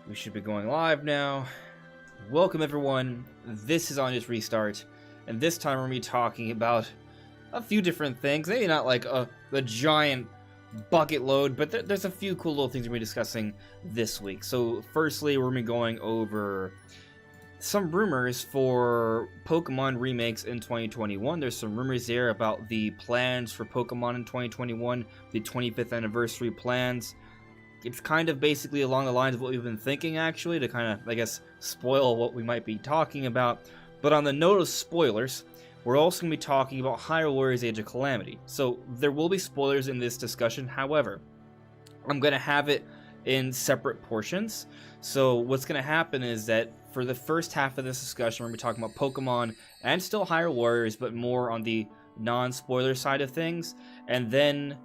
We should be going live now. Welcome everyone. This is On Just Restart, and this time we're going to be talking about a few different things. Maybe not like a giant bucket load, but there's a few cool little things we're going to be discussing this week. So firstly, we're going to be going over some rumors for Pokemon remakes in 2021. There's some rumors there about the plans for Pokemon in 2021, the 25th anniversary plans. It's kind of basically along the lines of what we've been thinking, actually, to kind of, I guess, spoil what we might be talking about. But on the note of spoilers, we're also going to be talking about Hyrule Warriors Age of Calamity. So there will be spoilers in this discussion. However, I'm going to have it in separate portions. So what's going to happen is that for the first half of this discussion, we're going to be talking about Pokemon and still Hyrule Warriors, but more on the non-spoiler side of things. And then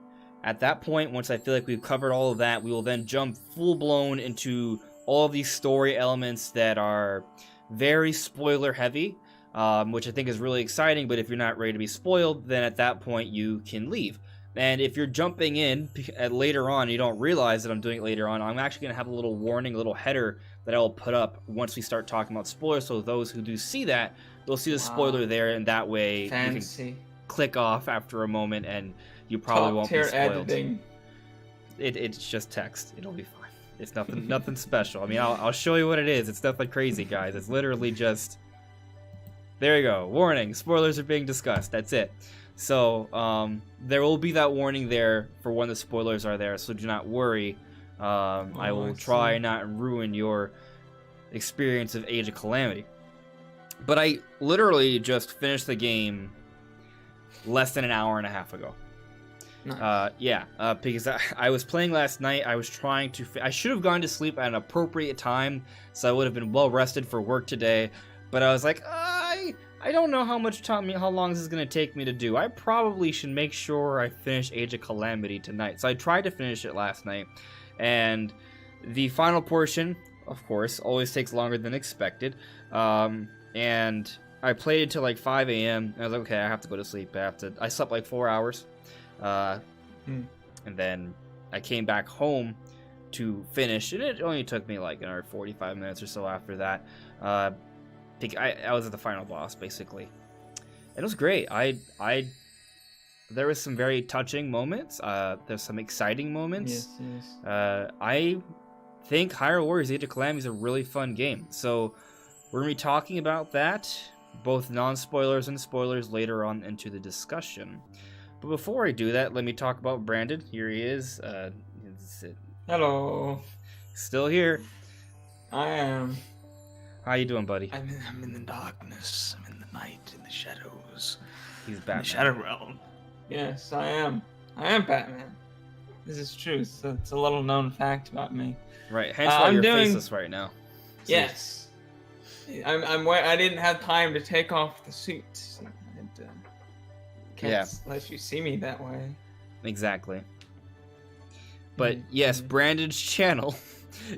at that point, once I feel like we've covered all of that, we will then jump full-blown into all of these story elements that are very spoiler-heavy, which I think is really exciting, but if you're not ready to be spoiled, then at that point you can leave. And if you're jumping in later on, you don't realize that I'm doing it later on, I'm actually going to have a little warning, a little header that I'll put up once we start talking about spoilers, so those who do see that, they'll see the spoiler there, and that way Fancy. you can click off after a moment, and you probably won't be spoiled. Editing. It's just text. It'll be fine. It's nothing special. I mean, I'll show you what it is. It's nothing crazy, guys. It's literally just... There you go. Warning. Spoilers are being discussed. That's it. So, there will be that warning there for when the spoilers are there, so do not worry. I will try not and ruin your experience of Age of Calamity. But I literally just finished the game less than an hour and a half ago. Nice. Because I was playing last night. I was trying to... I should have gone to sleep at an appropriate time, so I would have been well rested for work today. But I was like, I don't know how long this is going to take me to do. I probably should make sure I finish Age of Calamity tonight. So I tried to finish it last night. And the final portion, of course, always takes longer than expected. And I played it till like 5 a.m. I was like, okay, I have to go to sleep. I slept like 4 hours. And then I came back home to finish, and it only took me like another 45 minutes or so after that. I was at the final boss, basically. It was great. There was some very touching moments. There's some exciting moments. Yes. I think Hyrule Warriors Age of Calamity is a really fun game. So we're going to be talking about that, both non-spoilers and spoilers, later on into the discussion. But before I do that, let me talk about Brandon. Here he is. Hello. Still here. I am. How you doing, buddy? I'm in the darkness. I'm in the night, in the shadows. He's Batman. In the shadow realm. Yes, I am. I am Batman. This is true. So it's a little known fact about me. Right. Hence why you're faceless right now. So yes. I didn't have time to take off the suit. So can't let you see me that way. Exactly. But yes, Brandon's channel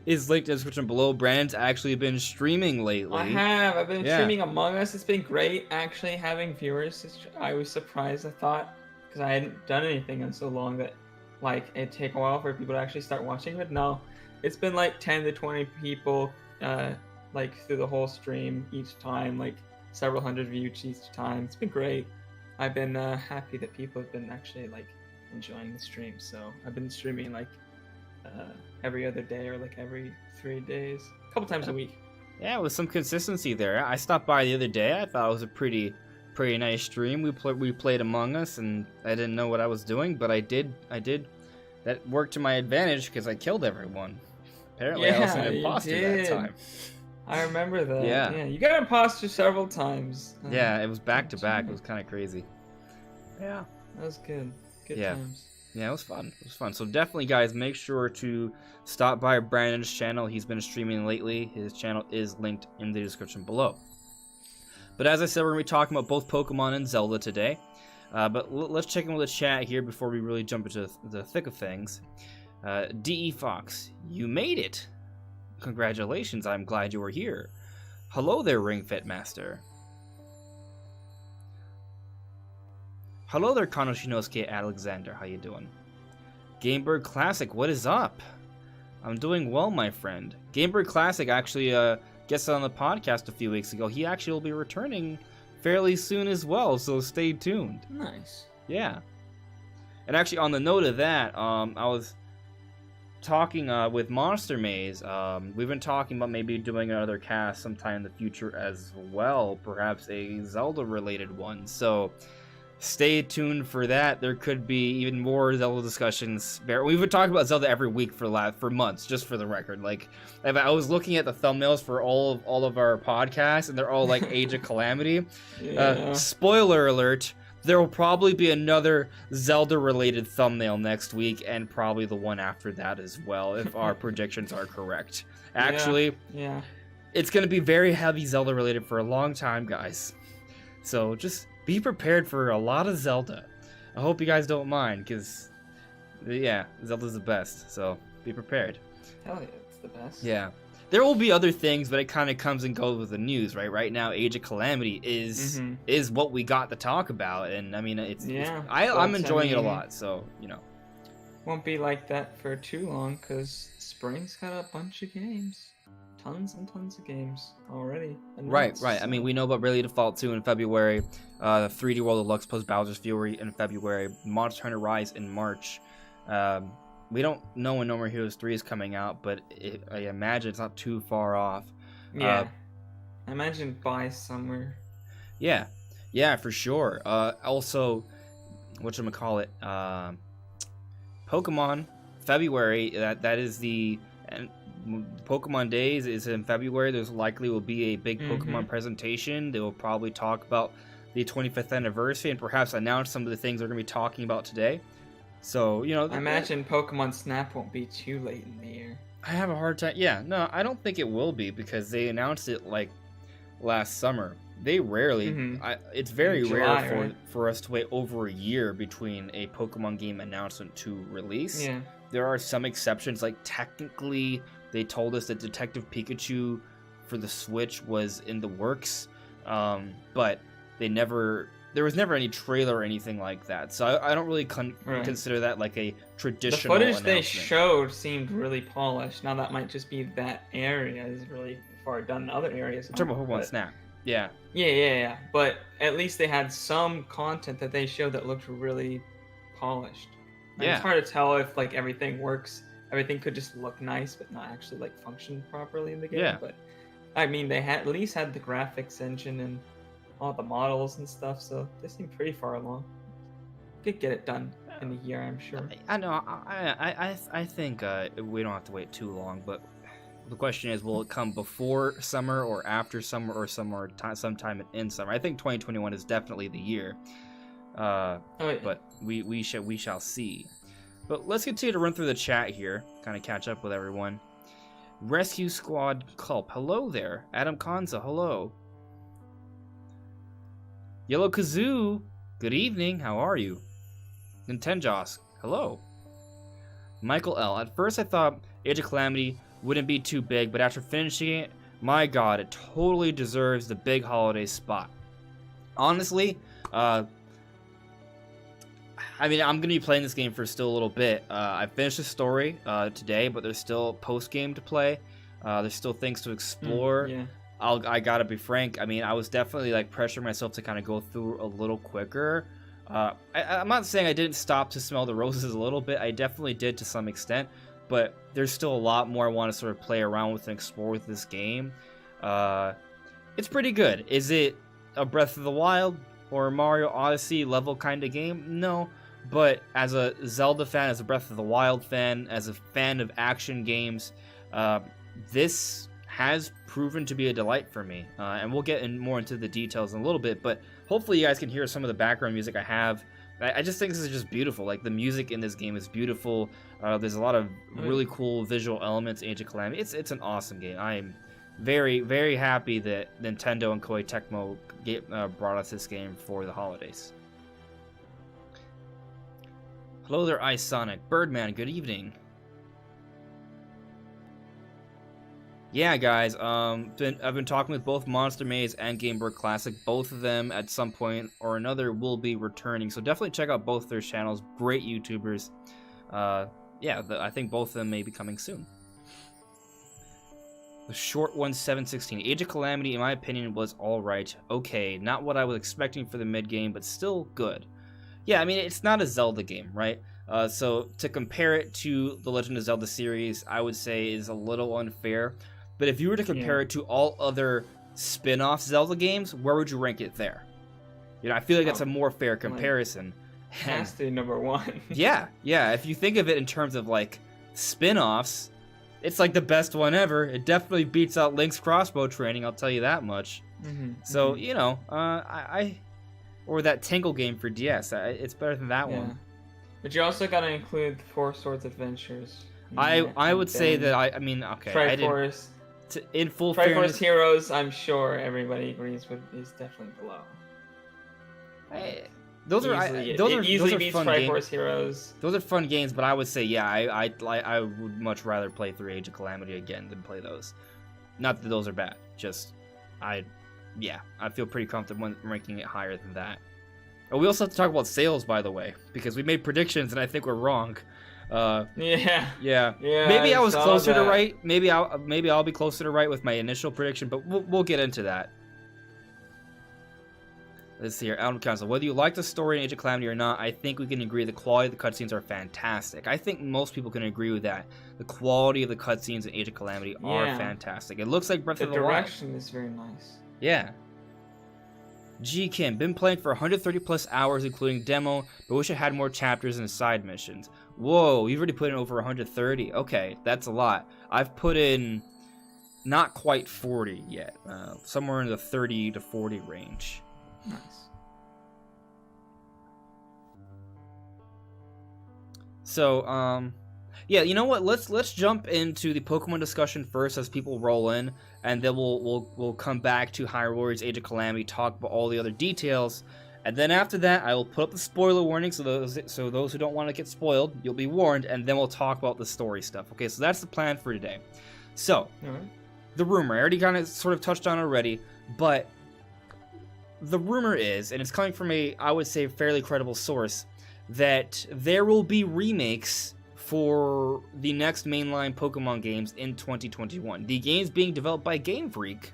is linked in the description below. Brandon's actually been streaming lately. I have. I've been streaming Among Us. It's been great, actually, having viewers. I was surprised, I thought, because I hadn't done anything in so long that, like, it'd take a while for people to actually start watching. But no, it's been like 10 to 20 people, like, through the whole stream each time, like, several hundred views each time. It's been great. I've been happy that people have been actually, like, enjoying the stream. So I've been streaming, like, every other day or like every 3 days, a couple times a week. Yeah, with some consistency there. I stopped by the other day. I thought it was a pretty nice stream. We played Among Us, and I didn't know what I was doing, but I did. That worked to my advantage because I killed everyone. Apparently, I was an imposter that time. I remember that. Yeah, you got imposter several times. Yeah, it was back to back. It was kind of crazy. Yeah, that was good. Good times. Yeah, it was fun. So definitely, guys, make sure to stop by Brandon's channel. He's been streaming lately. His channel is linked in the description below. But as I said, we're going to be talking about both Pokemon and Zelda today. But let's check in with the chat here before we really jump into the thick of things. D.E. Fox, you made it. Congratulations, I'm glad you were here. Hello there, Ring Fit Master. Hello there, Kanoshinosuke Alexander. How you doing? Gamebird Classic, what is up? I'm doing well, my friend. Game Boy Classic actually guested on the podcast a few weeks ago. He actually will be returning fairly soon as well, so stay tuned. Nice. Yeah. And actually, on the note of that, I was talking with Monster Maze. We've been talking about maybe doing another cast sometime in the future as well, perhaps a Zelda-related one. So stay tuned for that. There could be even more Zelda discussions. We've been talking about Zelda every week for months, just for the record. Like, I was looking at the thumbnails for all of our podcasts, and they're all like Age of Calamity. Yeah. Spoiler alert. There will probably be another Zelda-related thumbnail next week, and probably the one after that as well, if our predictions are correct. Actually, yeah. It's going to be very heavy Zelda-related for a long time, guys. So just be prepared for a lot of Zelda. I hope you guys don't mind, because, yeah, Zelda's the best, so be prepared. Hell yeah, it's the best. Yeah. There will be other things, but it kind of comes and goes with the news, right? Right now, Age of Calamity is what we got to talk about, and I mean, I'm enjoying it a lot. So won't be like that for too long because spring's got a bunch of games, tons and tons of games already. Right. I mean, we know about Bravely Default 2 in February, 3D World Deluxe post Bowser's Fury in February, Monster Hunter Rise in March. We don't know when No More Heroes 3 is coming out, but I imagine it's not too far off. Yeah. I imagine by summer. Yeah, for sure. Also, whatchamacallit, Pokemon, February, that is the... And Pokemon Days is in February. There's likely will be a big Pokemon presentation. They will probably talk about the 25th anniversary and perhaps announce some of the things we're going to be talking about today. So, I imagine Pokemon Snap won't be too late in the year. I have a hard time. Yeah, no, I don't think it will be because they announced it like last summer. They rarely. It's very rare for us to wait over a year between a Pokemon game announcement to release. Yeah. There are some exceptions. Like technically, they told us that Detective Pikachu for the Switch was in the works, but they never. There was never any trailer or anything like that, so I don't really consider that like a traditional. The footage they showed seemed really polished. Now that might just be that area is really far done in other areas. I'm talking about Pokemon Snap. Yeah. Yeah. But at least they had some content that they showed that looked really polished. And it's hard to tell if like everything works. Everything could just look nice, but not actually like function properly in the game. Yeah. But I mean, they at least had the graphics engine and all the models and stuff, so they seem pretty far along. Could get it done in a year, I'm sure. I know. I think we don't have to wait too long, but the question is, will it come before summer or after summer or sometime in summer? I think 2021 is definitely the year. But we shall see. But let's continue to run through the chat here, kind of catch up with everyone. Rescue Squad Culp, hello there. Adam Kanza, hello. Yellow Kazoo, good evening, how are you? Nintenjosk, hello. Michael L, at first I thought Age of Calamity wouldn't be too big, but after finishing it, my god, it totally deserves the big holiday spot. Honestly, I mean, I'm going to be playing this game for still a little bit. I finished the story today, but there's still post-game to play. There's still things to explore. Yeah. I gotta be frank. I mean, I was definitely like pressuring myself to kind of go through a little quicker. I'm not saying I didn't stop to smell the roses a little bit. I definitely did to some extent, but there's still a lot more I want to sort of play around with and explore with this game. It's pretty good. Is it a Breath of the Wild or a Mario Odyssey level kind of game? No, but as a Zelda fan, as a Breath of the Wild fan, as a fan of action games, this has proven to be a delight for me, and we'll get more into the details in a little bit, but hopefully you guys can hear some of the background music I have. I just think this is just beautiful. Like, the music in this game is beautiful. There's a lot of really cool visual elements in Age of Calamity. It's an awesome game. I am very, very happy that Nintendo and Koei Tecmo brought us this game for the holidays. Hello there, Ice Sonic. Birdman, good evening. Yeah, guys, I've been talking with both Monster Maze and Game Boy Classic. Both of them, at some point or another, will be returning. So definitely check out both their channels. Great YouTubers. I think both of them may be coming soon. The short one, 716. Age of Calamity, in my opinion, was alright. Okay, not what I was expecting for the mid-game, but still good. Yeah, I mean, it's not a Zelda game, right? So to compare it to the Legend of Zelda series, I would say is a little unfair. But if you were to compare it to all other spin-off Zelda games, where would you rank it there? You know, I feel like that's a more fair comparison. Has to be number one. yeah. If you think of it in terms of, like, spin-offs, it's like the best one ever. It definitely beats out Link's crossbow training, I'll tell you that much. So, you know, or that Tingle game for DS, it's better than that one. But you also gotta include the Four Swords Adventures. I would say that I mean, okay, Triforce. In full Triforce fairness, Heroes, I'm sure everybody agrees with, is definitely below. Those are fun games. Heroes. Those are fun games, but I would say, yeah, I would much rather play through Age of Calamity again than play those. Not that those are bad, just I feel pretty comfortable ranking it higher than that. Oh, we also have to talk about sales, by the way, because we made predictions and I think we're wrong. Yeah. Maybe I was closer to right. Maybe I'll be closer to right with my initial prediction, but we'll get into that. Let's see here, Album Council. Whether you like the story in Age of Calamity or not, I think we can agree the quality of the cutscenes are fantastic. I think most people can agree with that. The quality of the cutscenes in Age of Calamity are fantastic. It looks like Breath of the Wild. The direction is very nice. Yeah. G. Kim, been playing for 130 plus hours, including demo, but wish I had more chapters and side missions. Whoa, you've already put in over 130. Okay, that's a lot. I've put in not quite 40 yet. Somewhere in the 30 to 40 range. Nice. So, yeah, you know what? Let's jump into the Pokemon discussion first as people roll in, and then we'll come back to Hyrule Warriors Age of Calamity, talk about all the other details, and then after that, I will put up the spoiler warning so those who don't want to get spoiled, you'll be warned, and then we'll talk about the story stuff. Okay, so that's the plan for today. So, the rumor, I already kind of sort of touched on already, but the rumor is, and it's coming from I would say, fairly credible source, that there will be remakes for the next mainline Pokemon games in 2021. The games being developed by Game Freak,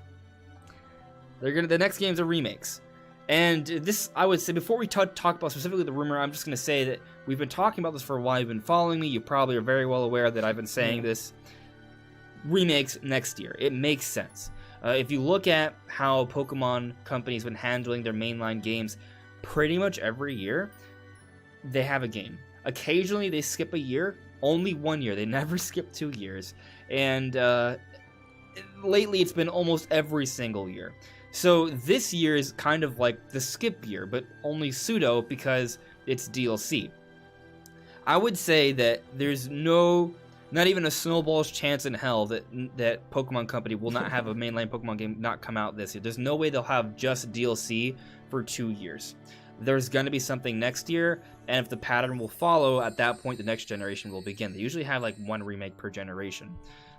the next games are remakes. And this, I would say, before we talk about specifically the rumor, I'm just going to say that we've been talking about this for a while. You've been following me. You probably are very well aware that I've been saying this. Remakes next year. It makes sense. If you look at how Pokemon companies have been handling their mainline games, pretty much every year, they have a game. Occasionally, they skip a year. Only 1 year. They never skip 2 years. And lately, it's been almost every single year. So this year is kind of like the skip year, but only pseudo because it's DLC. I would say that there's not even a snowball's chance in hell that Pokemon Company will not have a mainline Pokemon game not come out this year. There's no way they'll have just DLC for 2 years. There's going to be something next year, and if the pattern will follow, at that point the next generation will begin. They usually have like one remake per generation.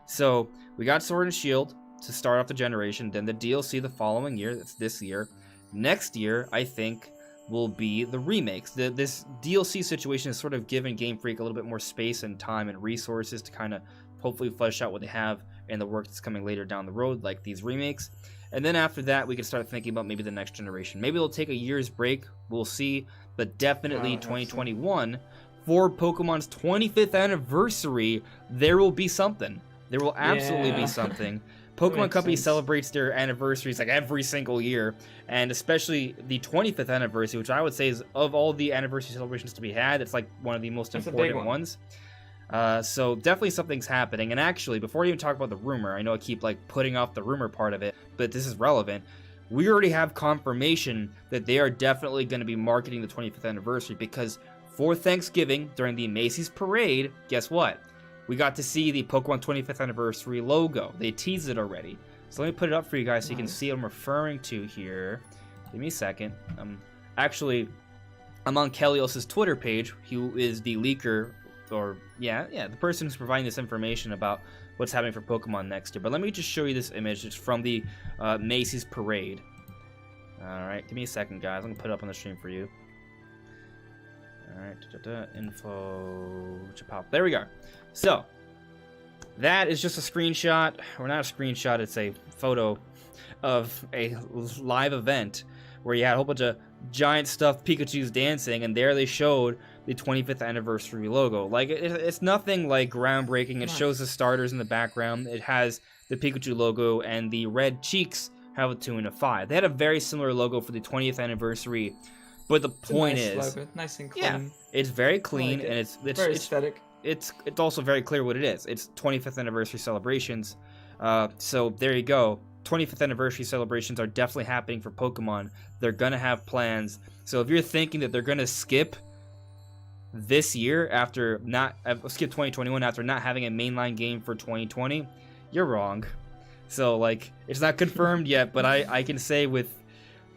So we got Sword and Shield to start off the generation, then the DLC the following year, that's this year. Next year, I think, will be the remakes. This DLC situation has sort of given Game Freak a little bit more space and time and resources to kind of hopefully flesh out what they have in the work that's coming later down the road, like these remakes. And then after that, we can start thinking about maybe the next generation. Maybe they'll take a year's break, we'll see, but definitely 2021, for Pokemon's 25th anniversary, there will be something. There will absolutely be something. Pokemon Company celebrates their anniversaries like every single year, and especially the 25th anniversary, which I would say is, of all the anniversary celebrations to be had, it's like one of the most important ones. So definitely something's happening. And actually, before I even talk about the rumor, I know I keep like putting off the rumor part of it, but this is relevant. We already have confirmation that they are definitely going to be marketing the 25th anniversary, because for Thanksgiving, during the Macy's parade, guess what? We got to see the Pokemon 25th anniversary logo. They teased it already. So let me put it up for you guys so you can see what I'm referring to here. Give me a second. Actually, I'm on Kelios' Twitter page, who is the leaker, or the person who's providing this information about what's happening for Pokemon next year. But let me just show you this image. It's from the Macy's parade. Alright, give me a second, guys. I'm going to put it up on the stream for you. Alright, info, pop. There we go. So, that is just a screenshot, or not a screenshot, it's a photo of a live event where you had a whole bunch of giant stuffed Pikachus dancing, and there they showed the 25th anniversary logo. Like, it's nothing like groundbreaking. It shows the starters in the background. It has the Pikachu logo, and the red cheeks have a 2 and a 5. They had a very similar logo for the 20th anniversary, but the point is, logo. Nice and clean. Yeah, it's very clean, like and it's very aesthetic. It's also very clear what it is. It's 25th anniversary celebrations. So there you go. 25th anniversary celebrations are definitely happening for Pokemon. They're gonna have plans. So if you're thinking that they're gonna skip this year after skip 2021 after not having a mainline game for 2020, you're wrong. So like, it's not confirmed yet, but I can say with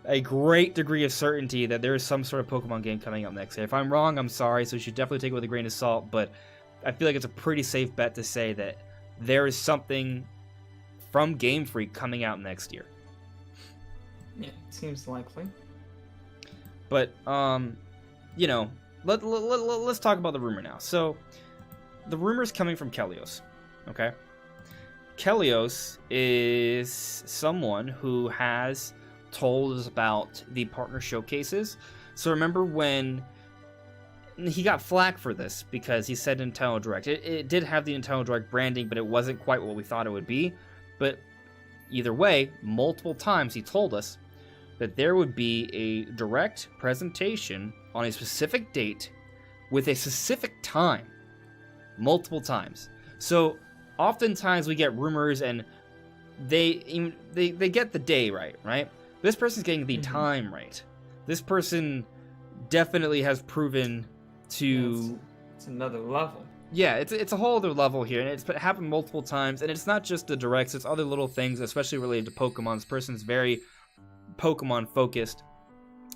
a great degree of certainty that there is some sort of Pokemon game coming up next year. If I'm wrong, I'm sorry. So you should definitely take it with a grain of salt. But I feel like it's a pretty safe bet to say that there is something from Game Freak coming out next year. Yeah, seems likely. But you know, let's talk about the rumor now. So the rumor is coming from Kelios. Okay, Kelios is someone who has told us about the partner showcases. So remember when he got flack for this because he said Nintendo Direct. It did have the Nintendo Direct branding, but it wasn't quite what we thought it would be. But either way, multiple times he told us that there would be a direct presentation on a specific date with a specific time. Multiple times. So oftentimes we get rumors and they get the day right? This person's getting the time right. This person definitely has proven to... It's another level. Yeah, it's a whole other level here, and it's happened multiple times, and it's not just the directs, it's other little things, especially related to Pokemon. This person's very Pokemon-focused.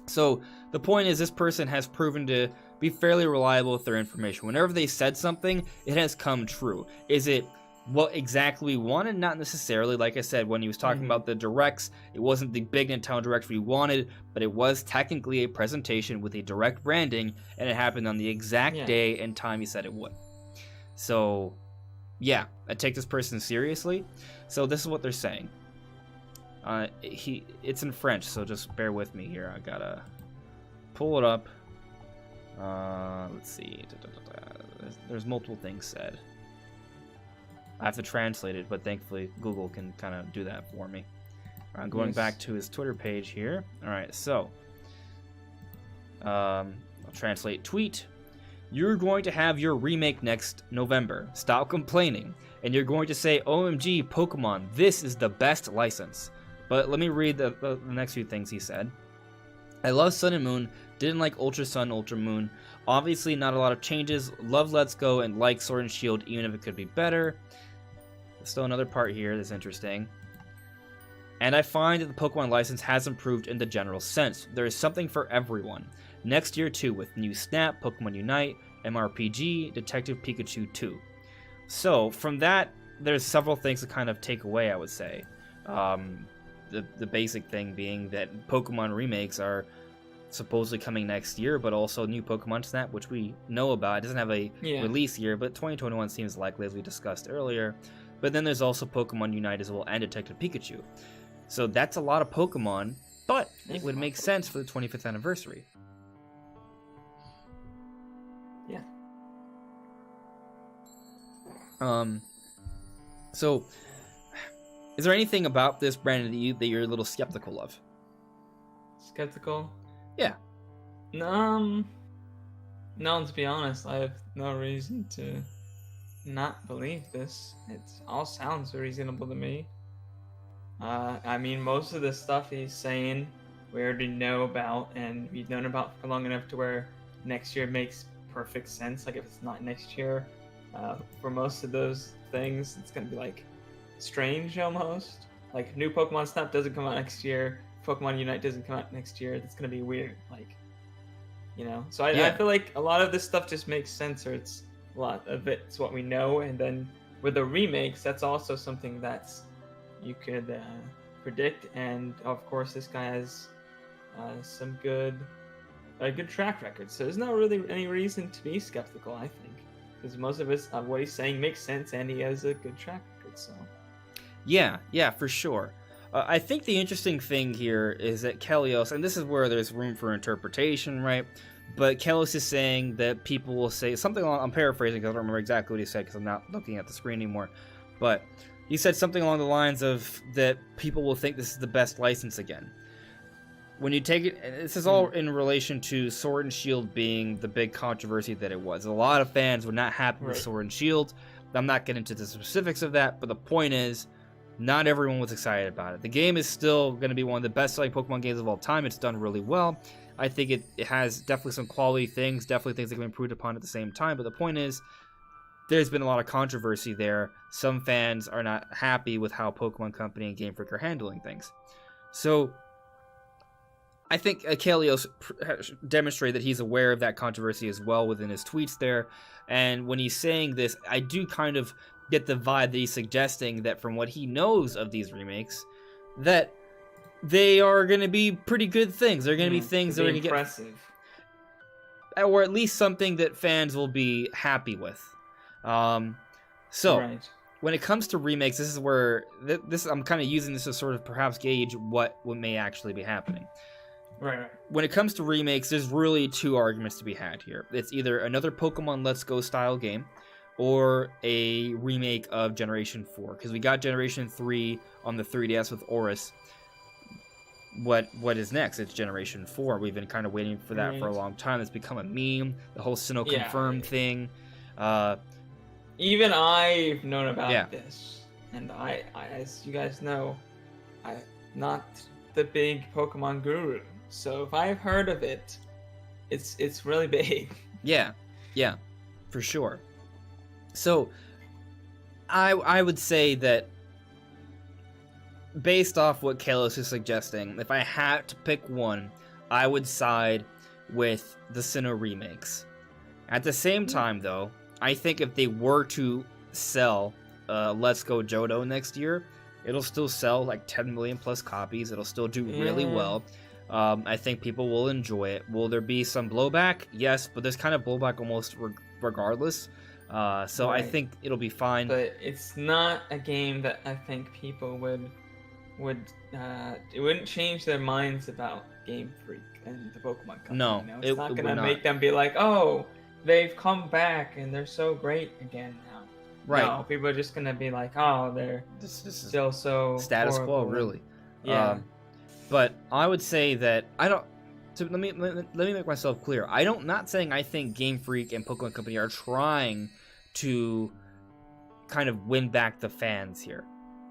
So, the point is, this person has proven to be fairly reliable with their information. Whenever they said something, it has come true. Is it what exactly we wanted? Not necessarily. Like I said, when he was talking about the directs, it wasn't the big Nintendo Direct we wanted, but it was technically a presentation with a direct branding, and it happened on the exact day and time he said it would. So, yeah, I take this person seriously. So this is what they're saying. It's in French, so just bear with me here. I gotta pull it up. Let's see. There's multiple things said. I have to translate it, but thankfully Google can kind of do that for me. I'm going back to his Twitter page here. All right, so I'll translate tweet. You're going to have your remake next November. Stop complaining. And you're going to say, OMG, Pokemon, this is the best license. But let me read the next few things he said. I love Sun and Moon. Didn't like Ultra Sun, Ultra Moon. Obviously, not a lot of changes. Love Let's Go and like Sword and Shield, even if it could be better. There's still another part here that's interesting. And I find that the Pokemon license has improved in the general sense. There is something for everyone. Next year too, with New Snap, Pokemon Unite, MRPG, Detective Pikachu 2. So from that, there's several things to kind of take away, I would say. The basic thing being that Pokemon remakes are supposedly coming next year, but also new Pokemon Snap, which we know about. It doesn't have a release year, but 2021 seems likely, as we discussed earlier. But then there's also Pokemon Unite as well, and Detective Pikachu. So that's a lot of Pokemon, but it would make sense for the 25th anniversary. Yeah. So, is there anything about this, Brandon, that you're a little skeptical of? Skeptical? Yeah. No, to be honest, I have no reason to not believe this. It all sounds reasonable to me. I mean, most of the stuff he's saying we already know about, and we've known about for long enough to where next year makes perfect sense. Like, if it's not next year, for most of those things, it's gonna be like strange almost. Like, new Pokemon Snap doesn't come out next year, Pokemon Unite doesn't come out next year. That's gonna be weird, like, you know. So I feel like a lot of this stuff just makes sense, or it's a lot of it's what we know, and then with the remakes, that's also something that's you could predict. And of course, this guy has some a good track record. So there's not really any reason to be skeptical, I think. because most of what he's saying makes sense, and he has a good track record. So yeah, for sure. I think the interesting thing here is that Kelios, and this is where there's room for interpretation, right? But Kelios is saying that people will say something along, I'm paraphrasing because I don't remember exactly what he said because I'm not looking at the screen anymore. But he said something along the lines of that people will think this is the best license again. When you take it, this is all in relation to Sword and Shield being the big controversy that it was. A lot of fans were not happy with Sword and Shield. I'm not getting into the specifics of that, but the point is, not everyone was excited about it. The game is still going to be one of the best-selling Pokemon games of all time. It's done really well. I think it has definitely some quality things, definitely things that can be improved upon at the same time. But the point is, there's been a lot of controversy there. Some fans are not happy with how Pokemon Company and Game Freak are handling things. So I think Kelios demonstrated that he's aware of that controversy as well within his tweets there. And when he's saying this, I do kind of get the vibe that he's suggesting that from what he knows of these remakes, that they are going to be pretty good things. They're going to be things that are going to get impressive, or at least something that fans will be happy with. So when it comes to remakes, this is where I'm kind of using this to sort of perhaps gauge what may actually be happening. Right. When it comes to remakes, there's really two arguments to be had here. It's either another Pokemon Let's Go style game, or a remake of Generation 4. Because we got Generation 3 on the 3DS with Oris. What is next? It's Generation 4. We've been kind of waiting for that for a long time. It's become a meme. The whole Sinnoh confirmed thing. Even I've known about this. And I, as you guys know, I'm not the big Pokemon guru. So if I've heard of it, it's really big. Yeah, for sure. So, I would say that based off what Kalos is suggesting, if I had to pick one, I would side with the Sinnoh Remakes. At the same time, though, I think if they were to sell Let's Go Johto next year, it'll still sell like 10 million plus copies. It'll still do really well. I think people will enjoy it. Will there be some blowback? Yes, but there's kind of blowback almost regardless. I think it'll be fine. But it's not a game that I think people would it wouldn't change their minds about Game Freak and the Pokemon Company. No, it's not gonna make them be like, oh, they've come back and they're so great again now. Right. No, people are just gonna be like, oh, they're still so status horrible. quo, really. Yeah. But I would say that I don't. So let me make myself clear. Not saying I think Game Freak and Pokemon Company are trying to kind of win back the fans here.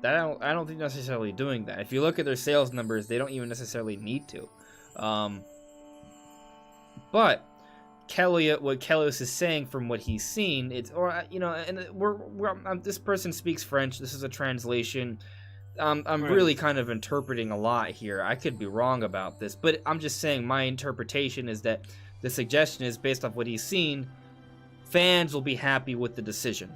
I don't think necessarily doing that. If you look at their sales numbers, they don't even necessarily need to. But what Kelios is saying from what he's seen, this person speaks French. This is a translation. I'm really kind of interpreting a lot here. I could be wrong about this, but I'm just saying my interpretation is that the suggestion is based off what he's seen. Fans will be happy with the decision,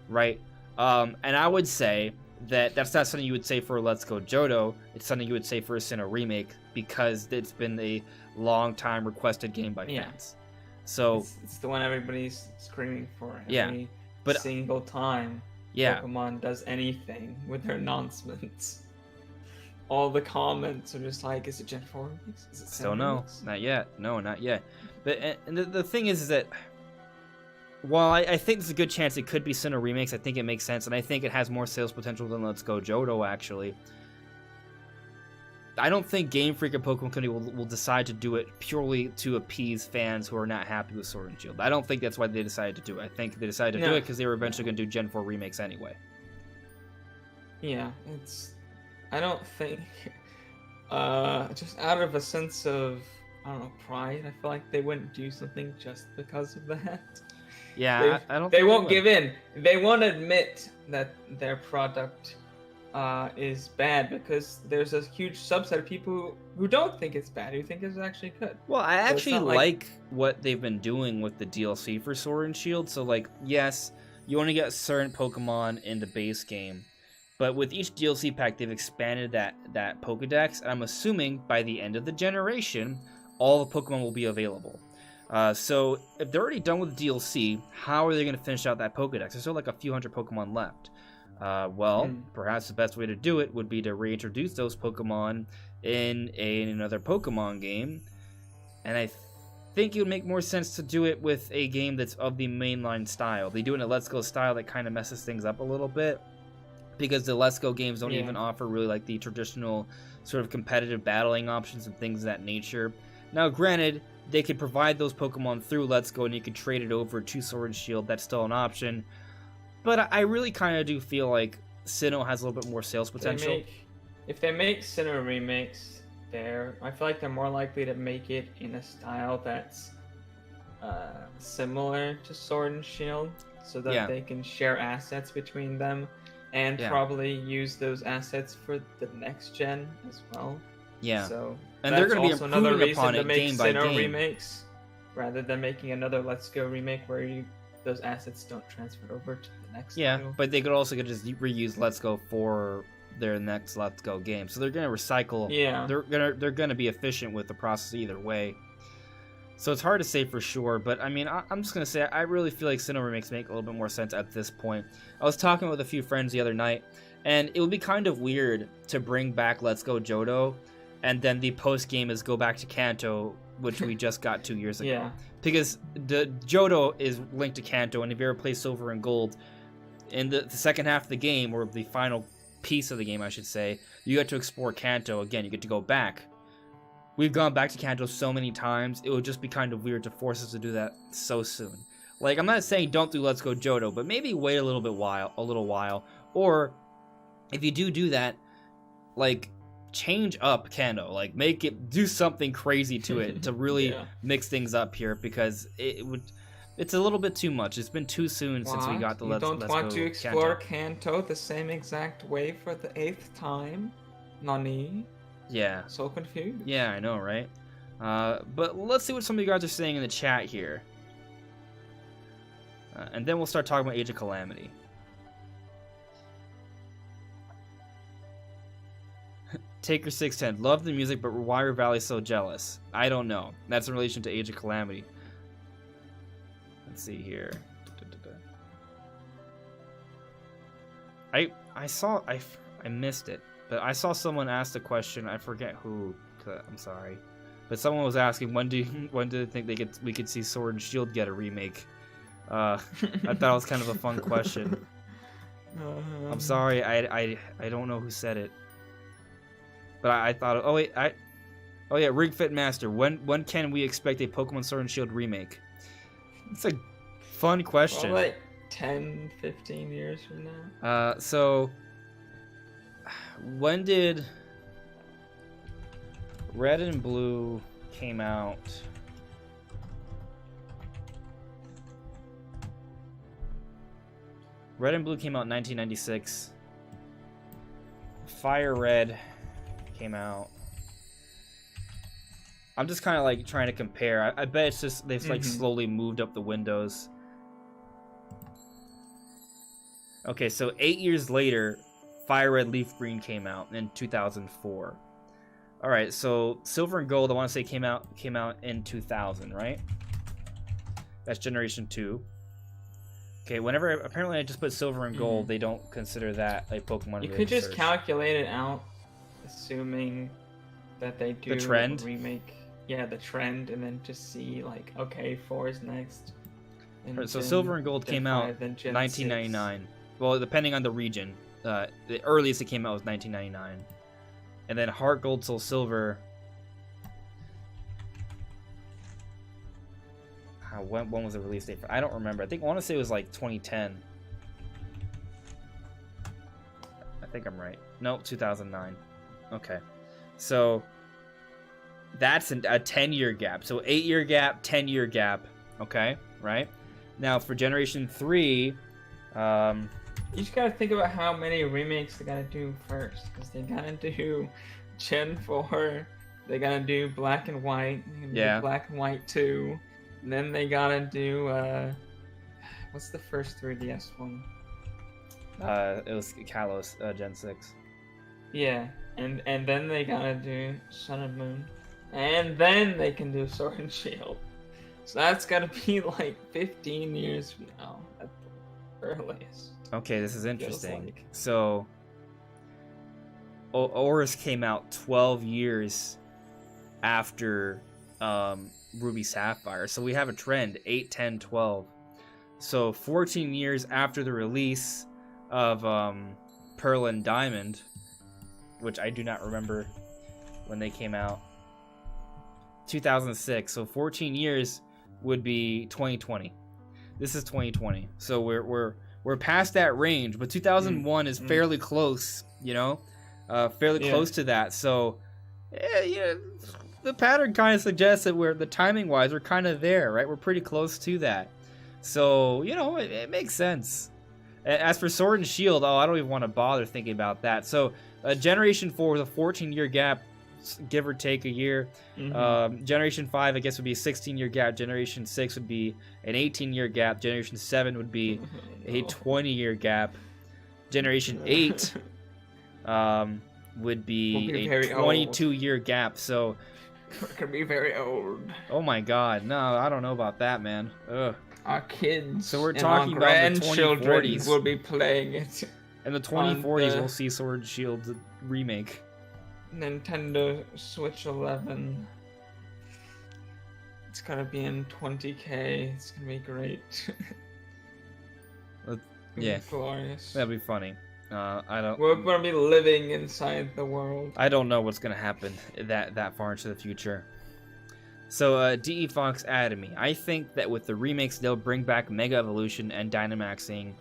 right? And I would say that that's not something you would say for Let's Go Johto. It's something you would say for a Sinnoh Remake because it's been a long time requested game by fans. So it's the one everybody's screaming for every single time. Pokemon does anything with their announcements. All the comments are just like, is it Gen 4 Remix? Is it still no? Not yet. No, not yet. But and the thing is that while I think there's a good chance it could be Sinnoh Remakes, I think it makes sense, and I think it has more sales potential than Let's Go Johto, actually. I don't think Game Freak and Pokemon Company will decide to do it purely to appease fans who are not happy with Sword and Shield. I don't think that's why they decided to do it. I think they decided to do it because they were eventually going to do Gen 4 remakes anyway. Yeah, I don't think... just out of a sense of, I don't know, pride, I feel like they wouldn't do something just because of that. Yeah, I don't think they won't give in. They won't admit that their product is bad because there's a huge subset of people who don't think it's bad, who think it's actually good. Well, I actually like what they've been doing with the DLC for Sword and Shield. So, like, yes, you only get certain Pokemon in the base game, but with each DLC pack, they've expanded that Pokedex, and I'm assuming by the end of the generation, all the Pokemon will be available. So if they're already done with DLC, how are they going to finish out that Pokedex? There's still like a few hundred Pokemon left. Perhaps the best way to do it would be to reintroduce those Pokemon in another Pokemon game. And I think it would make more sense to do it with a game that's of the mainline style. They do it in a Let's Go style that kind of messes things up a little bit, because the Let's Go games don't even offer really like the traditional sort of competitive battling options and things of that nature. Now, granted, they could provide those Pokemon through Let's Go and you could trade it over to Sword and Shield. That's still an option. But I really kind of do feel like Sinnoh has a little bit more sales potential. If they make Sinnoh Remakes, I feel like they're more likely to make it in a style that's similar to Sword and Shield, so that they can share assets between them, and probably use those assets for the next gen as well. Yeah. So and they're going to be improving upon it game by game. Remakes, rather than making another Let's Go remake where those assets don't transfer over to the next. Yeah, title. But they could also just reuse Let's Go for their next Let's Go game. So they're going to recycle. Yeah. They're going to be efficient with the process either way. So it's hard to say for sure, but I mean, I'm just going to say I really feel like Sinnoh Remakes make a little bit more sense at this point. I was talking with a few friends the other night, and it would be kind of weird to bring back Let's Go Johto, and then the post-game is go back to Kanto, which we just got 2 years ago. Yeah. Because the Johto is linked to Kanto, and if you ever play Silver and Gold, in the second half of the game, or the final piece of the game, I should say, you get to explore Kanto again. You get to go back. We've gone back to Kanto so many times, it would just be kind of weird to force us to do that so soon. Like, I'm not saying don't do Let's Go Johto, but maybe wait a little while. Or, if you do that, like, change up Kanto. Like, do something crazy to it to really mix things up here, because it's a little bit too much. It's been too soon since we got the Let's Go Kanto. You don't want to explore Kanto the same exact way for the 8th time? Nani? Yeah. So confused. Yeah, I know, right? But let's see what some of you guys are saying in the chat here. And then we'll start talking about Age of Calamity. Taker 610. Love the music, but why are Valley so jealous? I don't know. That's in relation to Age of Calamity. Let's see here. I missed it. But I saw someone ask the question. I forget who. I'm sorry, but someone was asking when do they think we could see Sword and Shield get a remake? I thought it was kind of a fun question. I'm sorry, I don't know who said it, but I thought. Oh yeah, Rig Fit Master. When can we expect a Pokemon Sword and Shield remake? It's a fun question. Well, like 10, 15 years from now. So. When did Red and Blue came out? Red and Blue came out in 1996. Fire Red came out. I'm just kind of like trying to compare. I bet it's just they've like slowly moved up the windows. Okay, so 8 years later, Fire Red Leaf Green came out in 2004. All right, so Silver and Gold, I want to say came out in 2000, right? That's Generation 2. Okay, apparently I just put Silver and Gold, they don't consider that a Pokemon. You could just calculate it out, assuming that they do the trend remake. Yeah, the trend, and then just see like, okay, 4 is next. Right, so Silver and Gold came out 1999. 6. Well, depending on the region. The earliest it came out was 1999, and then Heart Gold, Soul Silver. When was the release date? I don't remember. I want to say it was like 2010. I think I'm right. Nope, 2009. Okay, so that's a 10-year gap. So 8-year gap, 10-year gap. Okay, right? Now for Generation 3. You just gotta think about how many remakes they gotta do first, because they gotta do Gen 4, they gotta do Black and White, do Black and White 2, and then they gotta do, what's the first 3DS one? It was Kalos, Gen 6. Yeah, and then they gotta do Sun and Moon, and then they can do Sword and Shield. So that's gotta be like 15 years from now at the earliest. Okay, this is interesting. Like. So, Oris came out 12 years after Ruby Sapphire. So we have a trend, 8, 10, 12. So 14 years after the release of Pearl and Diamond, which I do not remember when they came out. 2006. So 14 years would be 2020. This is 2020. So we're past that range, but 2001 is fairly close, you know? Fairly close to that. So yeah, the pattern kind of suggests that the timing wise we're kind of there, right? We're pretty close to that. So, you know, it makes sense. As for Sword and Shield, I don't even want to bother thinking about that. So, Generation 4 was a 14-year gap, give or take a year. Generation 5, I guess, would be a 16-year gap. Generation 6 would be an 18-year gap. Generation 7 would be a 20-year gap. Generation 8 would be a 22-year gap. So, it could be very old. Oh my God, no, I don't know about that, man. Ugh. Our kids, so we're talking about the 2040s. Will be playing it. In the 2040s, we'll see Sword and Shield remake. Nintendo Switch 11. It's gonna be in 20K. It's gonna be great. Yeah, glorious. That'd be funny. We're gonna be living inside the world. I don't know what's gonna happen that far into the future. So, DE Fox Abbey. I think that with the remakes, they'll bring back Mega Evolution and Dynamaxing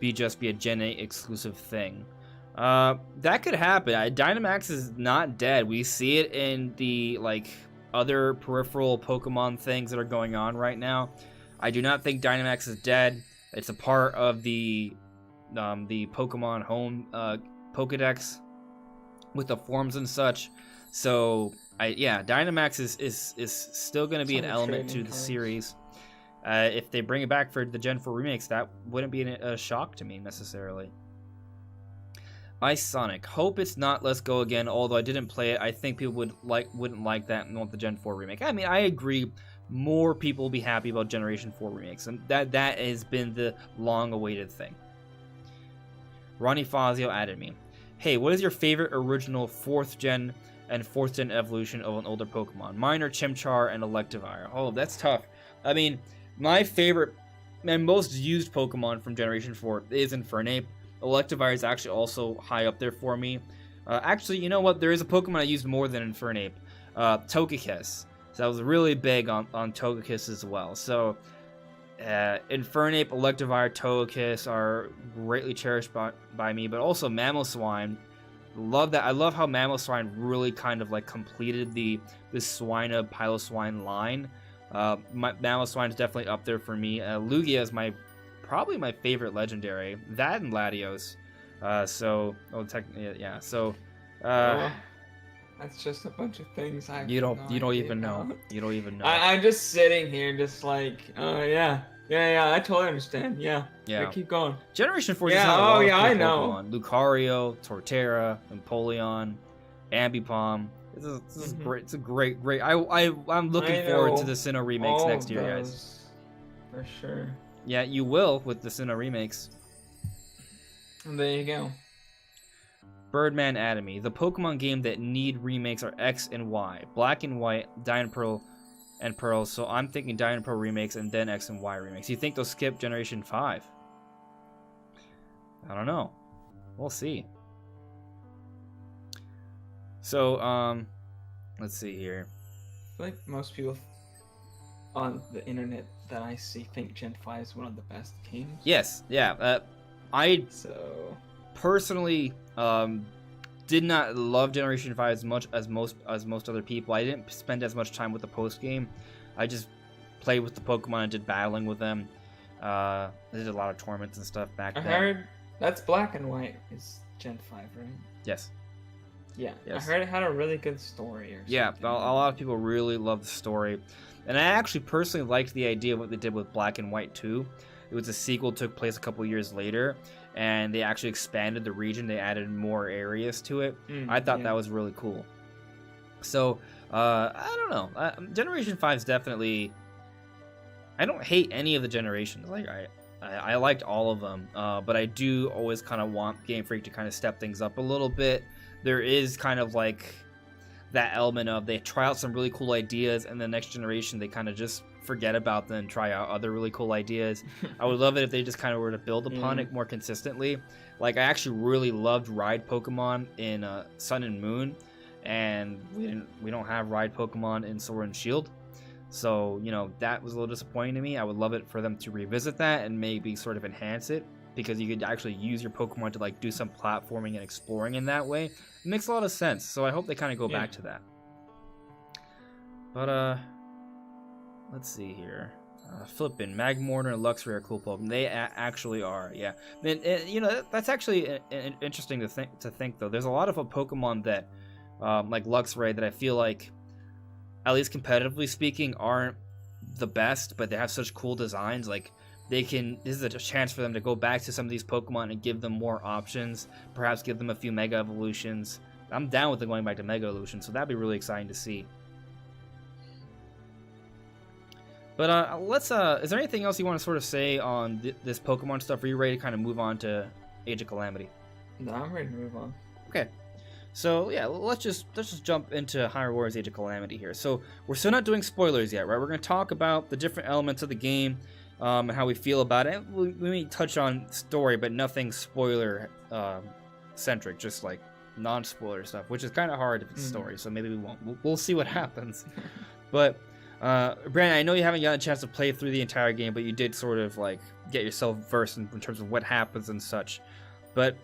just be a Gen 8 exclusive thing. That could happen. Dynamax is not dead. We see it in the other peripheral Pokemon things that are going on right now. I do not think Dynamax is dead. It's a part of the Pokemon Home Pokedex with the forms and such. So Dynamax is still going to be an element to the series. If they bring it back for the Gen 4 remakes, that wouldn't be a shock to me necessarily. Ice Sonic. Hope it's not Let's Go Again, although I didn't play it. I think people wouldn't like that and want the Gen 4 remake. I mean, I agree. More people will be happy about Generation 4 remakes, and that has been the long-awaited thing. Ronnie Fazio added me. Hey, what is your favorite original 4th Gen and 4th Gen evolution of an older Pokemon? Mine are Chimchar and Electivire. Oh, that's tough. I mean, my favorite and most used Pokemon from Generation 4 is Infernape. Electivire is actually also high up there for me. Actually, you know what? There is a Pokemon I used more than Infernape. Togekiss. So I was really big on Togekiss as well. So, Infernape, Electivire, Togekiss are greatly cherished by me, but also Mamoswine. Love that. I love how Mamoswine really kind of completed the Swinub Piloswine line. Mamoswine is definitely up there for me. Lugia is probably my favorite legendary. That and Latios. So that's just a bunch of things you don't even know. You don't even know. I'm just sitting here, just I totally understand. Yeah. Keep going. Generation 4 just had a lot of I cool know. Pokemon. Lucario, Torterra, Empoleon, Ambipom. This is great. It's a great. I'm looking forward to the Sinnoh remakes next year, guys. For sure. Yeah, you will with the Sinnoh remakes. And there you go. Birdman Academy. The Pokemon game that need remakes are X and Y. Black and White, Diamond Pearl, and Pearl. So I'm thinking Diamond Pearl remakes and then X and Y remakes. You think they'll skip Generation 5? I don't know. We'll see. So, let's see here. I feel like most people on the internet that I see think Gen 5 is one of the best games. Yes, yeah. I personally did not love Generation 5 as much as most other people. I didn't spend as much time with the post game. I just played with the Pokemon and did battling with them. I did a lot of tournaments and stuff back then. I heard that's Black and White is Gen 5, right? Yes. Yeah, yes. I heard it had a really good story or something. Yeah, a lot of people really love the story. And I actually personally liked the idea of what they did with Black and White 2. It was a sequel, took place a couple years later, and they actually expanded the region. They added more areas to it. I thought that was really cool. So, I don't know. Generation 5 is definitely I don't hate any of the generations. Like I liked all of them, but I do always kind of want Game Freak to kind of step things up a little bit. There is kind of like that element of they try out some really cool ideas, and the next generation they kind of just forget about them and try out other really cool ideas. I would love it if they just kind of were to build upon it more consistently. Like, I actually really loved Ride Pokemon in Sun and Moon, and we don't have Ride Pokemon in Sword and Shield. So, you know, that was a little disappointing to me. I would love it for them to revisit that and maybe sort of enhance it, because you could actually use your Pokemon to like do some platforming and exploring in that way. It makes a lot of sense. So I hope they kind of go back to that. But let's see here. Flippin' Magmortar and Luxray are cool Pokemon. They actually are, yeah. And, you know, that's actually interesting to think though. There's a lot of Pokemon that, like Luxray, that I feel like, at least competitively speaking, aren't the best, but they have such cool designs. Like, this is a chance for them to go back to some of these Pokemon and give them more options, perhaps give them a few Mega Evolutions. I'm down with them going back to Mega Evolution, so that'd be really exciting to see. But is there anything else you want to sort of say on this Pokemon stuff? Are you ready to kind of move on to Age of Calamity? No, I'm ready to move on. Okay. So yeah, let's just jump into Hyrule Warriors Age of Calamity here. So we're still not doing spoilers yet, right? We're going to talk about the different elements of the game, and how we feel about it. We may touch on story, but nothing spoiler centric, just like non-spoiler stuff, which is kind of hard if it's story. So maybe we won't. We'll see what happens. But Brandon, I know you haven't gotten a chance to play through the entire game, but you did sort of like get yourself versed in terms of what happens and such. But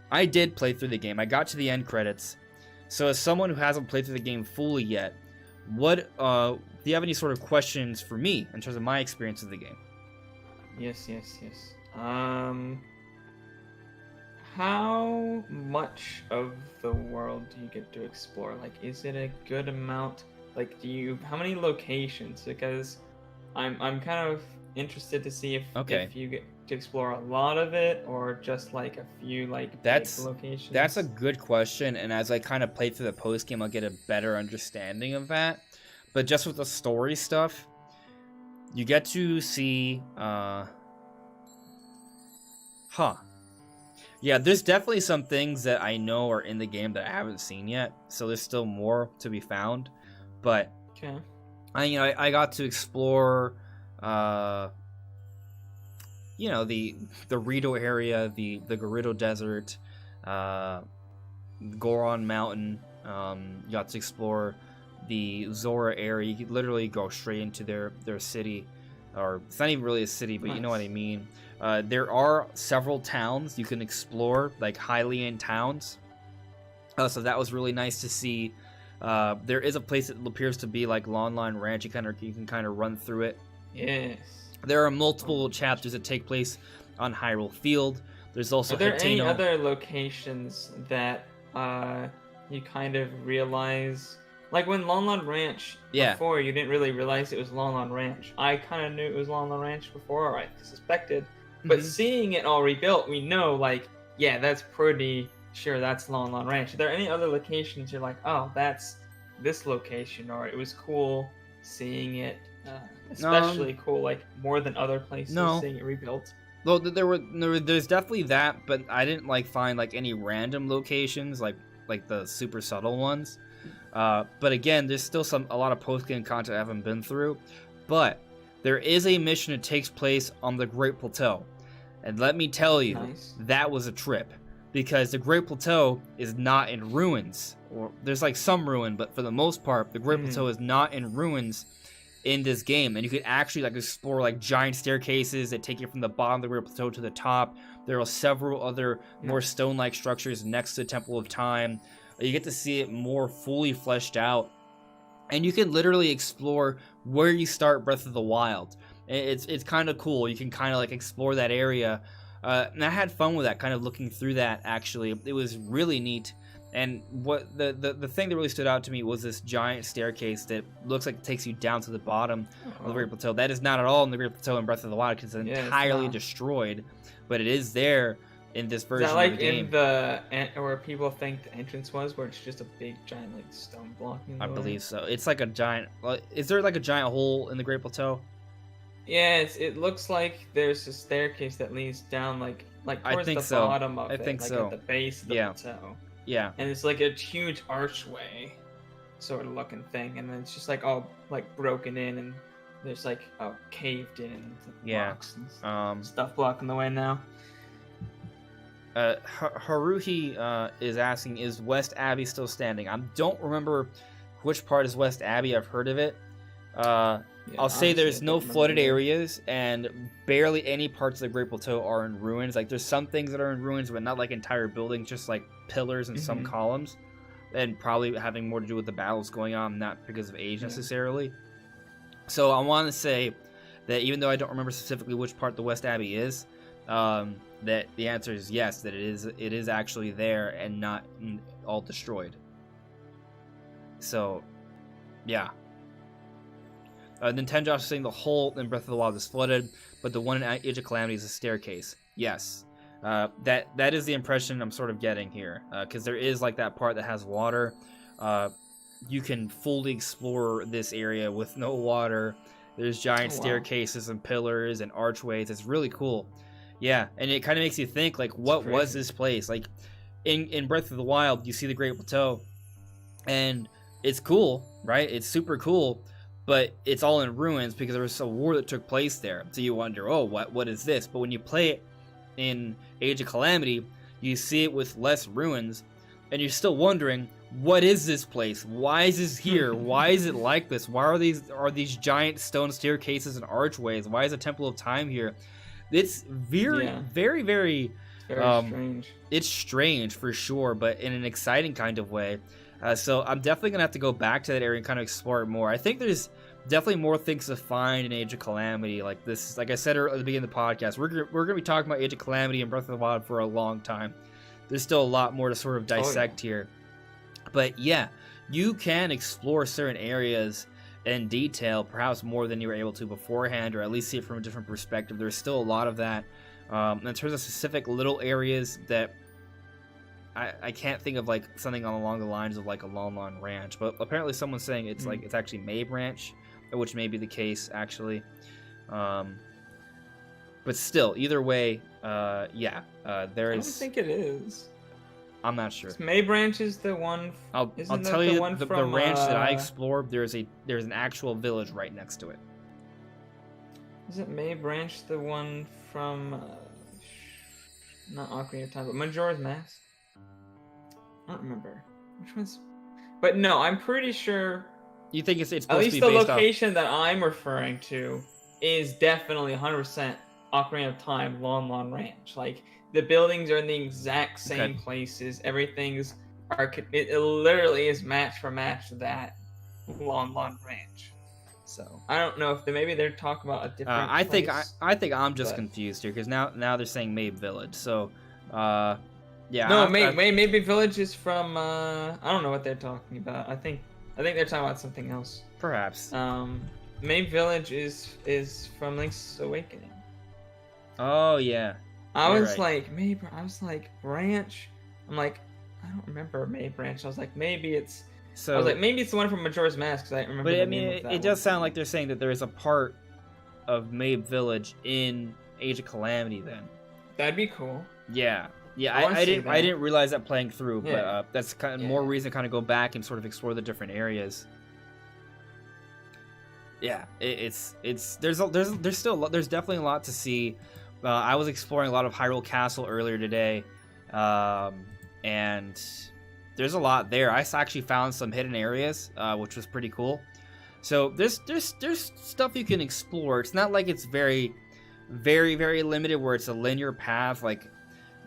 I did play through the game. I got to the end credits. So as someone who hasn't played through the game fully yet, what do you have any sort of questions for me in terms of my experience of the game? Yes. How much of the world do you get to explore? Like, is it a good amount? Like, how many locations? Because I'm kind of interested to see if you get to explore a lot of it, or just like a few like big locations. That's a good question, and as I kind of play through the post game, I'll get a better understanding of that. But just with the story stuff, you get to see yeah, there's definitely some things that I know are in the game that I haven't seen yet, so there's still more to be found. But I got to explore the Rito area, the Gerudo Desert, Goron Mountain. You got to explore the Zora area. You could literally go straight into their city, or it's not even really a city, but you know what I mean. There are several towns you can explore, like Hylian towns. So that was really nice to see. There is a place that appears to be like Lon Ranch. You can kind of run through it. Yes. There are multiple chapters that take place on Hyrule Field. There's also Are there any other locations that you kind of realize? Like when Lon Ranch, before, you didn't really realize it was Lon Ranch. I kind of knew it was Lon Ranch before, or I suspected. But seeing it all rebuilt, we know, like, yeah, that's pretty sure that's Lon Ranch. Are there any other locations you're like, oh, that's this location, or it was cool seeing it, especially cool, like, more than other places, seeing it rebuilt? Well, there's definitely that, but I didn't, like, find, like, any random locations, like the super subtle ones. But again, there's still a lot of post-game content I haven't been through. But there is a mission that takes place on the Great Plateau. And let me tell you, that was a trip. Because the Great Plateau is not in ruins. Or there's like some ruin, but for the most part, the Great Plateau is not in ruins in this game. And you could actually like explore like giant staircases that take you from the bottom of the Great Plateau to the top. There are several other more stone-like structures next to the Temple of Time. You get to see it more fully fleshed out, and you can literally explore where you start Breath of the Wild. It's kind of cool. You can kind of like explore that area, and I had fun with that, kind of looking through that. Actually, it was really neat. And what the thing that really stood out to me was this giant staircase that looks like it takes you down to the bottom of the Great Plateau. That is not at all in the Great Plateau in Breath of the Wild, because it's entirely destroyed, but it is there in this version of the game. Is that like in the where people think the entrance was, where it's just a big giant stone block in the way? I believe so. It's like a giant. Is there like a giant hole in the Great Plateau? Yeah, it looks like there's a staircase that leads down like I towards think the so. bottom of I it, think like so. at the base of the Yeah. plateau. Yeah. And it's like a huge archway sort of looking thing, and then it's just like all like broken in, and there's like caved in rocks and stuff blocking the way now. Haruhi is asking, is West Abbey still standing? I don't remember which part is West Abbey. I've heard of it. I'll say there's no flooded areas, and barely any parts of the Great Plateau are in ruins. Like, there's some things that are in ruins, but not like entire buildings, just like pillars and some columns. And probably having more to do with the battles going on, not because of age necessarily. So I want to say that even though I don't remember specifically which part the West Abbey is, that the answer is yes, that it is actually there and not all destroyed. So, yeah. Nintendo is saying the hole in Breath of the Wild is flooded, but the one in Age of Calamity is a staircase. Yes. That is the impression I'm sort of getting here, because there is like that part that has water. You can fully explore this area with no water. There's giant staircases and pillars and archways. It's really cool. Yeah, and it kind of makes you think, like, what was this place? Like, in Breath of the Wild, you see the Great Plateau, and it's cool, right? It's super cool, but it's all in ruins because there was a war that took place there. So you wonder, oh, what is this? But when you play it in Age of Calamity, you see it with less ruins, and you're still wondering, what is this place? Why is this here? Why is it like this? Why are these giant stone staircases and archways? Why is a Temple of Time here? It's very strange. It's strange for sure, but in an exciting kind of way. So I'm definitely gonna have to go back to that area and kind of explore it more. I think there's definitely more things to find in Age of Calamity. Like this, like I said at the beginning of the podcast, we're gonna be talking about Age of Calamity and Breath of the Wild for a long time. There's still a lot more to sort of dissect here. But yeah, you can explore certain areas in detail, perhaps more than you were able to beforehand, or at least see it from a different perspective. There's still a lot of that. In terms of specific little areas that I can't think of, like something along the lines of like a Lon Lon Ranch, but apparently someone's saying it's like it's actually Mabe Ranch, which may be the case actually. But still, either way, there is. I don't think it is. I'm not sure. Mabe Ranch is the one. I'll tell you the ranch that I explored. There's an actual village right next to it. Isn't Mabe Ranch the one from not Ocarina of Time, but Majora's Mask? I don't remember which one's. But no, I'm pretty sure. You think it's supposed at least to be the based location that I'm referring to is definitely 100% Ocarina of Time, Lon Lon Ranch. Like, the buildings are in the exact same places. Everything's it literally is match for match that Lon Lon Ranch. So I don't know if maybe they're talking about a different. I think I'm just confused here because now they're saying Mabe Village. So yeah. No, maybe Village is from I don't know what they're talking about. I think they're talking about something else. Perhaps. Mabe Village is from Link's Awakening. Oh yeah. I was like Branch. I'm like, I don't remember Mabe Branch. I was like, maybe it's. So I was like, maybe it's the one from Majora's Mask because I remember. But I mean, it does sound like they're saying that there is a part of Mabe Village in Age of Calamity. Then that'd be cool. Yeah, I didn't realize that playing through, but that's kind of more reason to kind of go back and sort of explore the different areas. Yeah, there's definitely a lot to see. I was exploring a lot of Hyrule Castle earlier today, and there's a lot there. I actually found some hidden areas, which was pretty cool. So there's stuff you can explore. It's not like it's very, very, very limited where it's a linear path. Like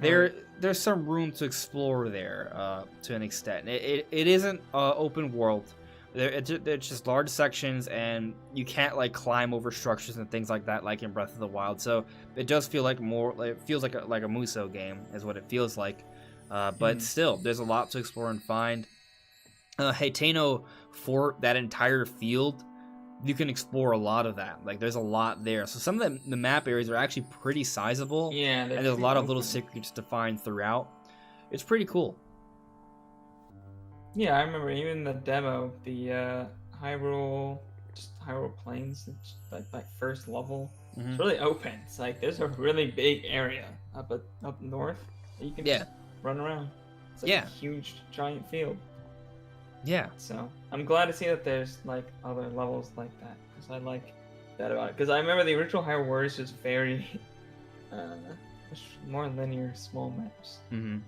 there's some room to explore there to an extent. It isn't open world. It's just large sections, and you can't like climb over structures and things like that, like in Breath of the Wild. So it does feel like it feels like a Muso game, is what it feels like. But still, there's a lot to explore and find. Hateno Fort, that entire field, you can explore a lot of that. Like there's a lot there. So some of the map areas are actually pretty sizable. Yeah, and there's a lot of little secrets to find throughout. It's pretty cool. Yeah, I remember even the demo, the Hyrule just Hyrule Plains, it's like that first level. Mm-hmm. It's really open. It's like there's a really big area up north that you can just run around. It's like a huge giant field. Yeah. So I'm glad to see that there's like other levels like that, because I like that about it. Because I remember the original Hyrule Warriors was very more linear, small maps. Mm-hmm.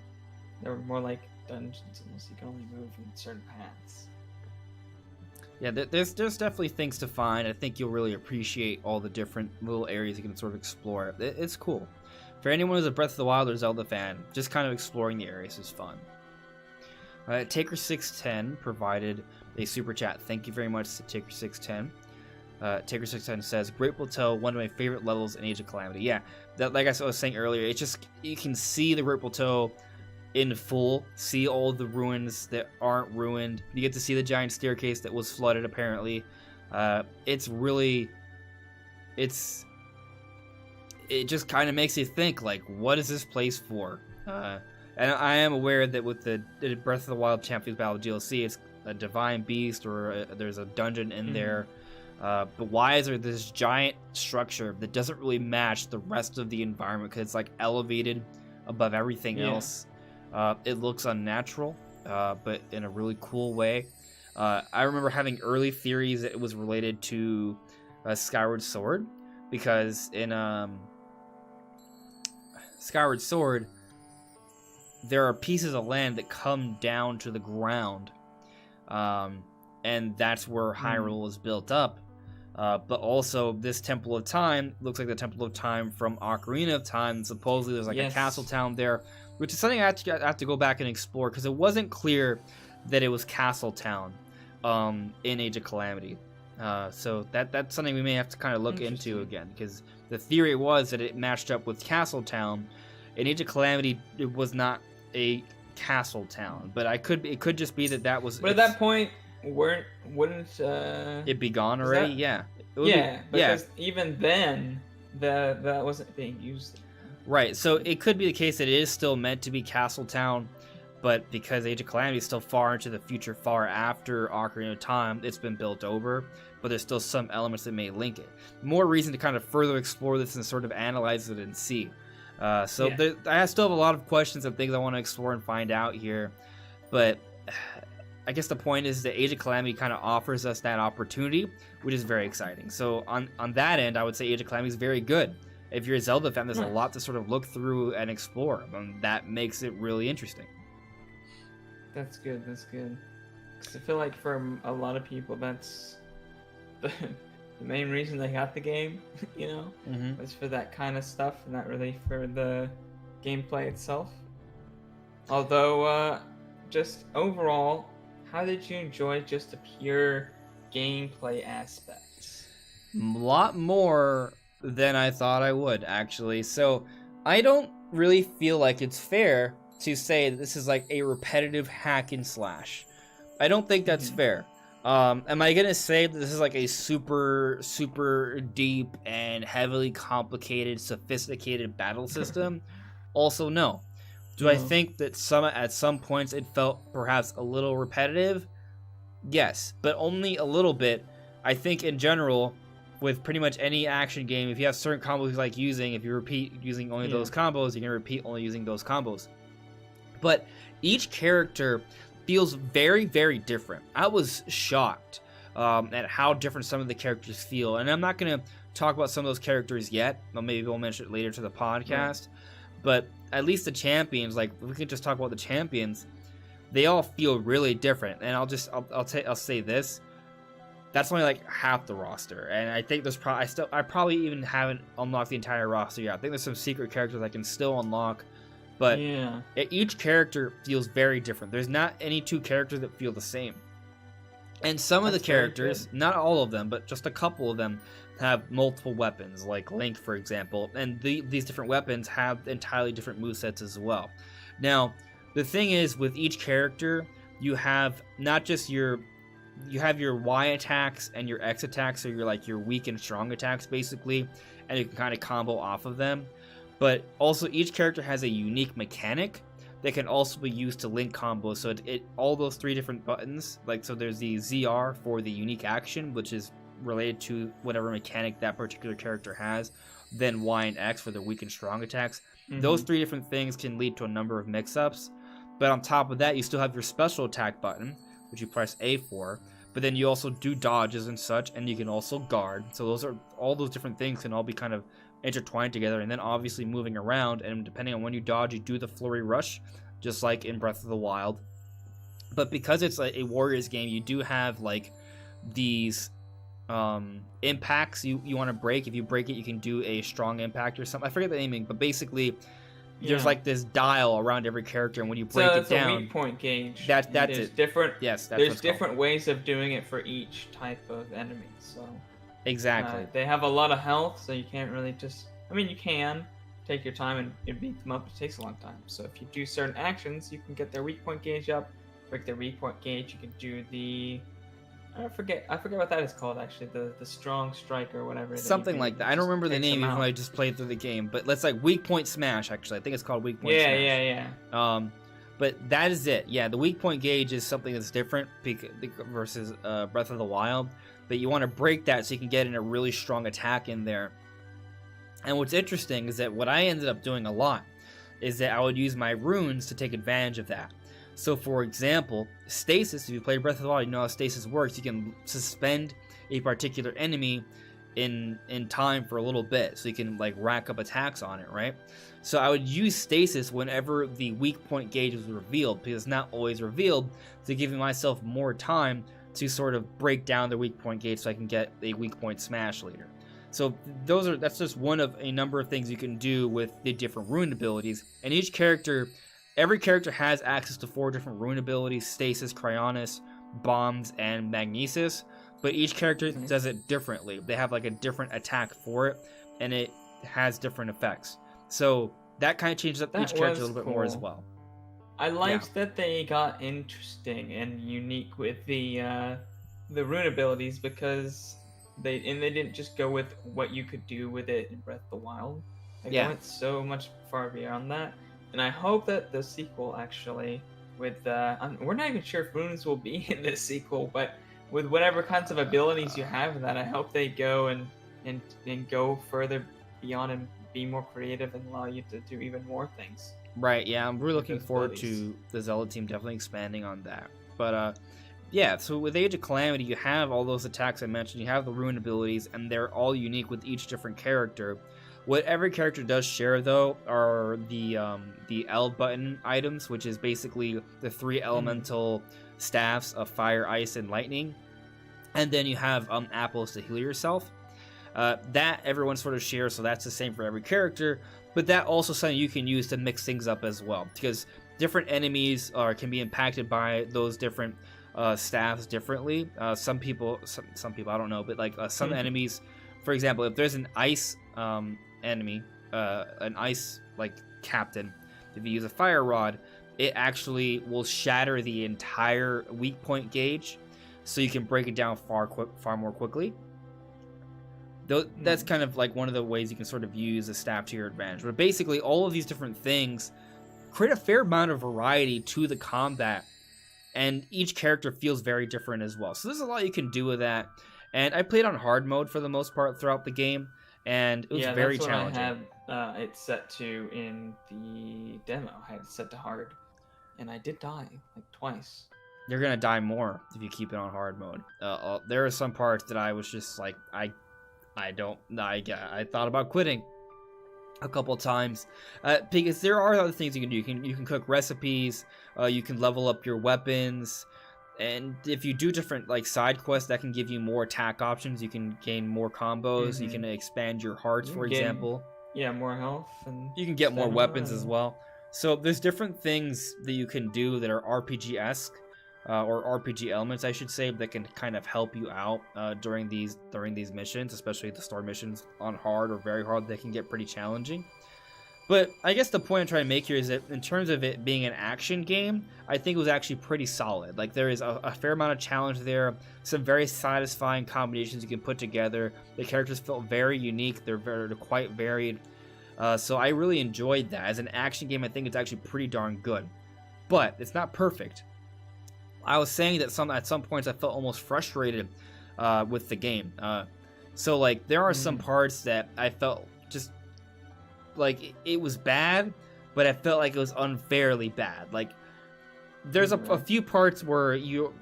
They were more like dungeons, unless you can only move in certain paths. Yeah, there's definitely things to find. I think you'll really appreciate all the different little areas you can sort of explore. It's cool. For anyone who's a Breath of the Wild or Zelda fan, just kind of exploring the areas is fun. Taker610 provided a super chat. Thank you very much to Taker610. Taker610 says, Great Plateau, one of my favorite levels in Age of Calamity. Yeah, that, like I was saying earlier, it's just, you can see the Great Plateau in full, see all the ruins that aren't ruined. You get to see the giant staircase that was flooded, apparently. It just kind of makes you think, like, what is this place for? And I am aware that with the Breath of the Wild Champions Battle DLC, it's a divine beast, or there's a dungeon in there. But why is there this giant structure that doesn't really match the rest of the environment? Because it's like elevated above everything else. It looks unnatural, but in a really cool way. I remember having early theories that it was related to Skyward Sword, because in Skyward Sword, there are pieces of land that come down to the ground, and that's where Hyrule is built up. But also, this Temple of Time looks like the Temple of Time from Ocarina of Time. Supposedly, there's like a castle town there, which is something I have to go back and explore, because it wasn't clear that it was Castle Town in Age of Calamity. So that's something we may have to kind of look into again, because the theory was that it matched up with Castle Town. In Age of Calamity, it was not a castle town, but it could just be that was. But at that point, wouldn't it be gone already? Because even then, that wasn't being used. Right, so it could be the case that it is still meant to be Castle Town, but because Age of Calamity is still far into the future, far after Ocarina of Time, it's been built over, but there's still some elements that may link it. More reason to kind of further explore this and sort of analyze it and see. I still have a lot of questions and things I want to explore and find out here, but I guess the point is that Age of Calamity kind of offers us that opportunity, which is very exciting. So on that end, I would say Age of Calamity is very good. If you're a Zelda fan, there's a lot to sort of look through and explore, and that makes it really interesting. That's good. Because I feel like for a lot of people, that's the main reason they got the game, was for that kind of stuff, and not really for the gameplay itself. Although, just overall, how did you enjoy just the pure gameplay aspects? A lot more than I thought I would, actually. So I don't really feel like it's fair to say that this is like a repetitive hack and slash. I don't think that's fair. Am I gonna say that this is like a super, super deep and heavily complicated, sophisticated battle system? Also, no. Do I think that at some points it felt perhaps a little repetitive? Yes, but only a little bit. I think in general, with pretty much any action game, if you have certain combos you like using, if you repeat using only those combos, you're gonna repeat only using those combos. But each character feels very, very different. I was shocked at how different some of the characters feel, and I'm not going to talk about some of those characters yet. Maybe we'll mention it later to the podcast. But at least the champions, like we can just talk about the champions, they all feel really different. And I'll say this: that's only like half the roster, and I think there's I probably even haven't unlocked the entire roster yet. I think there's some secret characters I can still unlock. But each character feels very different. There's not any two characters that feel the same. And some of the characters, not all of them, but just a couple of them, have multiple weapons, like Link, for example. And these different weapons have entirely different movesets as well. Now, the thing is, with each character, you have not just you have your Y attacks and your X attacks, so you're like your weak and strong attacks, basically, and you can kind of combo off of them. But also, each character has a unique mechanic that can also be used to link combos. So all those three different buttons, so there's the ZR for the unique action, which is related to whatever mechanic that particular character has, then Y and X for their weak and strong attacks. Those 3 different things can lead to a number of mix-ups. But on top of that, you still have your special attack button, which you press A for. But then you also do dodges and such, and you can also guard. So all those different things can all be kind of intertwined together. And then obviously moving around, and depending on when you dodge, you do the flurry rush, just like in Breath of the Wild. But because it's a Warriors game, you do have like these impacts you want to break. If you break it, you can do a strong impact or something. I forget the naming, but basically there's like this dial around every character, and when you break it down, a weak point gauge. That's it. Different. Yes, there's different ways of doing it for each type of enemy. So exactly, they have a lot of health, so you can't really just. I mean, you can take your time and beat them up. It takes a long time. So if you do certain actions, you can get their weak point gauge up, break their weak point gauge. You can do the. I forget what that is called, actually. The strong strike or whatever. Something like that. I don't remember the name even though I just played through the game. But let's like weak point smash, actually. I think it's called weak point smash. Yeah. But that is it. Yeah, the weak point gauge is something that's different versus Breath of the Wild. But you want to break that so you can get in a really strong attack in there. And what's interesting is that what I ended up doing a lot is that I would use my runes to take advantage of that. So, for example, stasis, if you play Breath of the Wild, you know how stasis works. You can suspend a particular enemy in time for a little bit, so you can, like, rack up attacks on it, right? So I would use stasis whenever the weak point gauge was revealed, because it's not always revealed, to give myself more time to sort of break down the weak point gauge so I can get a weak point smash later. So that's just one of a number of things you can do with the different rune abilities, and every character has access to 4 different rune abilities: Stasis, Cryonis, Bombs, and Magnesis. But each character does it differently. They have like a different attack for it, and it has different effects. So that kind of changes up each character a little bit more as well. I liked that they got interesting and unique with the rune abilities, because they didn't just go with what you could do with it in Breath of the Wild. They went so much far beyond that. And I hope that the sequel actually, with we're not even sure if runes will be in this sequel, but with whatever kinds of abilities you have in that, I hope they go and go further beyond and be more creative and allow you to do even more things. Right, yeah, I'm really looking forward to the Zelda team definitely expanding on that. But yeah, so with Age of Calamity, you have all those attacks I mentioned, you have the rune abilities, and they're all unique with each different character. What every character does share, though, are the L button items, which is basically the 3 elemental staffs of fire, ice, and lightning. And then you have apples to heal yourself. That everyone sort of shares, so that's the same for every character. But that also something you can use to mix things up as well, because different enemies can be impacted by those different staffs differently. Some people, I don't know, but like some enemies, for example, if there's an ice enemy, an ice like captain, if you use a fire rod, it actually will shatter the entire weak point gauge, so you can break it down far more quickly. That's kind of like one of the ways you can sort of use a staff to your advantage. But basically, all of these different things create a fair amount of variety to the combat, and each character feels very different as well. So there's a lot you can do with that. And I played on hard mode for the most part throughout the game, and it was very challenging. I had it set to in the demo. I had it set to hard, and I did die like twice. You're gonna die more if you keep it on hard mode. There are some parts that I was just like, I thought about quitting a couple times, because there are other things you can do. You can cook recipes, you can level up your weapons, and if you do different like side quests, that can give you more attack options. You can gain more combos. You can expand your hearts, for example. Yeah, more health, and you can get more weapons as well. So there's different things that you can do that are RPG-esque, or RPG elements, I should say, that can kind of help you out during these missions, especially the story missions on hard or very hard. They can get pretty challenging. But I guess the point I'm trying to make here is that in terms of it being an action game, I think it was actually pretty solid. Like, there is a fair amount of challenge there, some very satisfying combinations you can put together. The characters felt very unique. They're quite varied. So I really enjoyed that. As an action game, I think it's actually pretty darn good. But it's not perfect. I was saying that at some points I felt almost frustrated with the game. So like there are some parts that I felt just like it was bad, but I felt like it was unfairly bad. Like there's a few parts where you,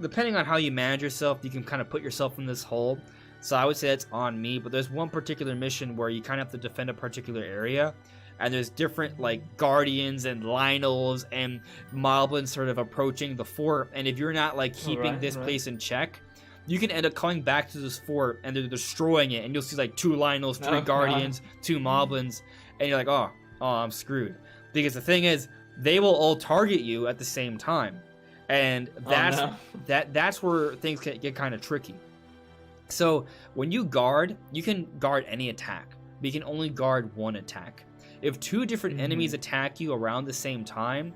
depending on how you manage yourself, you can kind of put yourself in this hole. So I would say that's on me, but there's one particular mission where you kind of have to defend a particular area, and there's different like guardians and Lionels and moblins sort of approaching the fort, and if you're not like keeping this place in check, you can end up coming back to this fort and they're destroying it, and you'll see like 2 Lionels, 3 guardians, 2 moblins, and you're like, oh, I'm screwed. Because the thing is, they will all target you at the same time, and that's where things can get kind of tricky. So when you guard, you can guard any attack, but you can only guard one attack. If 2 different enemies attack you around the same time,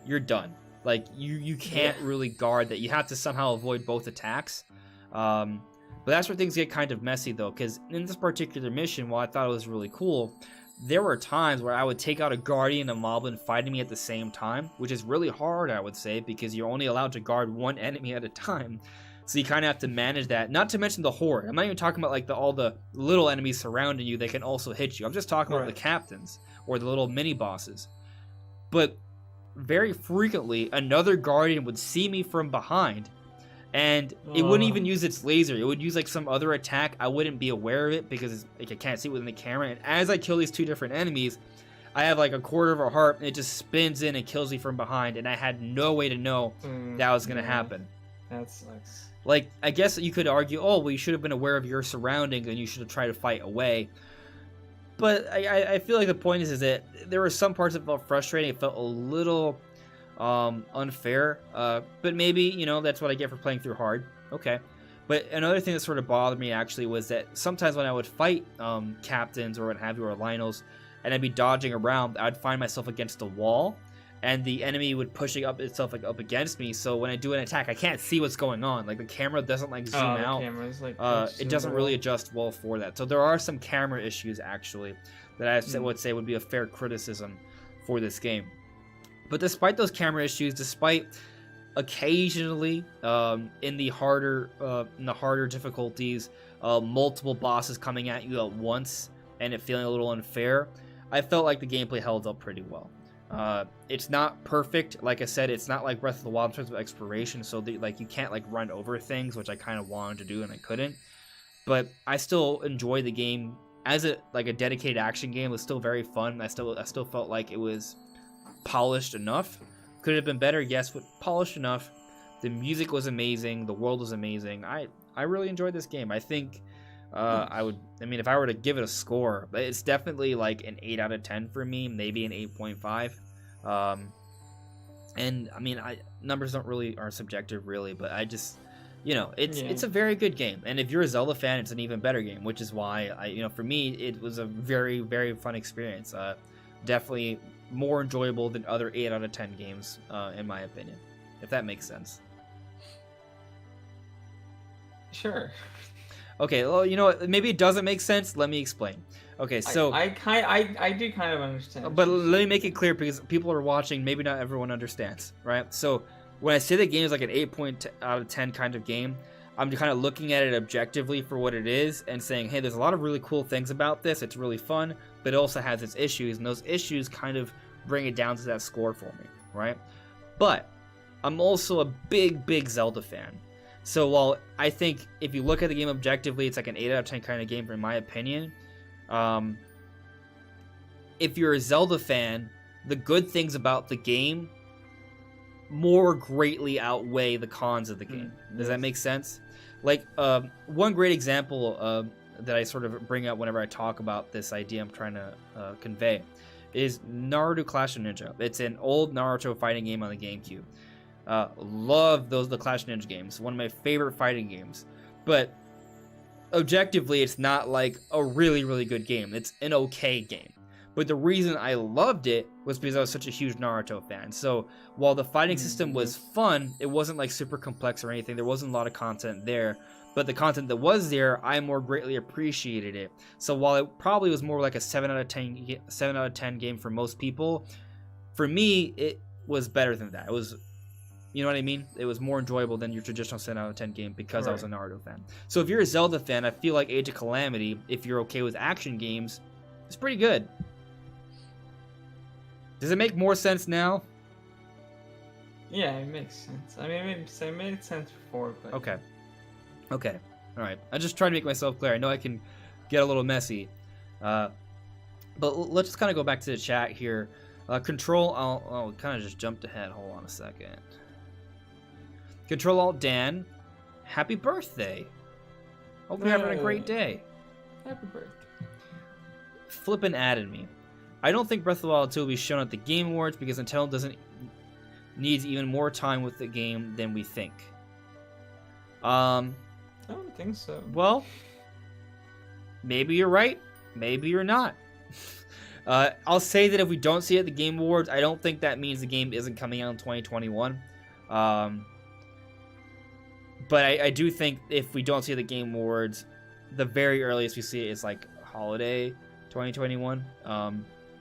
you're done. Like you can't really guard that. You have to somehow avoid both attacks. But that's where things get kind of messy though, because in this particular mission, while I thought it was really cool, there were times where I would take out a guardian and a moblin fighting me at the same time, which is really hard, I would say, because you're only allowed to guard one enemy at a time. So you kind of have to manage that. Not to mention the horde. I'm not even talking about like all the little enemies surrounding you that can also hit you. I'm just talking about the captains or the little mini bosses. But very frequently, another guardian would see me from behind, and it wouldn't even use its laser. It would use like some other attack. I wouldn't be aware of it because like, I can't see it within the camera. And as I kill these 2 different enemies, I have like a quarter of a heart, and it just spins in and kills me from behind, and I had no way to know that was going to happen. That sucks. Like, I guess you could argue, oh, well, you should have been aware of your surroundings and you should have tried to fight away. But I feel like the point is that there were some parts that felt frustrating. It felt a little unfair. But maybe, you know, that's what I get for playing through hard. Okay. But another thing that sort of bothered me, actually, was that sometimes when I would fight captains or what have you, or Lionels, and I'd be dodging around, I'd find myself against a wall, and the enemy would push itself up against me. So when I do an attack, I can't see what's going on. Like the camera doesn't like zoom out. It doesn't really adjust well for that. So there are some camera issues actually that I would say would be a fair criticism for this game. But despite those camera issues, despite occasionally in the harder difficulties, multiple bosses coming at you at once and it feeling a little unfair, I felt like the gameplay held up pretty well. It's not perfect. Like I said, it's not like Breath of the Wild in terms of exploration, so you can't like run over things, which I kind of wanted to do and I couldn't. But I still enjoy the game as a dedicated action game. It was still very fun. I still felt like it was polished enough. Could it have been better? Yes, but polished enough. The music was amazing. The world was amazing. I really enjoyed this game. I think if I were to give it a score, it's definitely like an 8 out of 10 for me, maybe an 8.5. And I mean, numbers are subjective really, but I just, it's a very good game. And if you're a Zelda fan, it's an even better game, which is why for me, it was a very, very fun experience. Definitely more enjoyable than other 8 out of 10 games, in my opinion, if that makes sense. Sure. Okay, well, you know what? Maybe it doesn't make sense. Let me explain. Okay, so I do kind of understand. But let me make it clear because people are watching. Maybe not everyone understands, right? So when I say the game is like an 8 out of 10 kind of game, I'm kind of looking at it objectively for what it is and saying, hey, there's a lot of really cool things about this. It's really fun, but it also has its issues, and those issues kind of bring it down to that score for me, right? But I'm also a big, big Zelda fan. So while I think if you look at the game objectively, it's like an 8 out of 10 kind of game, in my opinion. If you're a Zelda fan, the good things about the game more greatly outweigh the cons of the game. Does that make sense? Like, one great example that I sort of bring up whenever I talk about this idea I'm trying to convey is Naruto Clash of Ninja. It's an old Naruto fighting game on the GameCube. Love the Clash of Ninja games. One of my favorite fighting games. But objectively, it's not like a really, really good game. It's an okay game. But the reason I loved it was because I was such a huge Naruto fan. So while the fighting system was fun, it wasn't like super complex or anything. There wasn't a lot of content there. But the content that was there, I more greatly appreciated it. So while it probably was more like a 7 out of 10 game for most people, for me, it was better than that. It was You know what I mean? It was more enjoyable than your traditional 10 out of 10 game because I was a Right. Naruto fan. So if you're a Zelda fan, I feel like Age of Calamity, if you're okay with action games, it's pretty good. Does it make more sense now? Yeah, it makes sense. I mean, it made sense before, but Okay. Okay. All right. I'm just trying to make myself clear. I know I can get a little messy. But let's just kind of go back to the chat here. Control, I'll kind of just jumped ahead. Hold on a second. Control Alt Dan, happy birthday. Hope you're having a great day. Happy birthday. Flippin' added me. I don't think Breath of the Wild 2 will be shown at the Game Awards because Nintendo needs even more time with the game than we think. I don't think so. Well, maybe you're right. Maybe you're not. I'll say that if we don't see it at the Game Awards, I don't think that means the game isn't coming out in 2021. But I do think if we don't see it at the Game Awards, the very earliest we see it is like holiday 2021.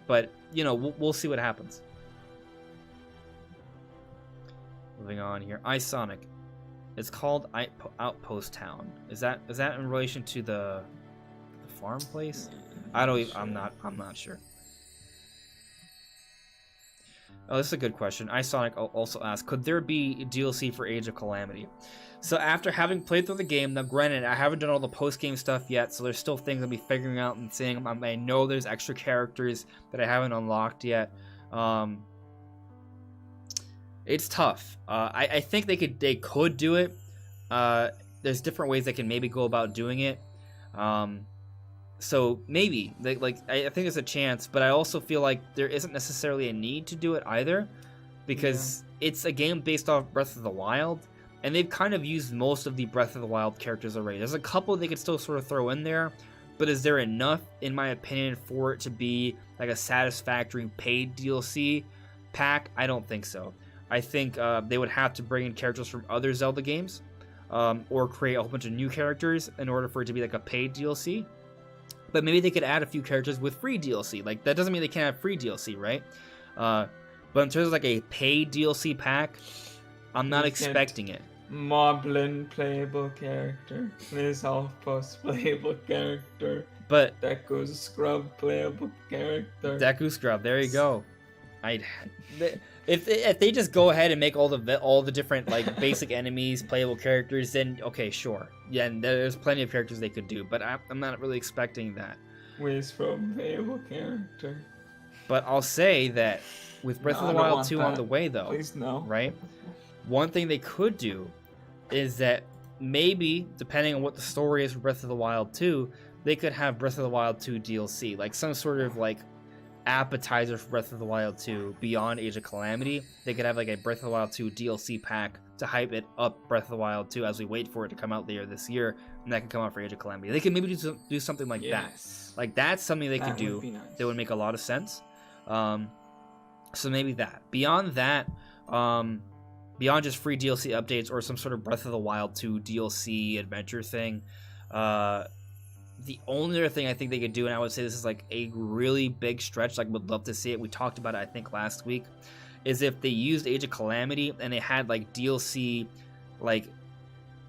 But, you know, we'll see what happens. Moving on here. iSonic. It's called Outpost Town. Is that in relation to the farm place? I'm not sure. Oh, this is a good question. iSonic also asked, could there be DLC for Age of Calamity? So after having played through the game, now granted, I haven't done all the post-game stuff yet, so there's still things I'll be figuring out and seeing. I know there's extra characters that I haven't unlocked yet. It's tough. I think they could do it. There's different ways they can maybe go about doing it. So maybe I think there's a chance, but I also feel like there isn't necessarily a need to do it either, because it's a game based off Breath of the Wild, and they've kind of used most of the Breath of the Wild characters already. There's a couple they could still sort of throw in there, but is there enough, in my opinion, for it to be like a satisfactory paid DLC pack? I don't think so. I think they would have to bring in characters from other Zelda games, or create a whole bunch of new characters in order for it to be like a paid DLC. But maybe they could add a few characters with free DLC. Like, that doesn't mean they can't have free DLC, right? But in terms of like a paid DLC pack, I'm not expecting it. Moblin playable character. Miss Outpost playable character. But Deku Scrub playable character. Deku Scrub, there you go. If they just go ahead and make all the different like basic enemies playable characters, then okay, sure, yeah, and there's plenty of characters they could do, but I'm not really expecting that. Wiz from playable character. But I'll say that with Breath of the Wild 2 on the way, though, please no. Right? One thing they could do is that maybe, depending on what the story is for Breath of the Wild 2, they could have Breath of the Wild 2 DLC, like some sort of like appetizer for Breath of the Wild 2 beyond Age of Calamity. They could have like a Breath of the Wild 2 DLC pack to hype it up Breath of the Wild 2 as we wait for it to come out later this year, and that could come out for Age of Calamity. They could maybe do something like that. Like, that's something they could do that would make a lot of sense. So maybe that. Beyond that, beyond just free DLC updates or some sort of Breath of the Wild 2 DLC adventure thing, the only other thing I think they could do, and I would say this is like a really big stretch, like would love to see it, we talked about it I think last week, is if they used Age of Calamity and they had like DLC like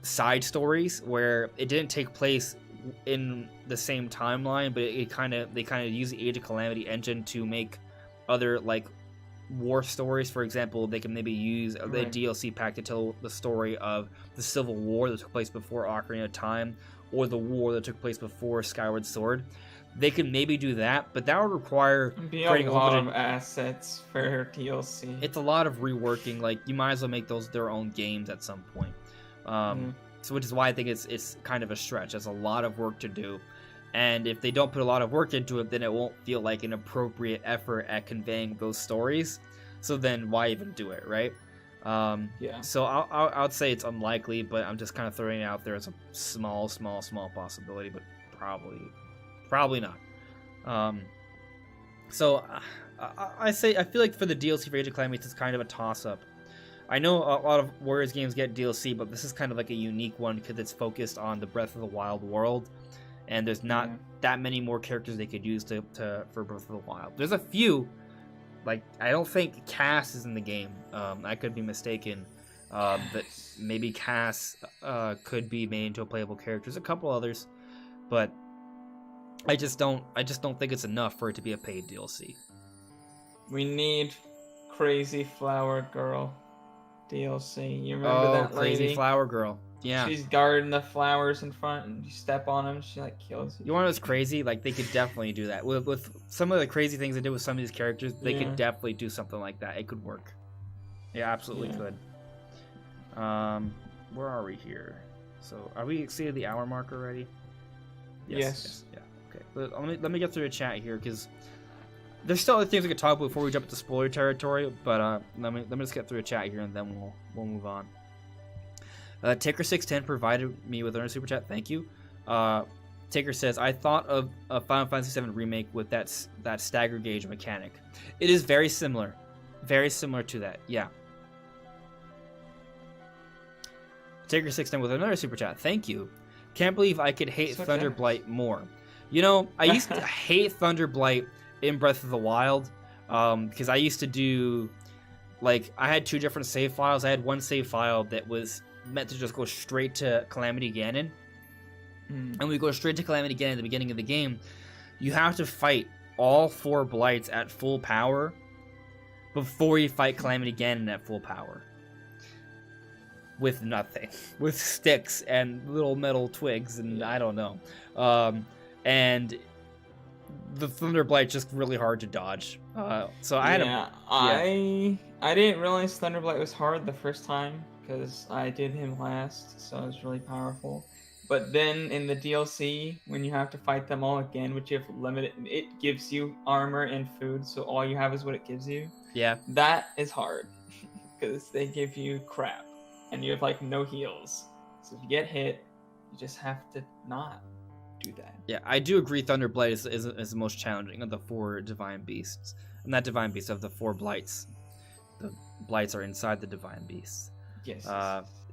side stories where it didn't take place in the same timeline, but they kind of use the Age of Calamity engine to make other like war stories. For example, they can maybe use a DLC pack to tell the story of the Civil War that took place before Ocarina of Time, or the war that took place before Skyward Sword. They could maybe do that, but that would require creating a lot of assets for DLC. It's a lot of reworking. Like, you might as well make those their own games at some point. So which is why I think it's kind of a stretch. There's a lot of work to do, and if they don't put a lot of work into it, then it won't feel like an appropriate effort at conveying those stories. So then why even do it, right? So I would say it's unlikely, but I'm just kind of throwing it out there as a small possibility, but probably not. So I feel like for the DLC for Age of Calamity, it's kind of a toss-up. I know a lot of Warriors games get DLC, but this is kind of like a unique one because it's focused on the Breath of the Wild world, and there's not that many more characters they could use for Breath of the Wild. There's a few. Like, I don't think Cass is in the game. I could be mistaken. That maybe Cass could be made into a playable character. There's a couple others, but I just don't think it's enough for it to be a paid DLC. We need Crazy Flower Girl DLC. You remember that lady? Crazy Flower Girl. Yeah. She's guarding the flowers in front, and you step on them, she like kills you. You want to know what's crazy? Like, they could definitely do that with some of the crazy things they did with some of these characters. They could definitely do something like that. It could work. Yeah, absolutely could. Where are we here? So, are we exceeded the hour mark already? Yes. Yeah. Okay. Let me get through the chat here, because there's still other things we could talk about before we jump into spoiler territory. But let me just get through the chat here, and then we'll move on. Taker610 provided me with another super chat. Thank you. Taker says, I thought of a Final Fantasy VII Remake with that stagger gauge mechanic. It is very similar. Very similar to that, yeah. Taker610 with another super chat. Thank you. Can't believe I could hate Thunderblight more. You know, I used to hate Thunderblight in Breath of the Wild, because I used to do, like, I had 2 different save files. I had one save file that was meant to just go straight to Calamity Ganon. And we go straight to Calamity Ganon at the beginning of the game. You have to fight all 4 blights at full power before you fight Calamity Ganon at full power. With nothing. With sticks and little metal twigs and I don't know. And the Thunder Blight's just really hard to dodge. So I had I didn't realize Thunderblight was hard the first time, because I did him last, so it was really powerful. But then in the DLC, when you have to fight them all again, which you have limited, it gives you armor and food, so all you have is what it gives you. Yeah. That is hard, because they give you crap, and you have like no heals. So if you get hit, you just have to not do that. Yeah, I do agree Thunderblight is the most challenging of the 4 Divine Beasts. And not Divine Beasts, of the 4 Blights. The Blights are inside the Divine Beasts. Yes.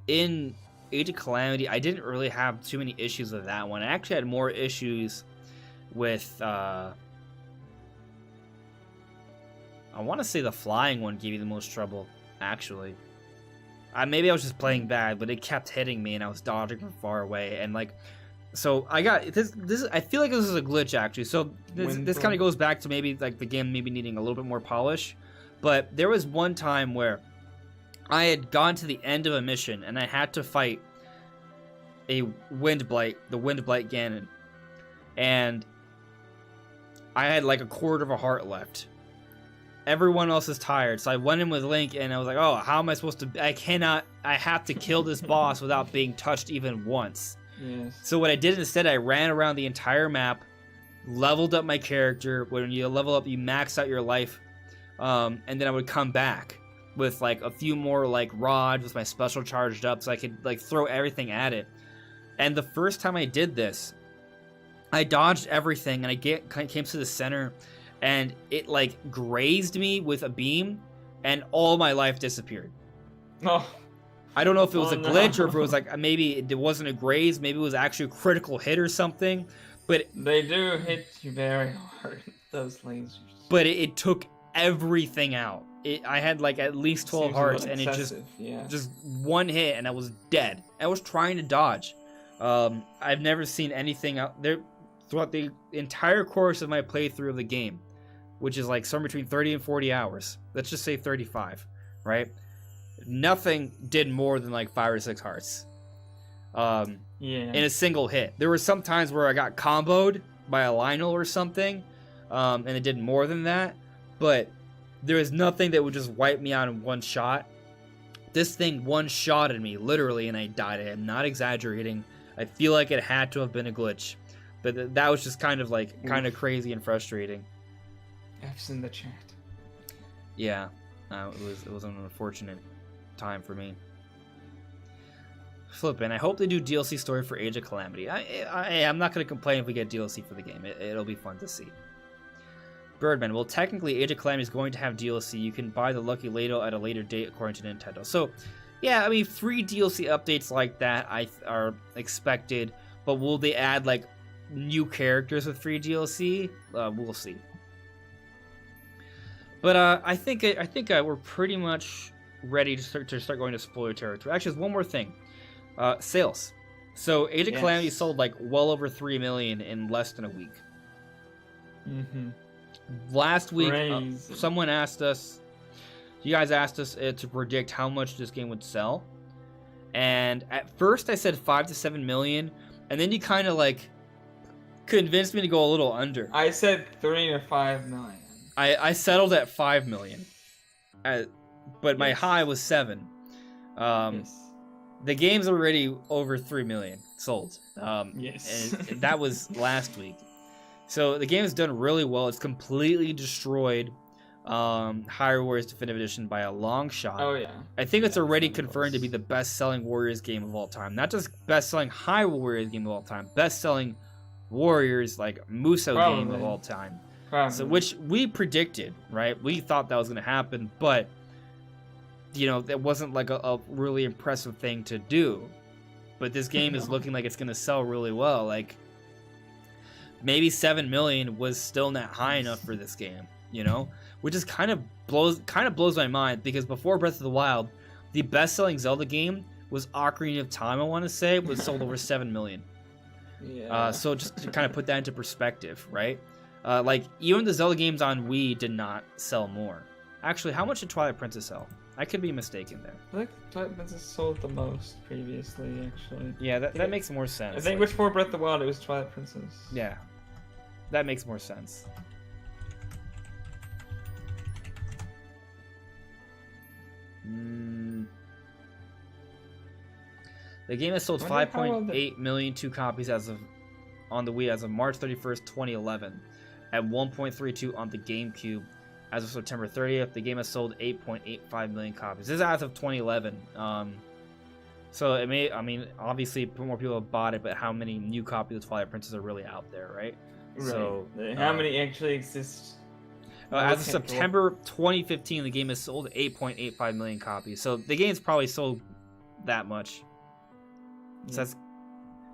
In Age of Calamity, I didn't really have too many issues with that one. I actually had more issues with, I want to say the flying one gave me the most trouble, actually. Maybe I was just playing bad, but it kept hitting me and I was dodging from far away. And like, so I got this. I feel like this is a glitch, actually. So this kind of goes back to maybe like the game maybe needing a little bit more polish. But there was one time where I had gone to the end of a mission and I had to fight a Wind Blight, the Wind Blight Ganon. And I had like a quarter of a heart left. Everyone else is tired, so I went in with Link and I was like, oh, how am I supposed to... I have to kill this boss without being touched even once. Yes. So what I did instead, I ran around the entire map, leveled up my character. When you level up, you max out your life. And then I would come back with like a few more like rods with my special charged up so I could like throw everything at it. And the first time I did this, I dodged everything and I came to the center and it like grazed me with a beam and all my life disappeared. Oh. I don't know if it was a glitch or if it was like maybe it wasn't a graze, maybe it was actually a critical hit or something. But they do hit you very hard, those lasers. But it took everything out. I had like at least 12 hearts and it just one hit and I was dead. I was trying to dodge. I've never seen anything out there throughout the entire course of my playthrough of the game, which is like somewhere between 30 and 40 hours. Let's just say 35, right? Nothing did more than like 5 or 6 hearts. In a single hit. There were some times where I got comboed by a Lionel or something, and it did more than that, but there was nothing that would just wipe me out in one shot. This thing one-shotted me, literally, and I died. I am not exaggerating. I feel like it had to have been a glitch. But that was just kind of like, kind of crazy and frustrating. F's in the chat. Yeah, it was an unfortunate time for me. Flippin', I hope they do DLC story for Age of Calamity. I'm not going to complain if we get DLC for the game. It'll be fun to see. Birdman, well, technically, Age of Calamity is going to have DLC. You can buy the Lucky Ladle at a later date, according to Nintendo. So, yeah, I mean, 3 DLC updates like that are expected, but will they add, like, new characters with free DLC? We'll see. But I think we're pretty much ready to start going to spoiler territory. Actually, there's one more thing. Sales. So Age of Calamity sold like well over 3 million in less than a week. Mm-hmm. Last week, someone asked us, you guys asked us to predict how much this game would sell. And at first I said 5 to 7 million. And then you kind of like convinced me to go a little under. I said 3 or 5 million. I settled at 5 million. But my high was 7. The game's already over 3 million sold. Yes. And that was last week. So the game has done really well. It's completely destroyed Hyrule Warriors Definitive Edition by a long shot. Oh, yeah. I think it's already confirmed to be the best-selling Warriors game of all time. Not just best-selling Hyrule Warriors game of all time. Best-selling Warriors, like, Musou game of all time. So, which we predicted, right? We thought that was going to happen, but, you know, that wasn't, like, a really impressive thing to do. But this game is looking like it's going to sell really well. Like, maybe 7 million was still not high enough for this game, you know? Which is kind of blows my mind, because before Breath of the Wild, the best-selling Zelda game was Ocarina of Time, I want to say, was sold over 7 million. Yeah. So just to kind of put that into perspective, right? Like, even the Zelda games on Wii did not sell more. Actually, how much did Twilight Princess sell? I could be mistaken there. I think Twilight Princess sold the most previously, actually. Yeah, that makes more sense. I think before Breath of the Wild, it was Twilight Princess. Yeah, that makes more sense. The game has sold 5.8 million 2 copies on the Wii as of March 31st, 2011, at 1.32 on the GameCube. As of September 30th, the game has sold 8.85 million copies. This is as of 2011. So it may, I mean, obviously more people have bought it, but how many new copies of Twilight Princess are really out there, right? So how many actually exist? As of September 2015, the game has sold 8.85 million copies. So the game's probably sold that much. So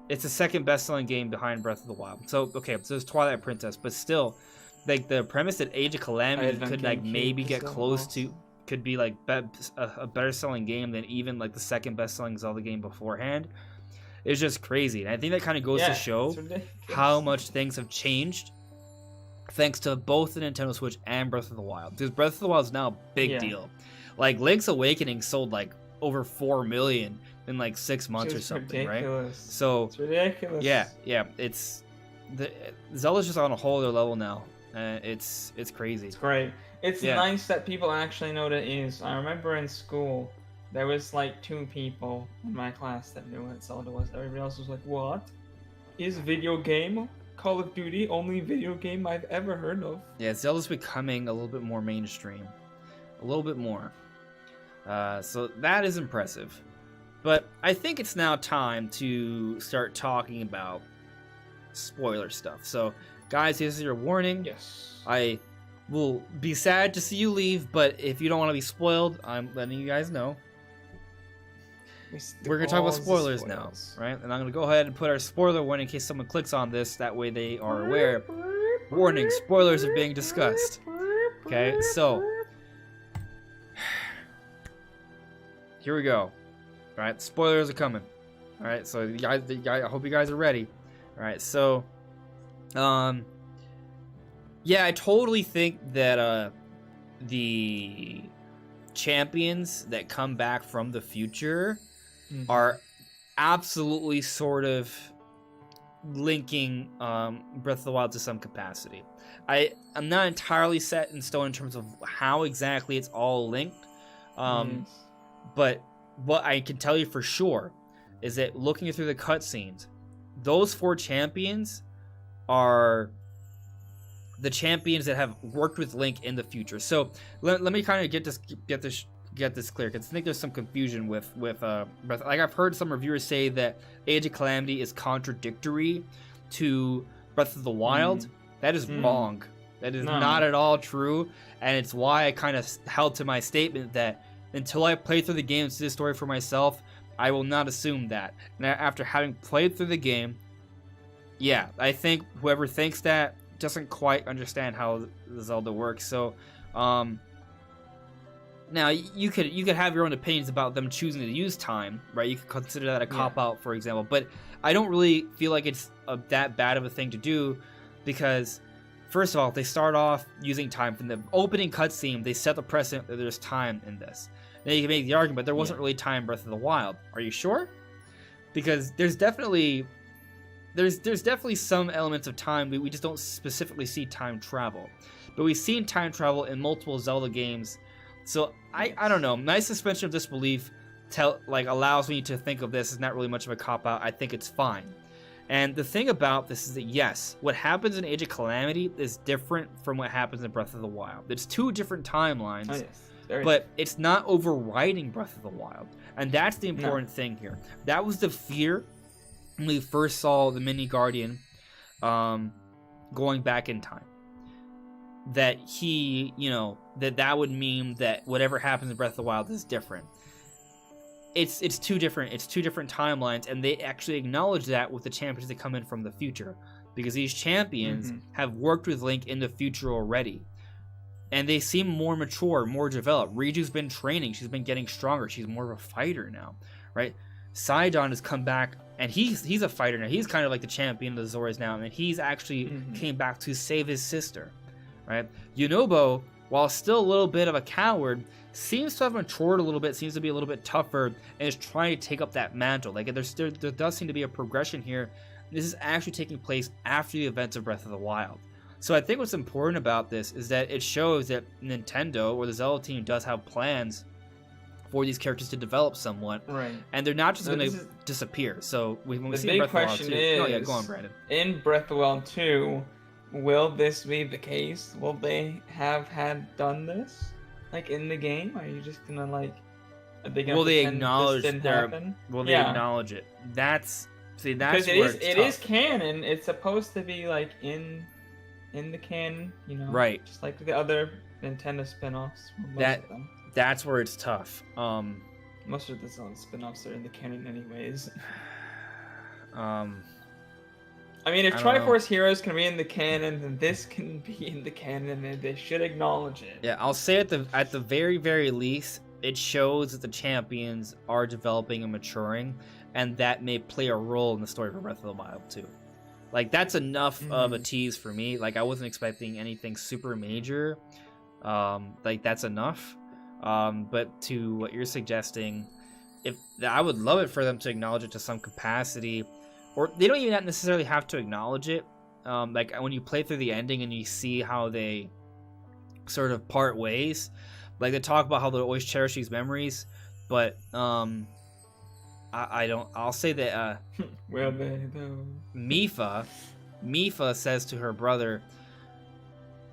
it's the second best-selling game behind Breath of the Wild. So okay, so it's Twilight Princess, but still, like the premise that Age of Calamity could like maybe get close to, could be like a better-selling game than even like the second best-selling Zelda game beforehand, is just crazy. And I think that kind of goes to show how much things have changed thanks to both the Nintendo Switch and Breath of the Wild. Because Breath of the Wild is now a big deal. Like Link's Awakening sold like over 4 million in like 6 months or something, ridiculous. Right? So it's ridiculous. Yeah, it's Zelda's just on a whole other level now. It's crazy. It's great. It's nice that people actually know what it is. I remember in school there was like 2 people in my class that knew what Zelda was. Everybody else was like, "What is video game? Call of Duty? Only video game I've ever heard of." Yeah, Zelda's becoming a little bit more mainstream, a little bit more. So that is impressive. But I think it's now time to start talking about spoiler stuff. So, guys, here's your warning. Yes. I will be sad to see you leave, but if you don't want to be spoiled, I'm letting you guys know. We're going to talk about spoilers now, right? And I'm going to go ahead and put our spoiler warning in case someone clicks on this. That way they are aware. Warning, spoilers are being discussed. Okay, so here we go. All right, spoilers are coming. All right, so you guys, I hope you guys are ready. All right, so, yeah, I totally think that the champions that come back from the future are absolutely sort of linking Breath of the Wild to some capacity. I'm not entirely set in stone in terms of how exactly it's all linked, but what I can tell you for sure is that looking through the cutscenes, those 4 champions are the champions that have worked with Link in the future. So let me kind of get this clear, because I think there's some confusion with Breath. Like I've heard some reviewers say that Age of Calamity is contradictory to Breath of the Wild. That is wrong. That is not at all true, and it's why I kind of held to my statement that until I play through the game and see the story for myself, I will not assume that. And after having played through the game, yeah, I think whoever thinks that doesn't quite understand how the Zelda works. So, Now, you could have your own opinions about them choosing to use time, right? You could consider that a cop-out, for example. But I don't really feel like it's that bad of a thing to do because, first of all, they start off using time. From the opening cutscene, they set the precedent that there's time in this. Now, you can make the argument there wasn't really time in Breath of the Wild. Are you sure? Because there's definitely some elements of time, but we just don't specifically see time travel. But we've seen time travel in multiple Zelda games. So I don't know. My suspension of disbelief allows me to think of this as not really much of a cop-out. I think it's fine. And the thing about this is that, yes, what happens in Age of Calamity is different from what happens in Breath of the Wild. It's two different timelines, but it's not overriding Breath of the Wild. And that's the important thing here. That was the fear when we first saw the Mini Guardian going back in time. That he, that would mean that whatever happens in Breath of the Wild is different. It's two different timelines, and they actually acknowledge that with the champions that come in from the future, because these champions have worked with Link in the future already, and they seem more mature, more developed. Riju's been training; she's been getting stronger. She's more of a fighter now, right? Sidon has come back, and he's a fighter now. He's kind of like the champion of the Zoras now, and he's actually came back to save his sister. Right, Yunobo, while still a little bit of a coward, seems to have matured a little bit, seems to be a little bit tougher, and is trying to take up that mantle. Like there does seem to be a progression here. This is actually taking place after the events of Breath of the Wild. So I think what's important about this is that it shows that Nintendo or the Zelda team does have plans for these characters to develop somewhat, right? And they're not just going to disappear. So when we see Breath of the Wild 2, go on, Brandon. In Breath of the Wild 2. Will this be the case? Will they have done this, like in the game? Are you just gonna Are they gonna will they acknowledge this didn't happen? Will they acknowledge it? That's because it is canon. It's supposed to be like in the canon, right? Just like the other Nintendo spin-offs. That's where it's tough. Most of the Zelda spin-offs are in the canon, anyways. I mean, if Triforce Heroes can be in the canon, then this can be in the canon, and they should acknowledge it. Yeah, I'll say at the very, very least, it shows that the champions are developing and maturing, and that may play a role in the story for Breath of the Wild too. Like, that's enough of a tease for me. Like, I wasn't expecting anything super major. That's enough. But to what you're suggesting, I would love it for them to acknowledge it to some capacity. Or they don't even necessarily have to acknowledge it. Like when you play through the ending and you see how they sort of part ways, like they talk about how they'll always cherish these memories, but I don't. I'll say that will they though? Mipha says to her brother,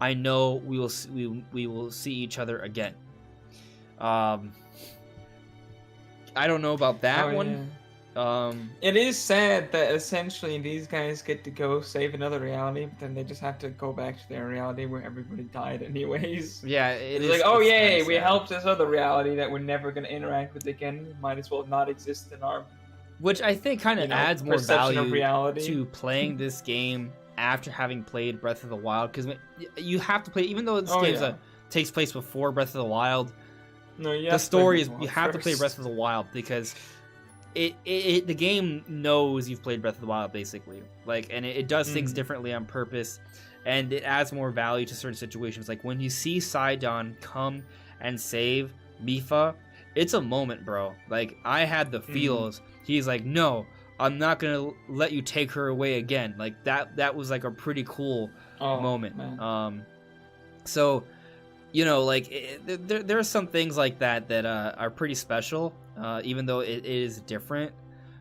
"I know we will see each other again." I don't know about that one. Yeah. It is sad that essentially these guys get to go save another reality, but then they just have to go back to their reality where everybody died anyways. Yeah, it's like, oh yay, we helped this other reality that we're never going to interact with again. Might as well not exist in our... Which I think kind of adds more value to playing this game after having played Breath of the Wild, because you have to play, even though this game takes place before Breath of the Wild, the story is you have to play Breath of the Wild, because... the game knows you've played Breath of the Wild, basically. And it does things differently on purpose, and it adds more value to certain situations. Like when you see Sidon come and save Mipha, it's a moment, bro. Like, I had the feels. He's like, no, I'm not gonna let you take her away again. Like that was like a pretty cool moment. Man. So, there are some things like that are pretty special. Even though it is different.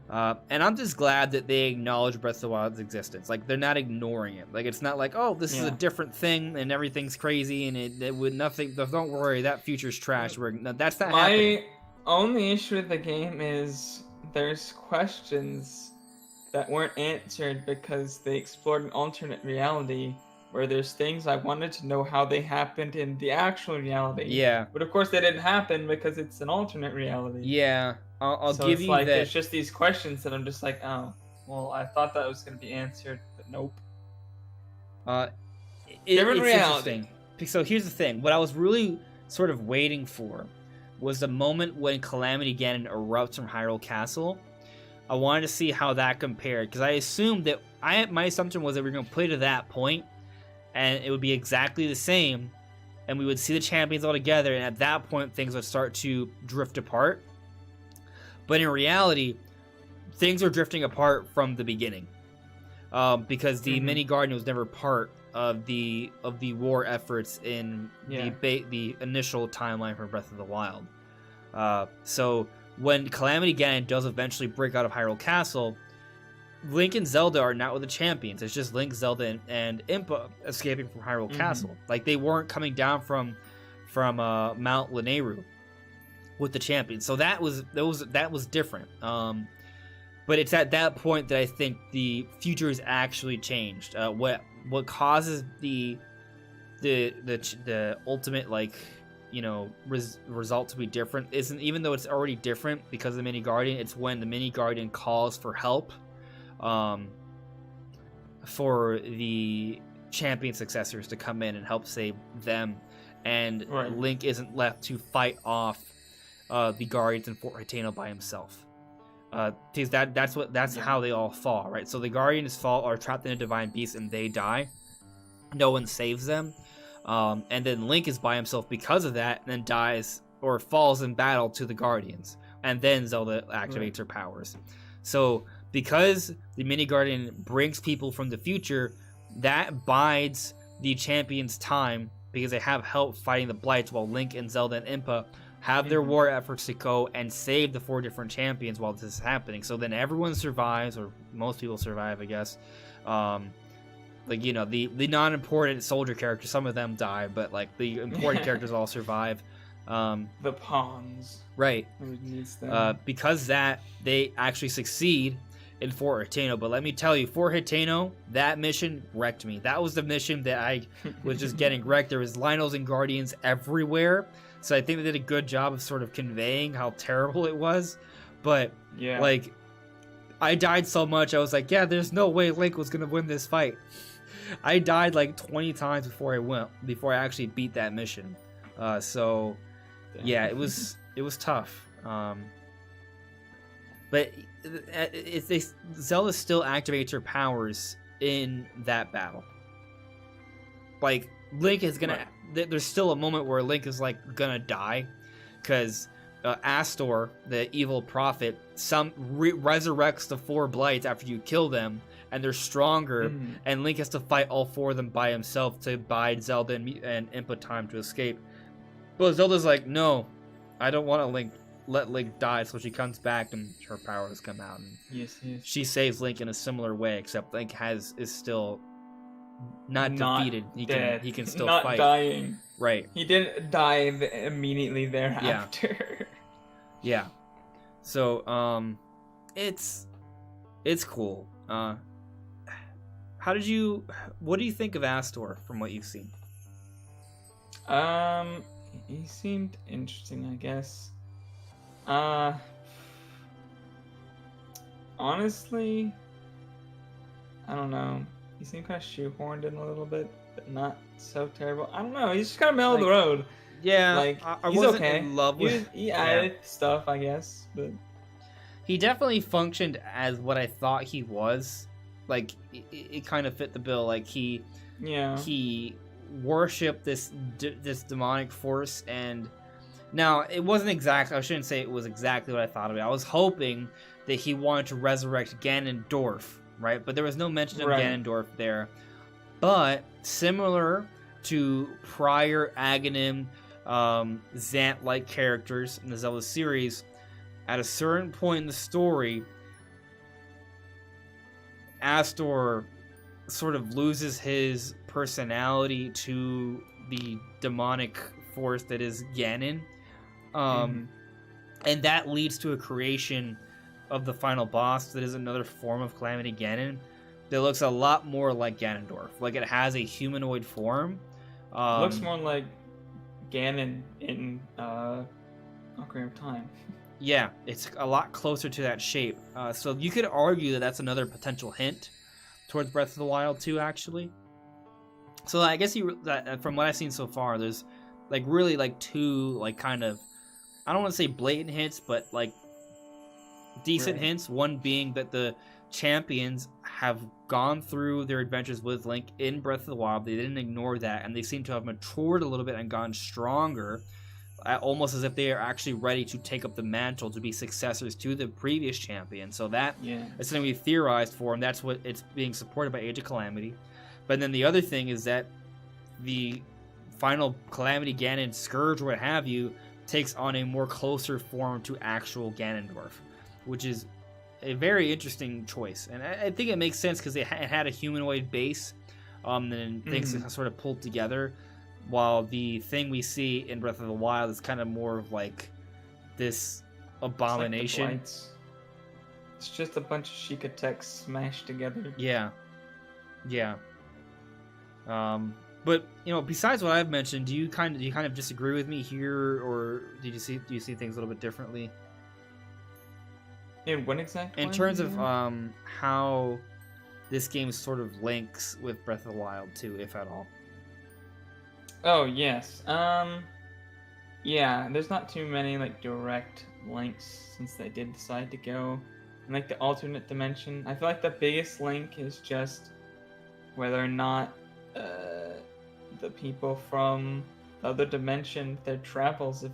And I'm just glad that they acknowledge Breath of the Wild's existence. Like, they're not ignoring it. Like, it's not like, oh, this is a different thing and everything's crazy and it would nothing. Don't worry, that future's trash. That's not happening. My only issue with the game is there's questions that weren't answered because they explored an alternate reality where there's things I wanted to know how they happened in the actual reality. Yeah. But of course they didn't happen because it's an alternate reality. Yeah. I'll give you that. It's just these questions that I'm just like, oh, well, I thought that was going to be answered, but nope. Different reality. So here's the thing. What I was really sort of waiting for was the moment when Calamity Ganon erupts from Hyrule Castle. I wanted to see how that compared, because I assumed that my assumption was that we were going to play to that point, and it would be exactly the same, and we would see the champions all together, and at that point things would start to drift apart. But in reality, things are drifting apart from the beginning, because the mini garden was never part of the war efforts in the initial timeline for Breath of the Wild. So when Calamity Ganon does eventually break out of Hyrule Castle, Link and Zelda are not with the champions. It's just Link, Zelda, and Impa escaping from Hyrule Castle. Like, they weren't coming down from Mount Lanayru with the champions. So that was different. But it's at that point that I think the future has actually changed. What causes the ultimate, like, you know, result to be different isn't, even though it's already different because of the mini guardian, it's when the mini guardian calls for help for the champion successors to come in and help save them, and Link isn't left to fight off the guardians in Fort Hateno by himself. That's how they all fall, right? So the guardians are trapped in a divine beast and they die. No one saves them. And then Link is by himself because of that, and then dies or falls in battle to the Guardians. And then Zelda activates her powers. So because the mini guardian brings people from the future, that bides the champions time, because they have help fighting the blights, while Link and Zelda and Impa have their war efforts to go and save the 4 different champions while this is happening. So then everyone survives, or most people survive, I guess. Like, you know, the non-important soldier characters, some of them die, but, like, the important characters all survive. The pawns. Right. Because they actually succeed in Fort Hateno. But let me tell you, Fort Hateno, that mission wrecked me. That was the mission that I was just getting wrecked. There was Lynels and Guardians everywhere. So I think they did a good job of sort of conveying how terrible it was. But, like, I died so much, I was like, yeah, there's no way Link was going to win this fight. I died like 20 times before I actually beat that mission. So yeah, it was tough. But Zelda still activates her powers in that battle. Like, Link is gonna. There's still a moment where Link is like gonna die, because Astor, the evil prophet, resurrects the 4 blights after you kill them, and they're stronger, and Link has to fight all 4 of them by himself to bide Zelda and Impa time to escape. But Zelda's like, no, I don't want to let Link die, so she comes back and her powers come out, and she saves Link in a similar way, except Link is still not defeated. He can still not fight. Dying. Right. He didn't die immediately thereafter. Yeah. So it's cool. What do you think of Astor from what you've seen? He seemed interesting, I guess. Honestly, I don't know. He seemed kind of shoehorned in a little bit, but not so terrible. I don't know. He's just kind of middle of the road. Yeah, like I he's wasn't okay. in love with. He added stuff, I guess, but he definitely functioned as what I thought he was. Like, it kind of fit the bill. Like, he worshipped this demonic force, and now it wasn't exact. I shouldn't say it was exactly what I thought of it. I was hoping that he wanted to resurrect Ganondorf, right? But there was no mention of Ganondorf there. But similar to prior Aghanim, Zant-like characters in the Zelda series, at a certain point in the story, Astor sort of loses his personality to the demonic force that is Ganon. And that leads to a creation of the final boss that is another form of Calamity Ganon that looks a lot more like Ganondorf. Like, it has a humanoid form. Looks more like Ganon in Ocarina of Time. Yeah, it's a lot closer to that shape. So you could argue that that's another potential hint towards Breath of the Wild 2, actually. So I guess from what I've seen so far, there's like really like 2 like kind of I don't want to say blatant hints, but like decent Right. hints. One being that the champions have gone through their adventures with Link in Breath of the Wild. They didn't ignore that, and they seem to have matured a little bit and gone stronger, almost as if they are actually ready to take up the mantle to be successors to the previous champion. So that is something we theorized for, and that's what it's being supported by Age of Calamity. But then the other thing is that the final Calamity, Ganon, Scourge, or what have you, takes on a more closer form to actual Ganondorf, which is a very interesting choice. And I think it makes sense because it had a humanoid base, and then things sort of pulled together, while the thing we see in Breath of the Wild is kind of more of like this abomination. It's just a bunch of Sheikah techs smashed together. Yeah. But besides what I've mentioned, do you kind of disagree with me here, or do you see things a little bit differently? In what exactly? In terms of how this game sort of links with Breath of the Wild too, if at all. Oh yes. Yeah. There's not too many like direct links since they did decide to go in like the alternate dimension. I feel like the biggest link is just whether or not the people from the other dimension, their travels, if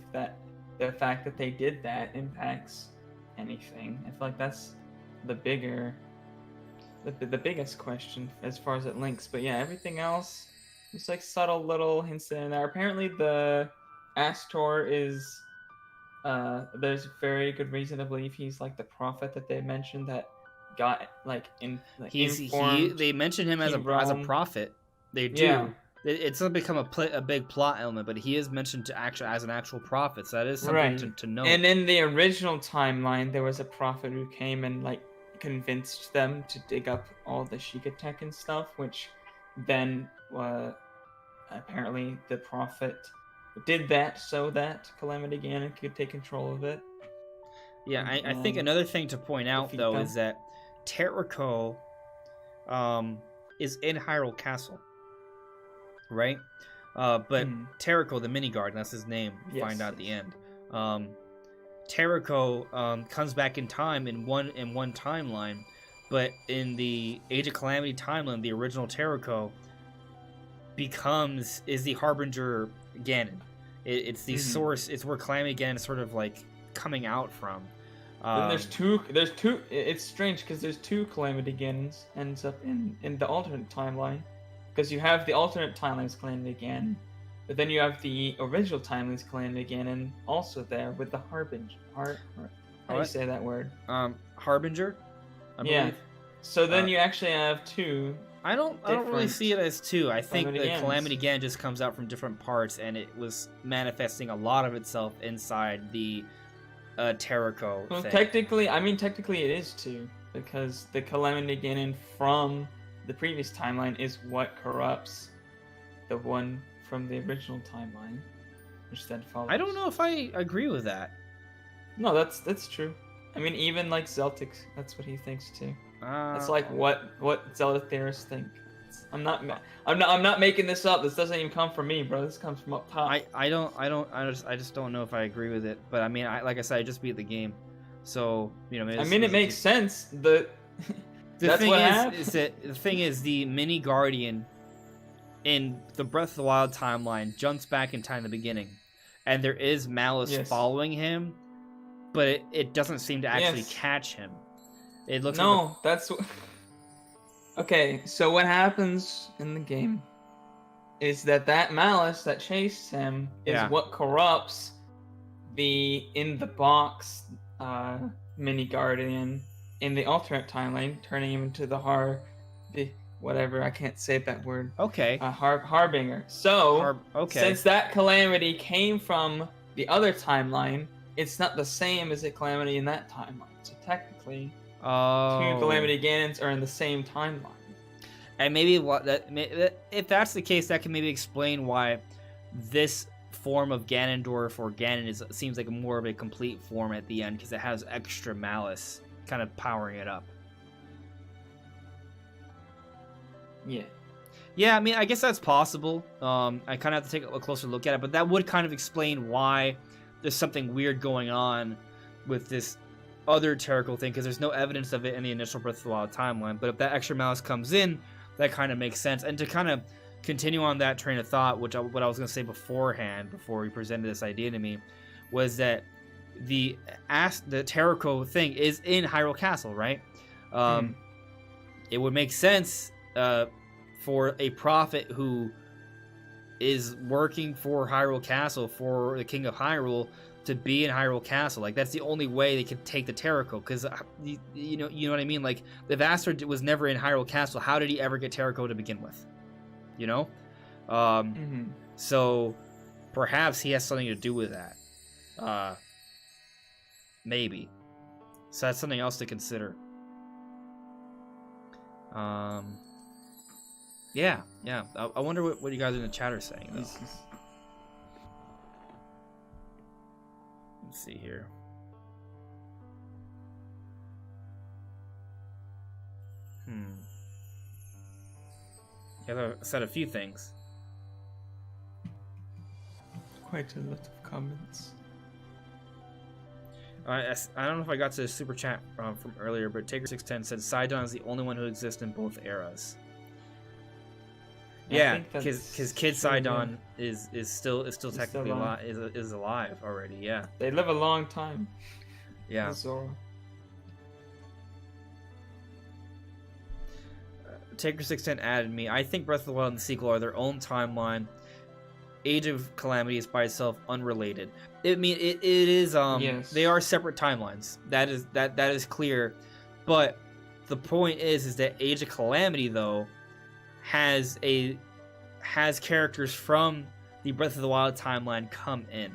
the fact that they did that impacts anything. I feel like that's the biggest question as far as it links. But yeah, everything else, just like subtle little hints in there. Apparently the Astor is there's very good reason to believe he's like the prophet that they mentioned that got like informed. They mention him as a prophet. They do. Yeah. It's not become a big plot element, but he is mentioned as an actual prophet, so that is something to know. And in the original timeline, there was a prophet who came and like convinced them to dig up all the Sheikah tech and stuff, which then apparently the prophet did that so that Calamity Ganon could take control of it. Yeah, I think another thing to point out though is that Terrico is in Hyrule Castle. Right? But Terrico, the mini guard, that's his name, we find out at the end. Terrico comes back in time in one timeline, but in the Age of Calamity timeline, the original Terrico is the Harbinger Ganon. It's the source, it's where Calamity Ganon is sort of like coming out from. Then there's two, it's strange because there's two Calamity Ganons ends up in the alternate timeline. Because you have the alternate timeline's Calamity Ganon, but then you have the original timeline's Calamity Ganon also there with the Harbinger. How do you say that word? Harbinger? I believe. So then you actually have two. I don't really see it as two. I think the Calamity Ganon just comes out from different parts, and it was manifesting a lot of itself inside the Terrico thing. Technically it is two, because the Calamity Ganon from the previous timeline is what corrupts the one from the original timeline, which then follows. I don't know if I agree with that. No, that's true. I mean, even like Zeltic, that's what he thinks too. That's like what Zelda theorists think. I'm not making this up. This doesn't even come from me, bro. This comes from up top. I just don't know if I agree with it. But I mean, like I said, I just beat the game, so it makes sense. The thing is, the mini guardian in the Breath of the Wild timeline jumps back in time to the beginning, and there is malice following him, but it doesn't seem to actually catch him. It looks that's okay. So what happens in the game is that malice that chased him is what corrupts the in the box mini guardian in the alternate timeline, turning him into the whatever, I can't say that word. Okay. Harbinger. So, since that Calamity came from the other timeline, it's not the same as a Calamity in that timeline. So technically, two Calamity Ganons are in the same timeline. And maybe if that's the case, that can maybe explain why this form of Ganondorf or Ganon seems like more of a complete form at the end, because it has extra malice kind of powering it up. Yeah, I mean, I guess that's possible. I kind of have to take a closer look at it, but that would kind of explain why there's something weird going on with this other Terrible thing, because there's no evidence of it in the initial Breath of the Wild timeline. But if that extra malice comes in, that kind of makes sense. And to kind of continue on that train of thought, what I was going to say beforehand, before he presented this idea to me, was that the Terrible thing is in Hyrule Castle, right? It would make sense for a prophet who is working for Hyrule Castle, for the King of Hyrule, to be in Hyrule Castle. Like, that's the only way they could take the Terrible, because you know what I mean. Like, if Aster was never in Hyrule Castle, how did he ever get Terrible to begin with? You know, so perhaps he has something to do with that. Maybe. So that's something else to consider. Yeah. I wonder what you guys in the chat are saying, though. Let's see here. Yeah, I said a few things. Quite a lot of comments. I don't know if I got to the super chat from earlier, but Taker610 said Sidon is the only one who exists in both eras. Yeah, because Kid Sidon is still technically alive. Is alive already. Yeah, they live a long time. Yeah. Taker610 added me. I think Breath of the Wild and the sequel are their own timeline. Age of Calamity is by itself unrelated. It is yes. They are separate timelines. That is clear. But the point is that Age of Calamity, though, has characters from the Breath of the Wild timeline come in.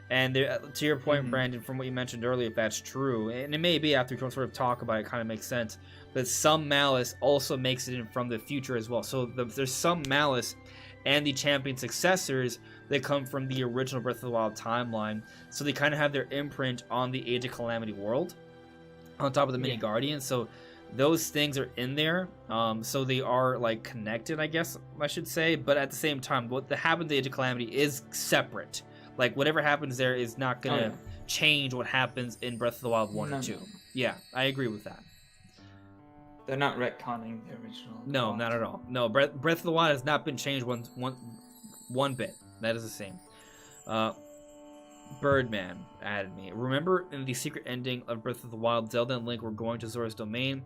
And to your point, Brandon, from what you mentioned earlier, if that's true, and it may be after we sort of talk about it, kind of makes sense, but some malice also makes it in from the future as well. So there's some malice and the champion successors that come from the original Breath of the Wild timeline. So they kind of have their imprint on the Age of Calamity world on top of the mini guardians. So those things are in there. So they are like connected, I guess I should say. But at the same time, what happened to the Age of Calamity is separate. Like, whatever happens there is not going to change what happens in Breath of the Wild 1 or 2. Yeah, I agree with that. They're not retconning the original. No, not at all. No, Breath of the Wild has not been changed one bit. That is the same. Birdman added me. Remember in the secret ending of Breath of the Wild, Zelda and Link were going to Zora's domain,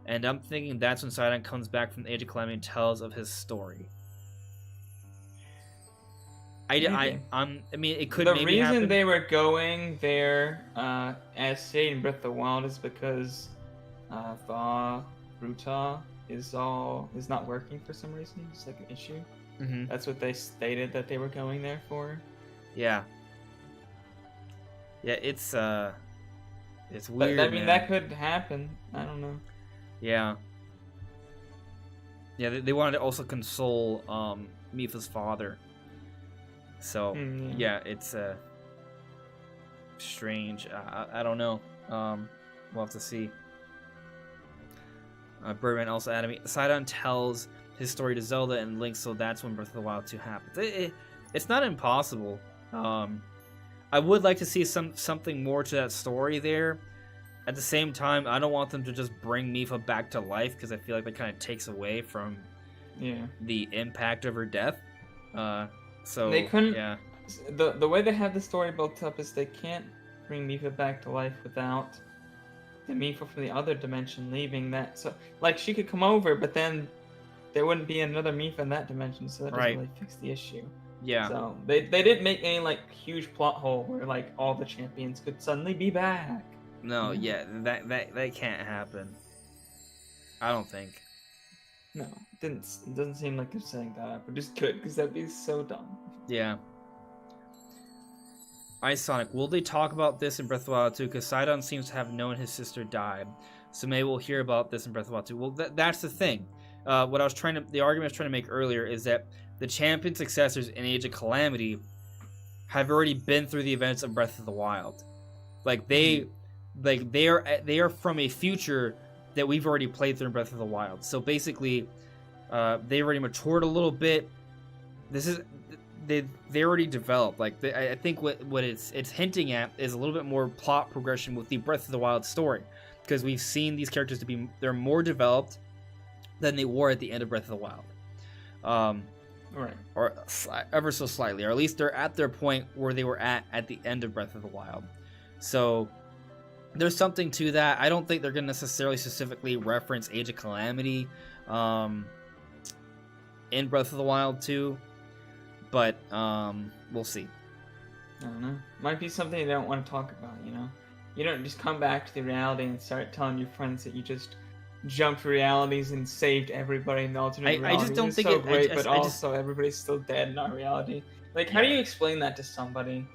and I'm thinking that's when Sidon comes back from the Age of Calamity and tells of his story. I mean, it could maybe happen. The reason they were going there, as stated in Breath of the Wild, is because Ruta is not working for some reason. It's like an issue. That's what they stated that they were going there for. Yeah. Yeah, it's weird. But, I mean, that could happen. I don't know. Yeah. Yeah, they wanted to also console Mipha's father. So yeah, it's strange. I don't know. We'll have to see. Birdman also added me. Sidon tells his story to Zelda and Link, so that's when Breath of the Wild 2 happens. It's not impossible. I would like to see something more to that story there. At the same time, I don't want them to just bring Mipha back to life, because I feel like that kind of takes away from the impact of her death. So they couldn't. Yeah. The way they have the story built up is they can't bring Mipha back to life without the Mipha from the other dimension leaving that. So, like, she could come over, but then there wouldn't be another Mipha in that dimension, so that doesn't really fix the issue. Yeah. So they didn't make any like huge plot hole where like all the champions could suddenly be back. No, that can't happen. I don't think. No, it doesn't seem like they're setting that up. It just could, because that'd be so dumb. Yeah. Sonic, will they talk about this in Breath of the Wild 2? Because Sidon seems to have known his sister died. So maybe we'll hear about this in Breath of the Wild 2. Well, that's the thing. The argument I was trying to make earlier is that the champion successors in Age of Calamity have already been through the events of Breath of the Wild. Like, they are from a future that we've already played through in Breath of the Wild. So basically, they already matured a little bit. they already developed. Like I think what it's hinting at is a little bit more plot progression with the Breath of the Wild story, because we've seen these characters they're more developed than they were at the end of Breath of the Wild. Right. Or ever so slightly, or at least they're at their point where they were at the end of Breath of the Wild. So there's something to that. I don't think they're going to necessarily specifically reference Age of Calamity in Breath of the Wild 2, but we'll see. I don't know. Might be something they don't want to talk about, you know? You don't just come back to the reality and start telling your friends that you just jumped realities and saved everybody in the alternate reality. I just don't think so it, great, I but just, also everybody's still dead in our reality. Like, how do you explain that to somebody?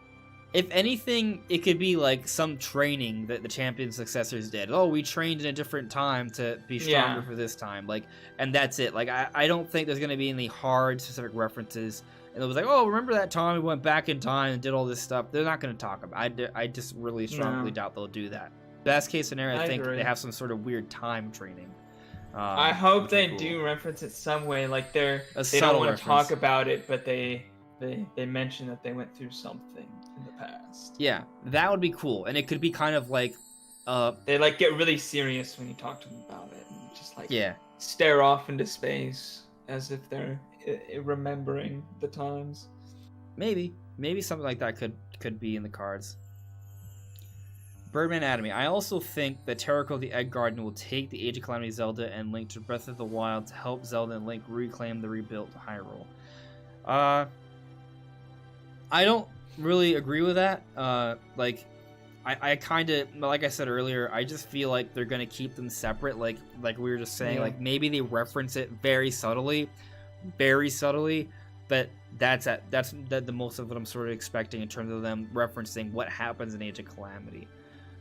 If anything, it could be like some training that the champion successors did. Oh, we trained in a different time to be stronger for this time. Like, and that's it. Like, I don't think there's going to be any hard specific references. And it was like, oh, remember that time we went back in time and did all this stuff? They're not going to talk about it. I just really strongly doubt they'll do that. Best case scenario, I think agree. they have some sort of weird time training. I hope they do reference it some way. Like, they don't want to talk about it, but they mention that they went through something in the past. Yeah, that would be cool. And it could be kind of like... they, like, get really serious when you talk to them about it. And just, like, yeah, stare off into space as if they're remembering the times. Maybe something like that could be in the cards. Birdman Anatomy. I also think that Terraco the Egg Garden will take the Age of Calamity Zelda and Link to Breath of the Wild to help Zelda and Link reclaim the rebuilt Hyrule. I don't really agree with that. Like, I kind of, like I said earlier, I just feel like they're gonna keep them separate. Like we were just saying, like maybe they reference it very subtly, but that's the most of what I'm sort of expecting in terms of them referencing what happens in Age of Calamity.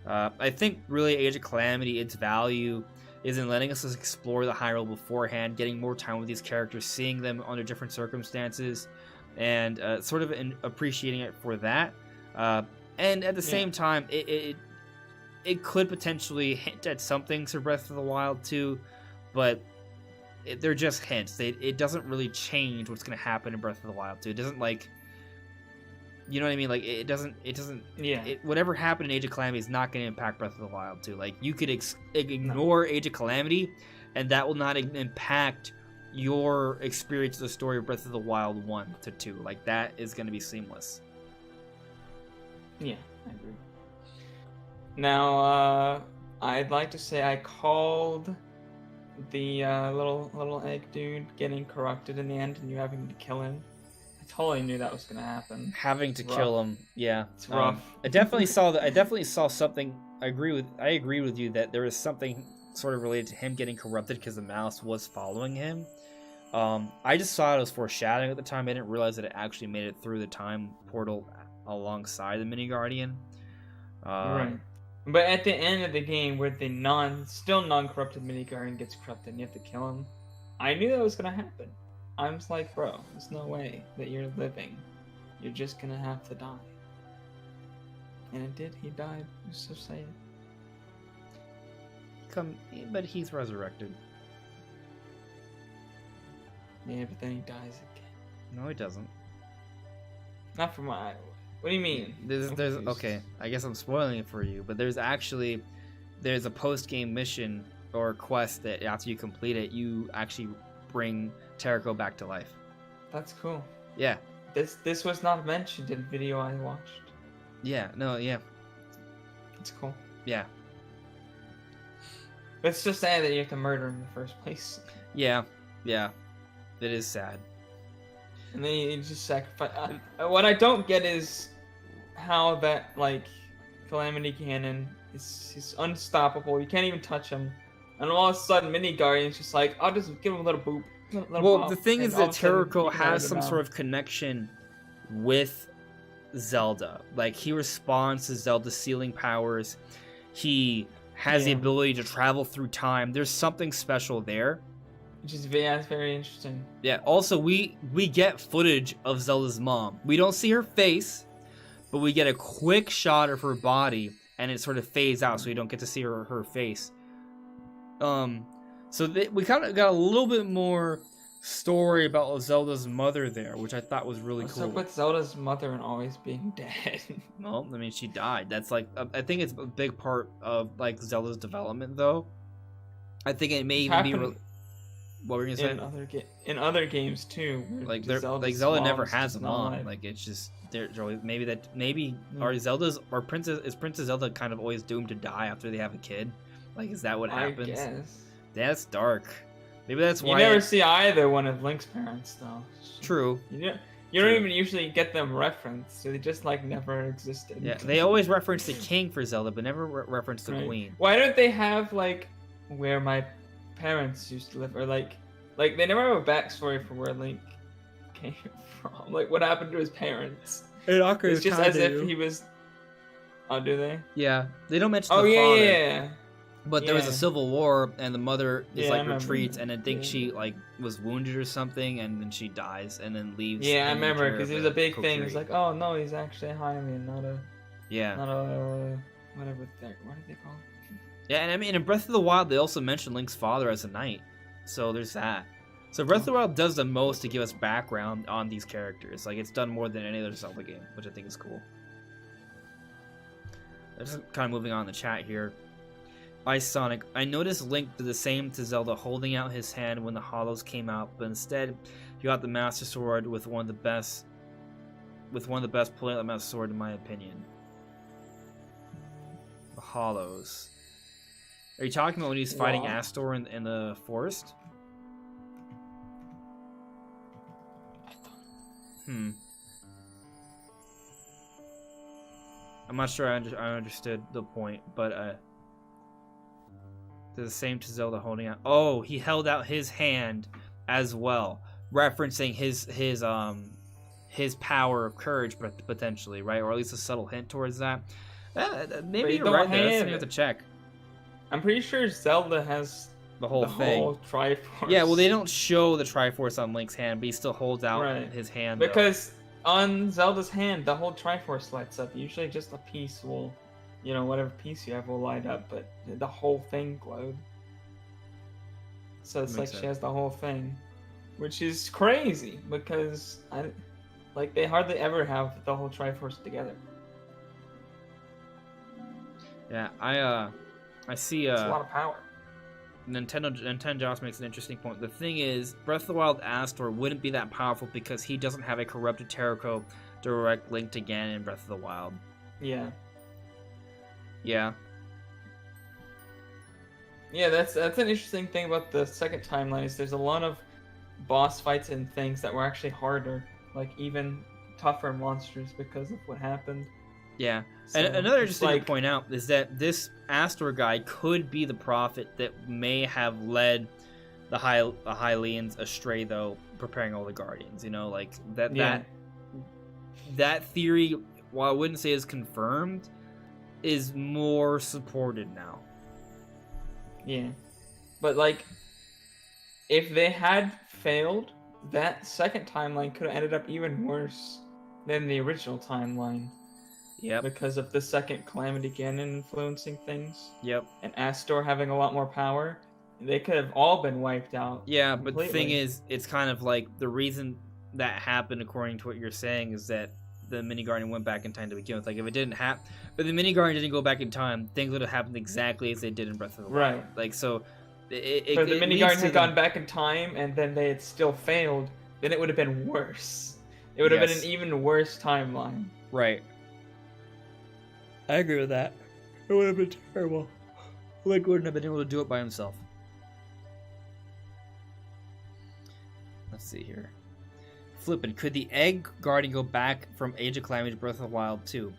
I think really Age of Calamity, its value is in letting us explore the Hyrule beforehand, getting more time with these characters, seeing them under different circumstances, and sort of appreciating it for that. And at the same time, it could potentially hint at some things for Breath of the Wild too, but they're just hints. It doesn't really change what's going to happen in Breath of the Wild 2. It doesn't, like, you know what I mean? Like, it doesn't. Whatever happened in Age of Calamity is not going to impact Breath of the Wild 2. Like, you could ignore Age of Calamity, and that will not impact your experience of the story of Breath of the Wild 1 to 2. Like, that is going to be seamless. Yeah, I agree. Now, I'd like to say I called the little egg dude getting corrupted in the end and you having to kill him. I totally knew that was gonna happen. Having to kill him, yeah. It's rough. I definitely saw that. I definitely saw something. I agree with you that there was something sort of related to him getting corrupted because the mouse was following him. I just saw it as foreshadowing at the time. I didn't realize that it actually made it through the time portal alongside the mini guardian. Right. But at the end of the game, where the still non-corrupted mini guardian gets corrupted and you have to kill him, I knew that was gonna happen. I was like, bro, there's no way that you're living. You're just gonna have to die. And it did. He died. It was so sad. But he's resurrected. Yeah, but then he dies again. No, he doesn't. Not from my. What do you mean? There's okay. I guess I'm spoiling it for you, but there's a post-game mission or quest that after you complete it, you actually bring Terraco back to life. That's cool. Yeah. This was not mentioned in the video I watched. Yeah. No. Yeah. It's cool. Yeah. But it's just sad that you have to murder him in the first place. Yeah. Yeah. It is sad. And then you just sacrifice. What I don't get is how that, like, Calamity Cannon is unstoppable. You can't even touch him. And all of a sudden, Mini Guardian's just like, I'll just give him a little boop. Well, the thing is that Terraco has some sort of connection with Zelda. Like, he responds to Zelda's sealing powers. He has the ability to travel through time. There's something special there. Which is very interesting. Yeah, also, we get footage of Zelda's mom. We don't see her face, but we get a quick shot of her body, and it sort of fades out, so we don't get to see her face. So we kind of got a little bit more story about Zelda's mother there, which I thought was really What's cool. up with Zelda's mother and always being dead? Well, I mean, she died. That's like, I think it's a big part of like Zelda's development, though. I think it may even be. What were you gonna say? In other games too, like Zelda never has a mom. Like it's just are Zelda's or Princess Zelda kind of always doomed to die after they have a kid? Like, is that what happens? I guess. That's dark. Maybe that's why you never see either one of Link's parents, though. True. You don't even usually get them referenced. So they just like never existed. Yeah, they always reference the king for Zelda, but never reference the queen. Why don't they have like where my parents used to live, or like they never have a backstory for where Link came from? Like, what happened to his parents? It's just as if he was. Oh, do they? Yeah, they don't mention the father. Yeah. But there was a civil war, and the mother is retreats, and I think she like was wounded or something, and then she dies, and then leaves. Yeah, I remember because it was a big thing. It's like, oh no, he's actually a Hylian, not a whatever. What did they call it? Yeah, and I mean, in Breath of the Wild, they also mentioned Link's father as a knight, so there's that. So Breath of the Wild does the most to give us background on these characters. Like, it's done more than any other Zelda game, which I think is cool. Just kind of moving on in the chat here. Ice Sonic, I noticed Link did the same to Zelda, holding out his hand when the Hollows came out, but instead he got the Master Sword with one of the best play Master Sword in my opinion. The Hollows. Are you talking about when he's fighting Astor in the forest? I'm not sure I understood the point, but the same to Zelda holding out. Oh, he held out his hand as well, referencing his power of courage, potentially, right? Or at least a subtle hint towards that. Maybe you're right there. That's something you have to check. I'm pretty sure Zelda has the whole thing. Triforce. Yeah, well, they don't show the Triforce on Link's hand, but he still holds out his hand. Because on Zelda's hand, the whole Triforce lights up. Usually just a piece will, whatever piece you have will light up, but the whole thing glowed. So it's like she has the whole thing, which is crazy because they hardly ever have the whole Triforce together. Yeah, I see. It's a lot of power. Nintendo Joss makes an interesting point. The thing is, Breath of the Wild Astor wouldn't be that powerful because he doesn't have a corrupted Terraco direct link to Ganon in Breath of the Wild. Yeah. Yeah. Yeah, that's an interesting thing about the second timeline is there's a lot of boss fights and things that were actually harder, like even tougher monsters because of what happened. Yeah. So and another interesting thing to point out is that this Astor guy could be the prophet that may have led the Hylians astray, though, preparing all the Guardians. That theory, while I wouldn't say is confirmed, is more supported now. Yeah. But, if they had failed, that second timeline could have ended up even worse than the original timeline. Yep. Because of the second Calamity Ganon influencing things. Yep. And Astor having a lot more power. They could have all been wiped out. Yeah, completely. But the thing is, it's kind of like the reason that happened, according to what you're saying, is that the Mini Guardian went back in time to begin with. Like, if it didn't happen, but the Mini Guardian didn't go back in time, things would have happened exactly as they did in Breath of the Wild. Right. Like, so. If the Mini Guardian had gone back in time and then they had still failed, then it would have been worse. It would have been an even worse timeline. Right. I agree with that. It would have been terrible. Link wouldn't have been able to do it by himself. Let's see here. Flippin', could the Egg Guardian go back from Age of Calamity to Breath of the Wild 2?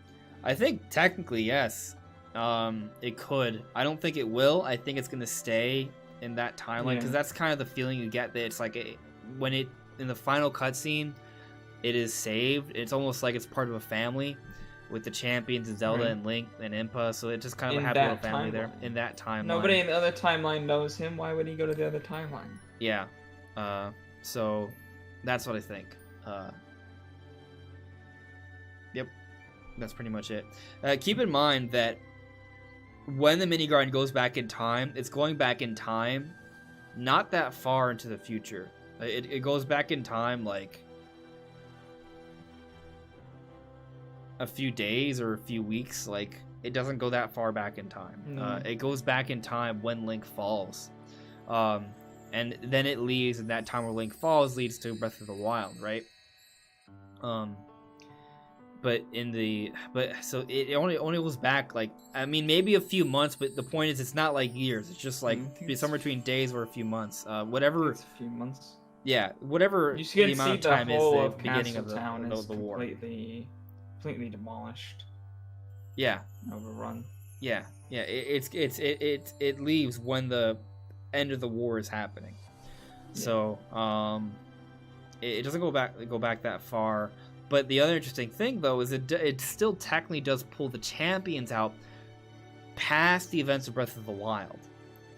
I think technically yes. It could. I don't think it will. I think it's going to stay in that timeline because that's kind of the feeling you get that it's like when it in the final cutscene, it is saved. It's almost like it's part of a family. With the champions and Zelda and Link and Impa, so it's just kind of a happy little family there in that timeline. Nobody in the other timeline knows him. Why would he go to the other timeline? Yeah, so that's what I think. Yep, that's pretty much it. Keep in mind that when the Mini Guardian goes back in time, it's going back in time, not that far into the future. It goes back in time like a few days or a few weeks. Like it doesn't go that far back in time. It goes back in time when Link falls, and then it leaves, and that time where Link falls leads to Breath of the Wild, right? But so it only goes back like, I mean, maybe a few months, but the point is it's not like years. It's just like somewhere between days or a few months. Whatever. It's a few months. Yeah, whatever You the amount of time is the beginning of the war. Completely demolished. Yeah. Overrun. Yeah. It leaves when the end of the war is happening. Yeah. So it doesn't go back that far. But the other interesting thing, though, is it still technically does pull the champions out past the events of Breath of the Wild.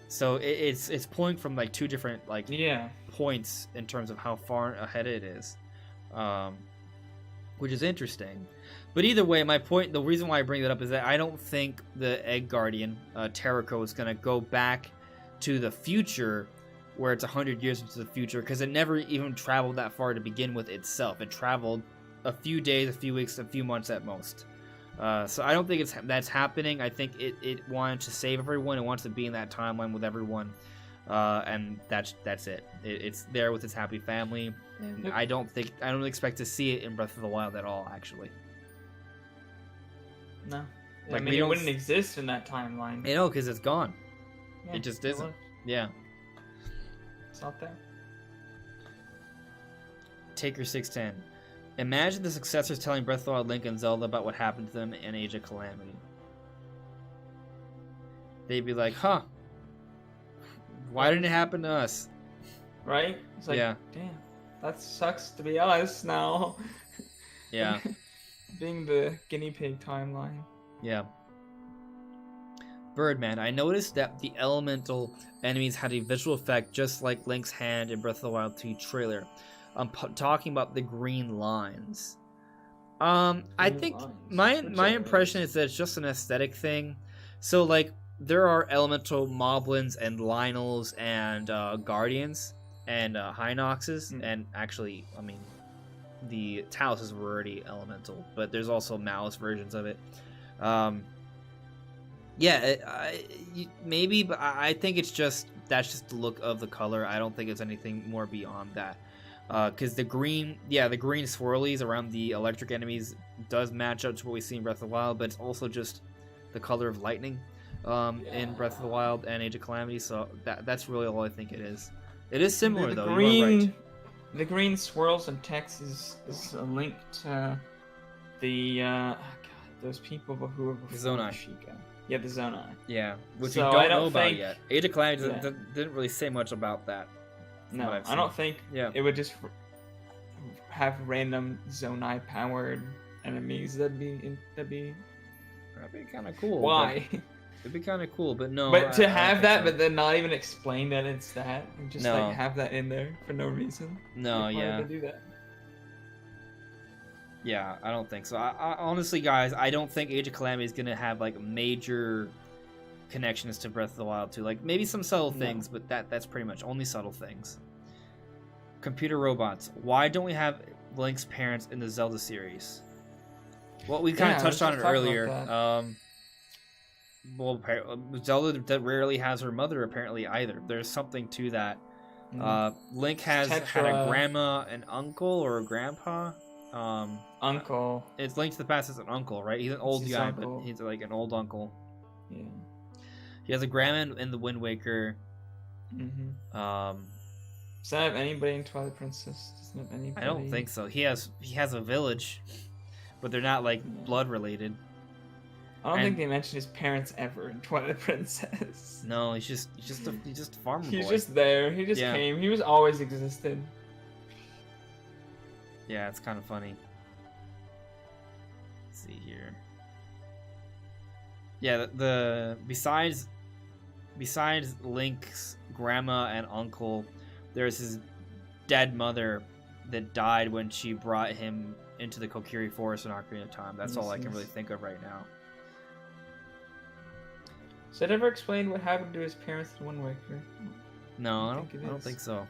So it's pulling from like two different points in terms of how far ahead it is, which is interesting. But either way, my point, the reason why I bring that up is that I don't think the Egg Guardian, Terrako, is going to go back to the future where it's 100 years into the future, because it never even traveled that far to begin with itself. It traveled a few days, a few weeks, a few months at most. So I don't think that's happening. I think it wanted to save everyone. It wants to be in that timeline with everyone, and that's it. It's there with its happy family, and I don't expect to see it in Breath of the Wild at all. Actually, no. Like, I mean, it wouldn't exist in that timeline. You know, because it's gone. Yeah, it just isn't. Yeah. It's not there. Taker 610. Imagine the successors telling Breath of the Wild, Link, and Zelda about what happened to them in Age of Calamity. They'd be like, huh, why didn't it happen to us? Right? It's like, yeah. Damn, that sucks to be us now. Yeah. Being the guinea pig timeline. Yeah. Birdman, I noticed that the elemental enemies had a visual effect just like Link's hand in Breath of the Wild 2 trailer. I'm talking about the green lines. I think my impression is that it's just an aesthetic thing. So like there are elemental moblins and Lynels and guardians and Hinoxes, and actually, I mean, the Taluses were already elemental, but there's also Malice versions of it. Maybe, but I think that's just the look of the color. I don't think it's anything more beyond that. Because the green swirlies around the electric enemies does match up to what we see in Breath of the Wild, but it's also just the color of lightning in Breath of the Wild and Age of Calamity, so that's really all I think it is. It is similar, though, you are right. The green swirls and text is a link to the, those people who were before Zonai. Sheikah. Yeah, the Zonai. Yeah, which we don't know about yet. Age of Calamity didn't really say much about that. No, I don't think it would just have random Zonai powered enemies. That'd be kind of cool. Why? It'd be kind of cool, but no. But to have that, but then not even explain that it's that, and just like have that in there for no reason. No, yeah. To do that. Yeah, I don't think so. I honestly, guys, I don't think Age of Calamity is gonna have like major connections to Breath of the Wild 2. Like maybe some subtle things, but that's pretty much only subtle things. Computer robots. Why don't we have Link's parents in the Zelda series? Well, we kind of touched on it earlier. Zelda rarely has her mother apparently either. There's something to that. Link has had a grandma, an uncle, or a grandpa. Uncle. It's Link to the Past as an uncle, right? He's an old guy, uncle. But he's like an old uncle. Yeah. He has a grandma in the Wind Waker. Does that have anybody in Twilight Princess? Doesn't have anybody? I don't think so. He has a village, but they're not like blood related. I don't think they mentioned his parents ever in Twilight Princess. No, he's just a farmer boy. He's just there. He just came. He was always existed. Yeah, it's kind of funny. Let's see here. Yeah, besides Link's grandma and uncle, there's his dead mother that died when she brought him into the Kokiri Forest in Ocarina of Time. That's all I can really think of right now. Does it ever explain what happened to his parents in Wind Waker? No, I don't think so.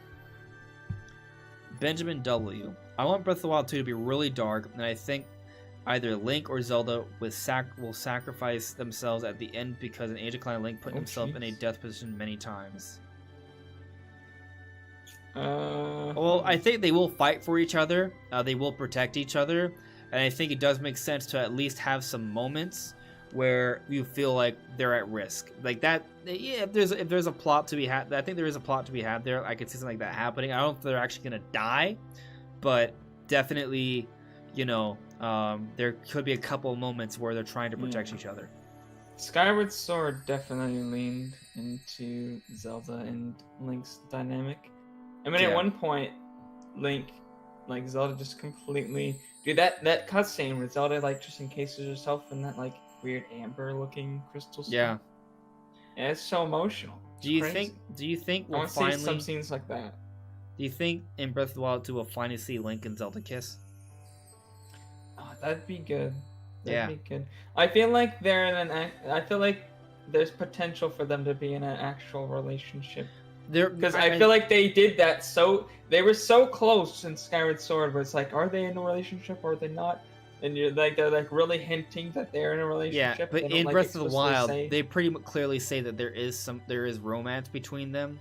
Benjamin W. I want Breath of the Wild 2 to be really dark, and I think either Link or Zelda will sacrifice themselves at the end because in Age of Calamity, Link put himself in a death position many times. Well, I think they will fight for each other. They will protect each other, and I think it does make sense to at least have some moments where you feel like they're at risk, like that. Yeah, if there's a plot to be had, I think there is a plot to be had there. I could see something like that happening. I don't know if they're actually gonna die, but definitely, you know, there could be a couple of moments where they're trying to protect each other. Skyward Sword definitely leaned into Zelda and Link's dynamic. I mean, at one point, Link, like Zelda, just completely that cutscene where Zelda like just encases herself in that like weird amber-looking crystal stuff. Yeah, it's so emotional. Do you think we'll finally see some scenes like that? Do you think in Breath of the Wild 2 we'll finally see Link and Zelda kiss? Oh, that'd be good. That'd be good. I feel like they're in I feel like there's potential for them to be in an actual relationship. Because I feel like they did that, so they were so close in Skyward Sword, where it's like, are they in a relationship or are they not? And you're like, they're like really hinting that they're in a relationship. Yeah, but in Breath of the Wild, they pretty clearly say that there is romance between them.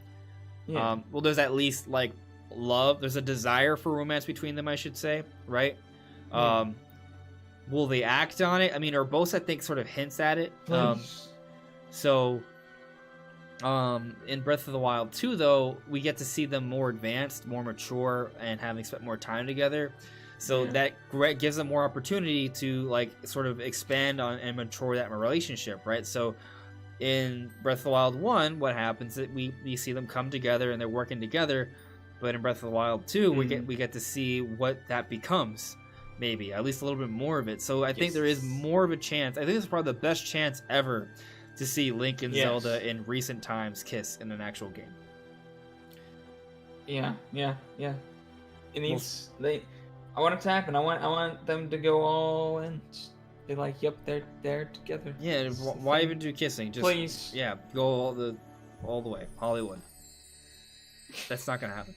Yeah. Well, there's at least like love. There's a desire for romance between them, I should say, right? Yeah. Will they act on it? I mean, Urbosa, I think, sort of hints at it. In Breath of the Wild 2, though, we get to see them more advanced, more mature, and having spent more time together. So that gives them more opportunity to like sort of expand on and mature that relationship, right? So in Breath of the Wild 1, what happens is that we see them come together and they're working together, but in Breath of the Wild 2, we get to see what that becomes, maybe at least a little bit more of it. So I think there is more of a chance. I think it's probably the best chance ever to see Link and Zelda in recent times kiss in an actual game. Yeah. It needs I want it to happen. I want them to go all in. They're like, yep, they're together. Yeah, why even do kissing? Just please. Yeah, go all the way, Hollywood. That's not gonna happen.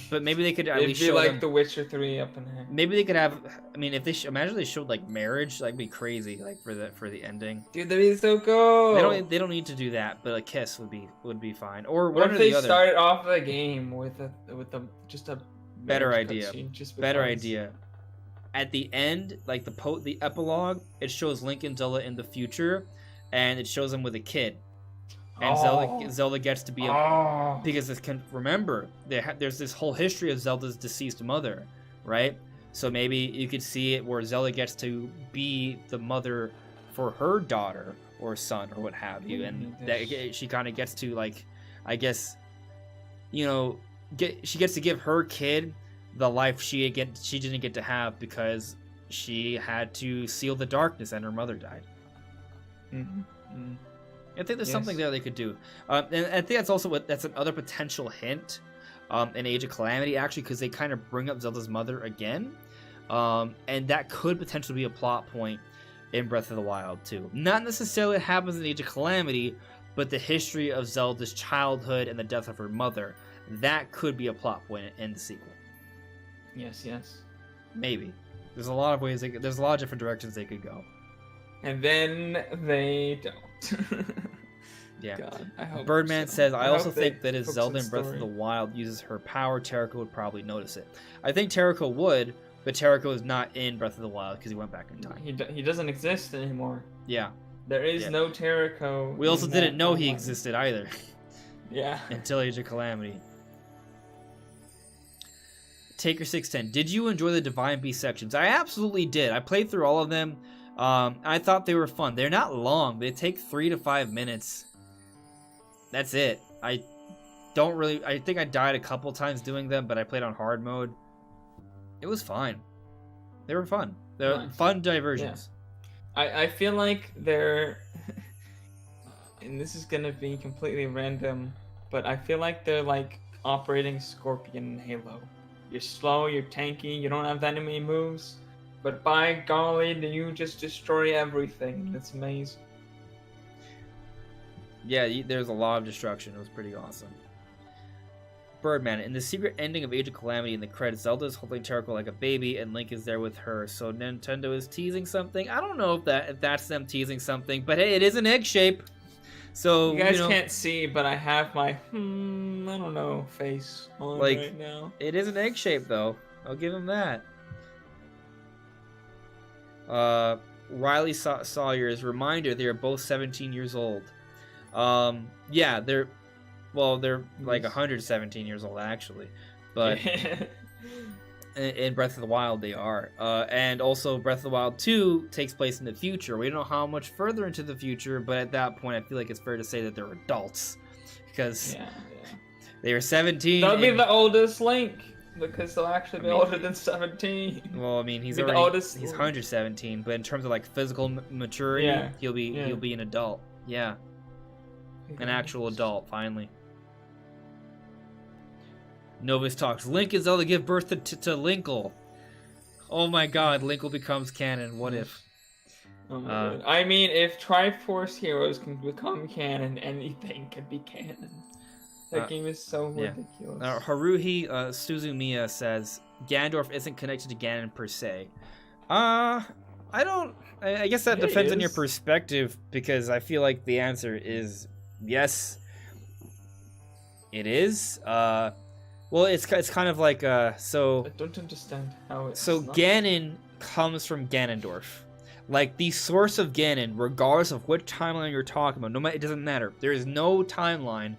But maybe they could at least show like The Witcher 3 up in here. Maybe they could have. I mean, if they imagine they showed like marriage, that'd be crazy. Like for the ending. Dude, that'd be so cool. They don't need to do that, but a kiss would be fine. Or what if they started off the game with just a better idea? Better idea. At the end, like the epilogue, it shows Link and Zelda in the future, and it shows them with a kid. And Zelda gets to be because remember there's this whole history of Zelda's deceased mother, right? So maybe you could see it where Zelda gets to be the mother for her daughter or son or what have you, and that she kind of gets to like, I guess, you know, she gets to give her kid the life she didn't get to have because she had to seal the darkness and her mother died. Mm-hmm. I think there's something there they could do, and I think that's also that's another potential hint in Age of Calamity, actually, because they kind of bring up Zelda's mother again, and that could potentially be a plot point in Breath of the Wild too. Not necessarily what happens in Age of Calamity, but the history of Zelda's childhood and the death of her mother. That could be a plot point in the sequel. Yes. Maybe. There's a lot of ways. There's a lot of different directions they could go. And then they don't. Yeah. God, I hope Birdman says, I also think that if Zelda in Breath of the Wild uses her power, Terraco would probably notice it. I think Terraco would, but Terraco is not in Breath of the Wild because he went back in time. He doesn't exist anymore. Yeah. There is no Terraco. We also didn't know he existed either. Yeah. Until Age of Calamity. Taker610, did you enjoy the Divine Beast sections? I absolutely did. I played through all of them. I thought they were fun. They're not long. They take 3 to 5 minutes. That's it. I think I died a couple times doing them, but I played on hard mode. It was fine. They were fun. They're fun diversions. Yeah. I feel like they're... and this is going to be completely random, but I feel like they're like operating Scorpion in Halo. You're slow, you're tanky, you don't have that many moves, but by golly, you just destroy everything. It's amazing. Yeah, there's a lot of destruction. It was pretty awesome. Birdman, in the secret ending of Age of Calamity in the credits, Zelda is holding Terra like a baby, and Link is there with her. So Nintendo is teasing something. I don't know if that's them teasing something, but hey, it is an egg shape. So you guys can't see, but I have my I don't know face on right now. It is an egg shape though. I'll give him that. Riley Sawyer's reminder: they are both 17 years old. Yeah, they're like 117 years old actually, but in Breath of the Wild they are. And also Breath of the Wild 2 takes place in the future. We don't know how much further into the future, but at that point I feel like it's fair to say that they're adults because they were 17. They'll be the oldest Link because they'll actually be older than 17. Well, I mean, he's the oldest. He's 117, but in terms of like physical maturity, he'll be an adult. Yeah. An actual adult, finally. Novus talks. Link and Zelda give birth to Linkle. Oh my god, Linkle becomes canon. What if? Oh my god. I mean, if Triforce Heroes can become canon, anything can be canon. That game is so ridiculous. Haruhi Suzumiya says, Ganondorf isn't connected to Ganon per se. I guess that depends on your perspective, because I feel like the answer is yes, it is. Well, it's kind of like so. I don't understand how it's. So Ganon comes from Ganondorf, like the source of Ganon, regardless of what timeline you're talking about. No matter, it doesn't matter. There is no timeline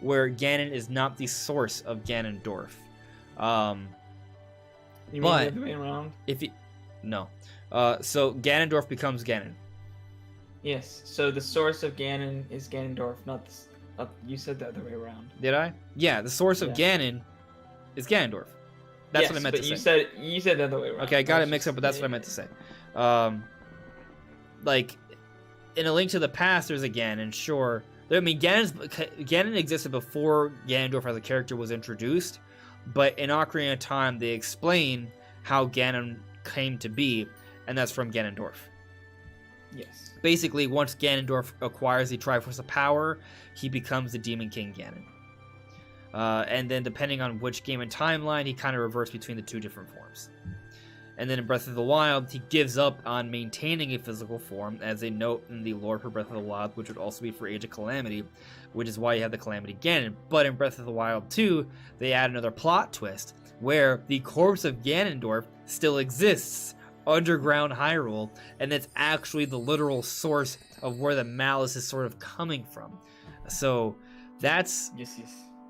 where Ganon is not the source of Ganondorf. You mean the other way around? No. So Ganondorf becomes Ganon. Yes. So the source of Ganon is Ganondorf, not you said the other way around. Did I? Yeah. The source of Ganon is Ganondorf. That's what I meant to say. You said the other way around. Okay, I got it mixed up, but that's what I meant to say. Like in A Link to the Past, there's a Ganon. Sure. I mean, Ganon existed before Ganondorf as a character was introduced, but in Ocarina of Time, they explain how Ganon came to be, and that's from Ganondorf. Yes. Basically, once Ganondorf acquires the Triforce of Power, he becomes the Demon King Ganon. And then, depending on which game and timeline, he kind of reverts between the two different forms. And then in Breath of the Wild, he gives up on maintaining a physical form, as they note in the lore for Breath of the Wild, which would also be for Age of Calamity, which is why you have the Calamity Ganon. But in Breath of the Wild 2, they add another plot twist, where the corpse of Ganondorf still exists underground Hyrule, and that's actually the literal source of where the malice is sort of coming from. So that's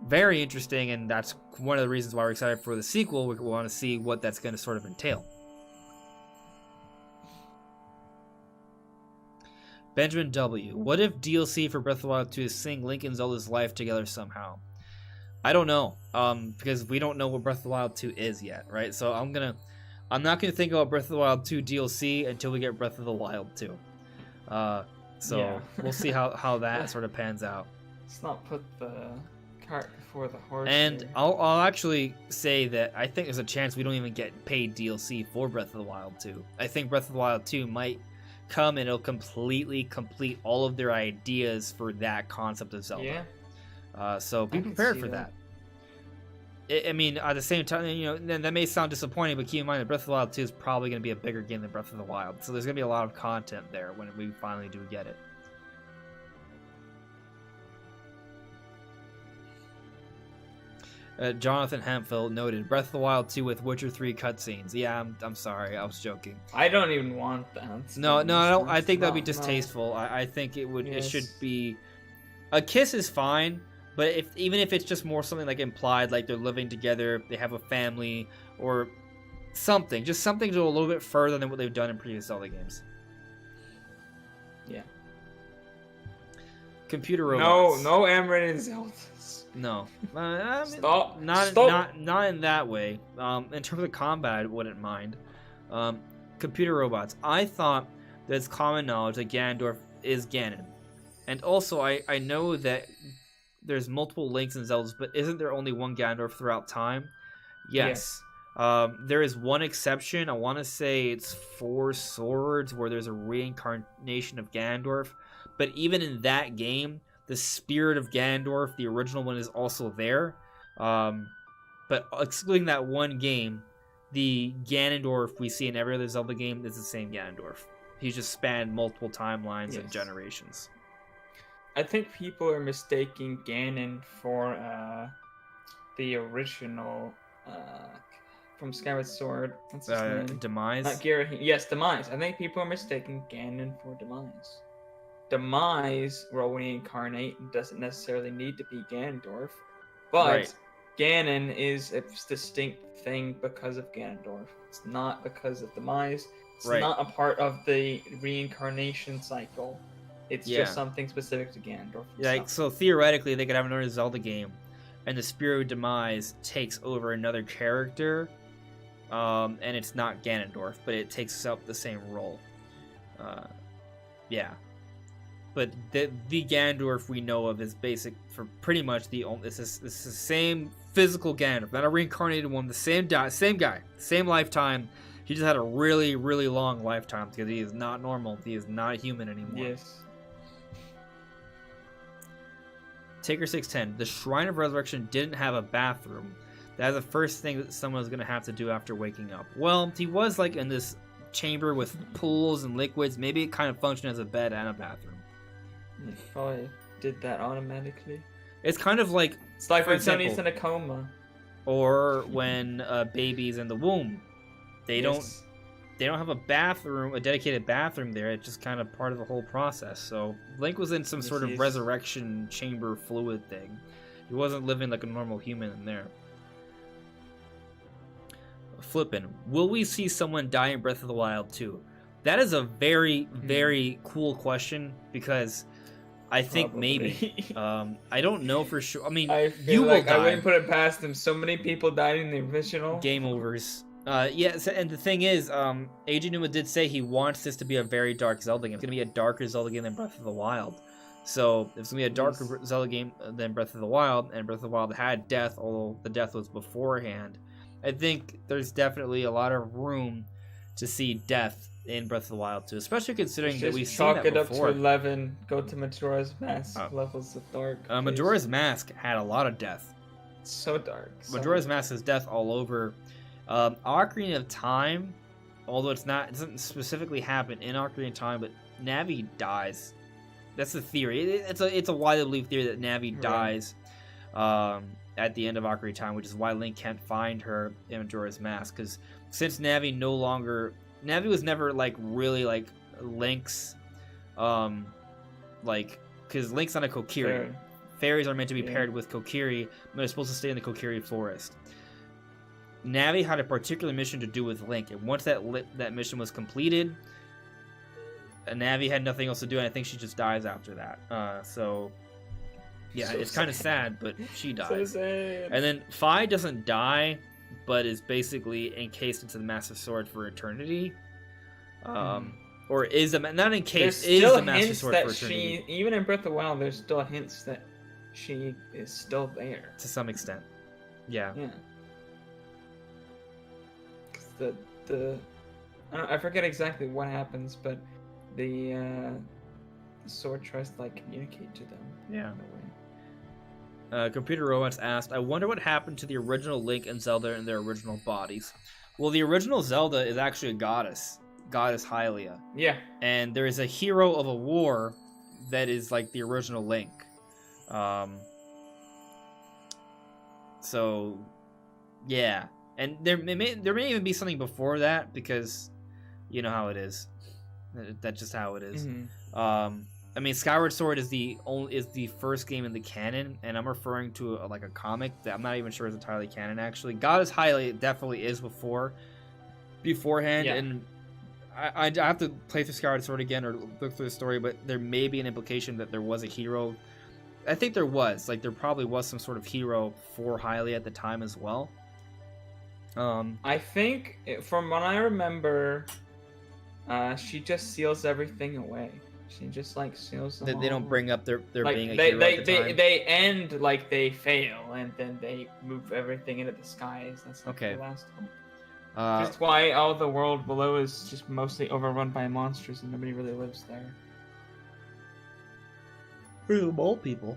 very interesting, and that's one of the reasons why we're excited for the sequel. We want to see what that's going to sort of entail. Benjamin W. What if DLC for Breath of the Wild 2 is seeing Link and Zelda's life together somehow? I don't know, because we don't know what Breath of the Wild 2 is yet, right? So I'm not gonna think about Breath of the Wild 2 DLC until we get Breath of the Wild 2. We'll see how that sort of pans out. Let's not put the cart before the horse. And here. I'll actually say that I think there's a chance we don't even get paid DLC for Breath of the Wild 2. I think Breath of the Wild 2 might come and it'll completely complete all of their ideas for that concept of Zelda. Yeah. So be prepared for that. I mean, at the same time, that may sound disappointing, but keep in mind that Breath of the Wild 2 is probably going to be a bigger game than Breath of the Wild. So there's going to be a lot of content there when we finally do get it. Jonathan Hemphill noted, Breath of the Wild 2 with Witcher 3 cutscenes. Yeah, I'm sorry, I was joking. I don't even want that. No, I don't. I think that'd be distasteful. No. I think it would. Yes. It should be. A kiss is fine, but even if it's just more something like implied, like they're living together, they have a family, or something, just something to go a little bit further than what they've done in previous Zelda games. Yeah. Computer robots. No Amarin and Zelda. No, I mean, Stop. Not in that way. In terms of combat, I wouldn't mind. Computer robots. I thought that it's common knowledge that Ganondorf is Ganon, and also I know that there's multiple Links and Zeldas, but isn't there only one Ganondorf throughout time? Yes. There is one exception. I want to say it's Four Swords, where there's a reincarnation of Ganondorf, but even in that game, the spirit of Ganondorf, the original one, is also there. But excluding that one game, the Ganondorf we see in every other Zelda game is the same Ganondorf. He's just spanned multiple timelines and generations. I think people are mistaking Ganon for the original from Skyward Sword. What's his name? Demise? Not Gira. Yes, Demise. I think people are mistaking Ganon for Demise. Demise will reincarnate and doesn't necessarily need to be Ganondorf. But Ganon is a distinct thing because of Ganondorf. It's not because of Demise. It's not a part of the reincarnation cycle. It's just something specific to Ganondorf. Like, so theoretically, they could have another Zelda game, and the Spirit of Demise takes over another character, and it's not Ganondorf, but it takes up the same role. But the Ganondorf we know of is basic for pretty much the only. This is the same physical Ganondorf, not a reincarnated one. The same guy, same lifetime. He just had a really, really long lifetime because he is not normal. He is not a human anymore. Yes. Taker 610. The Shrine of Resurrection didn't have a bathroom. That is the first thing that someone was going to have to do after waking up. Well, he was like in this chamber with pools and liquids. Maybe it kind of functioned as a bed and a bathroom. He probably did that automatically. It's kind of like... It's like when somebody's in a coma. Or when a baby's in the womb. They don't have a bathroom, a dedicated bathroom there. It's just kind of part of the whole process. So Link was in some sort of resurrection chamber fluid thing. He wasn't living like a normal human in there. Flippin'. Will we see someone die in Breath of the Wild 2? That is a very, very cool question because I think maybe. I don't know for sure. I mean, you will die. I wouldn't put it past them. So many people died in the original. Game overs. Yes, and the thing is, Eiji Numa did say he wants this to be a very dark Zelda game. It's going to be a darker Zelda game than Breath of the Wild. So, it's going to be a darker Zelda game than Breath of the Wild, and Breath of the Wild had death, although the death was beforehand. I think there's definitely a lot of room to see death in Breath of the Wild too, especially considering that we've seen that before. Chalk it up to 11, go to Majora's Mask levels of dark. Majora's Mask had a lot of death. It's so dark. Majora's Mask has death all over. Ocarina of Time, although it doesn't specifically happen in Ocarina of Time, but Navi dies. That's the theory. It's a widely believed theory that Navi dies at the end of Ocarina of Time, which is why Link can't find her in Majora's Mask. Because since Navi was never like really like Link's, because Link's not a Kokiri. Fairies are meant to be paired with Kokiri, but they're supposed to stay in the Kokiri forest. Navi had a particular mission to do with Link, and once that mission was completed, Navi had nothing else to do, and I think she just dies after that. It's kind of sad, but she dies. So sad. And then Fi doesn't die, but is basically encased into the Master Sword for eternity. Or is not encased, is the Master Sword for eternity. Even in Breath of the Wild, there's still hints that she is still there. To some extent. Yeah. Yeah. I forget exactly what happens, but the sword tries to like communicate to them. Yeah. Computer Robots asked, I wonder what happened to the original Link and Zelda in their original bodies. Well, the original Zelda is actually a goddess Hylia. Yeah. And there is a hero of a war that is like the original Link. So, yeah. And there may even be something before that because you know how it is. That's just how it is. Mm-hmm. I mean, Skyward Sword is the first game in the canon, and I'm referring to a comic that I'm not even sure is entirely canon. Actually, Goddess Hylia definitely is beforehand, and I have to play through Skyward Sword again or look through the story, but there may be an implication that there was a hero. I think there was. There probably was some sort of hero for Hylia at the time as well. I think, from what I remember, she just seals everything away. She just seals them. They don't bring up their being a hero at the time. They end like they fail, and then they move everything into the skies. That's the last hope. Just why all the world below is just mostly overrun by monsters, and nobody really lives there. For the mole people.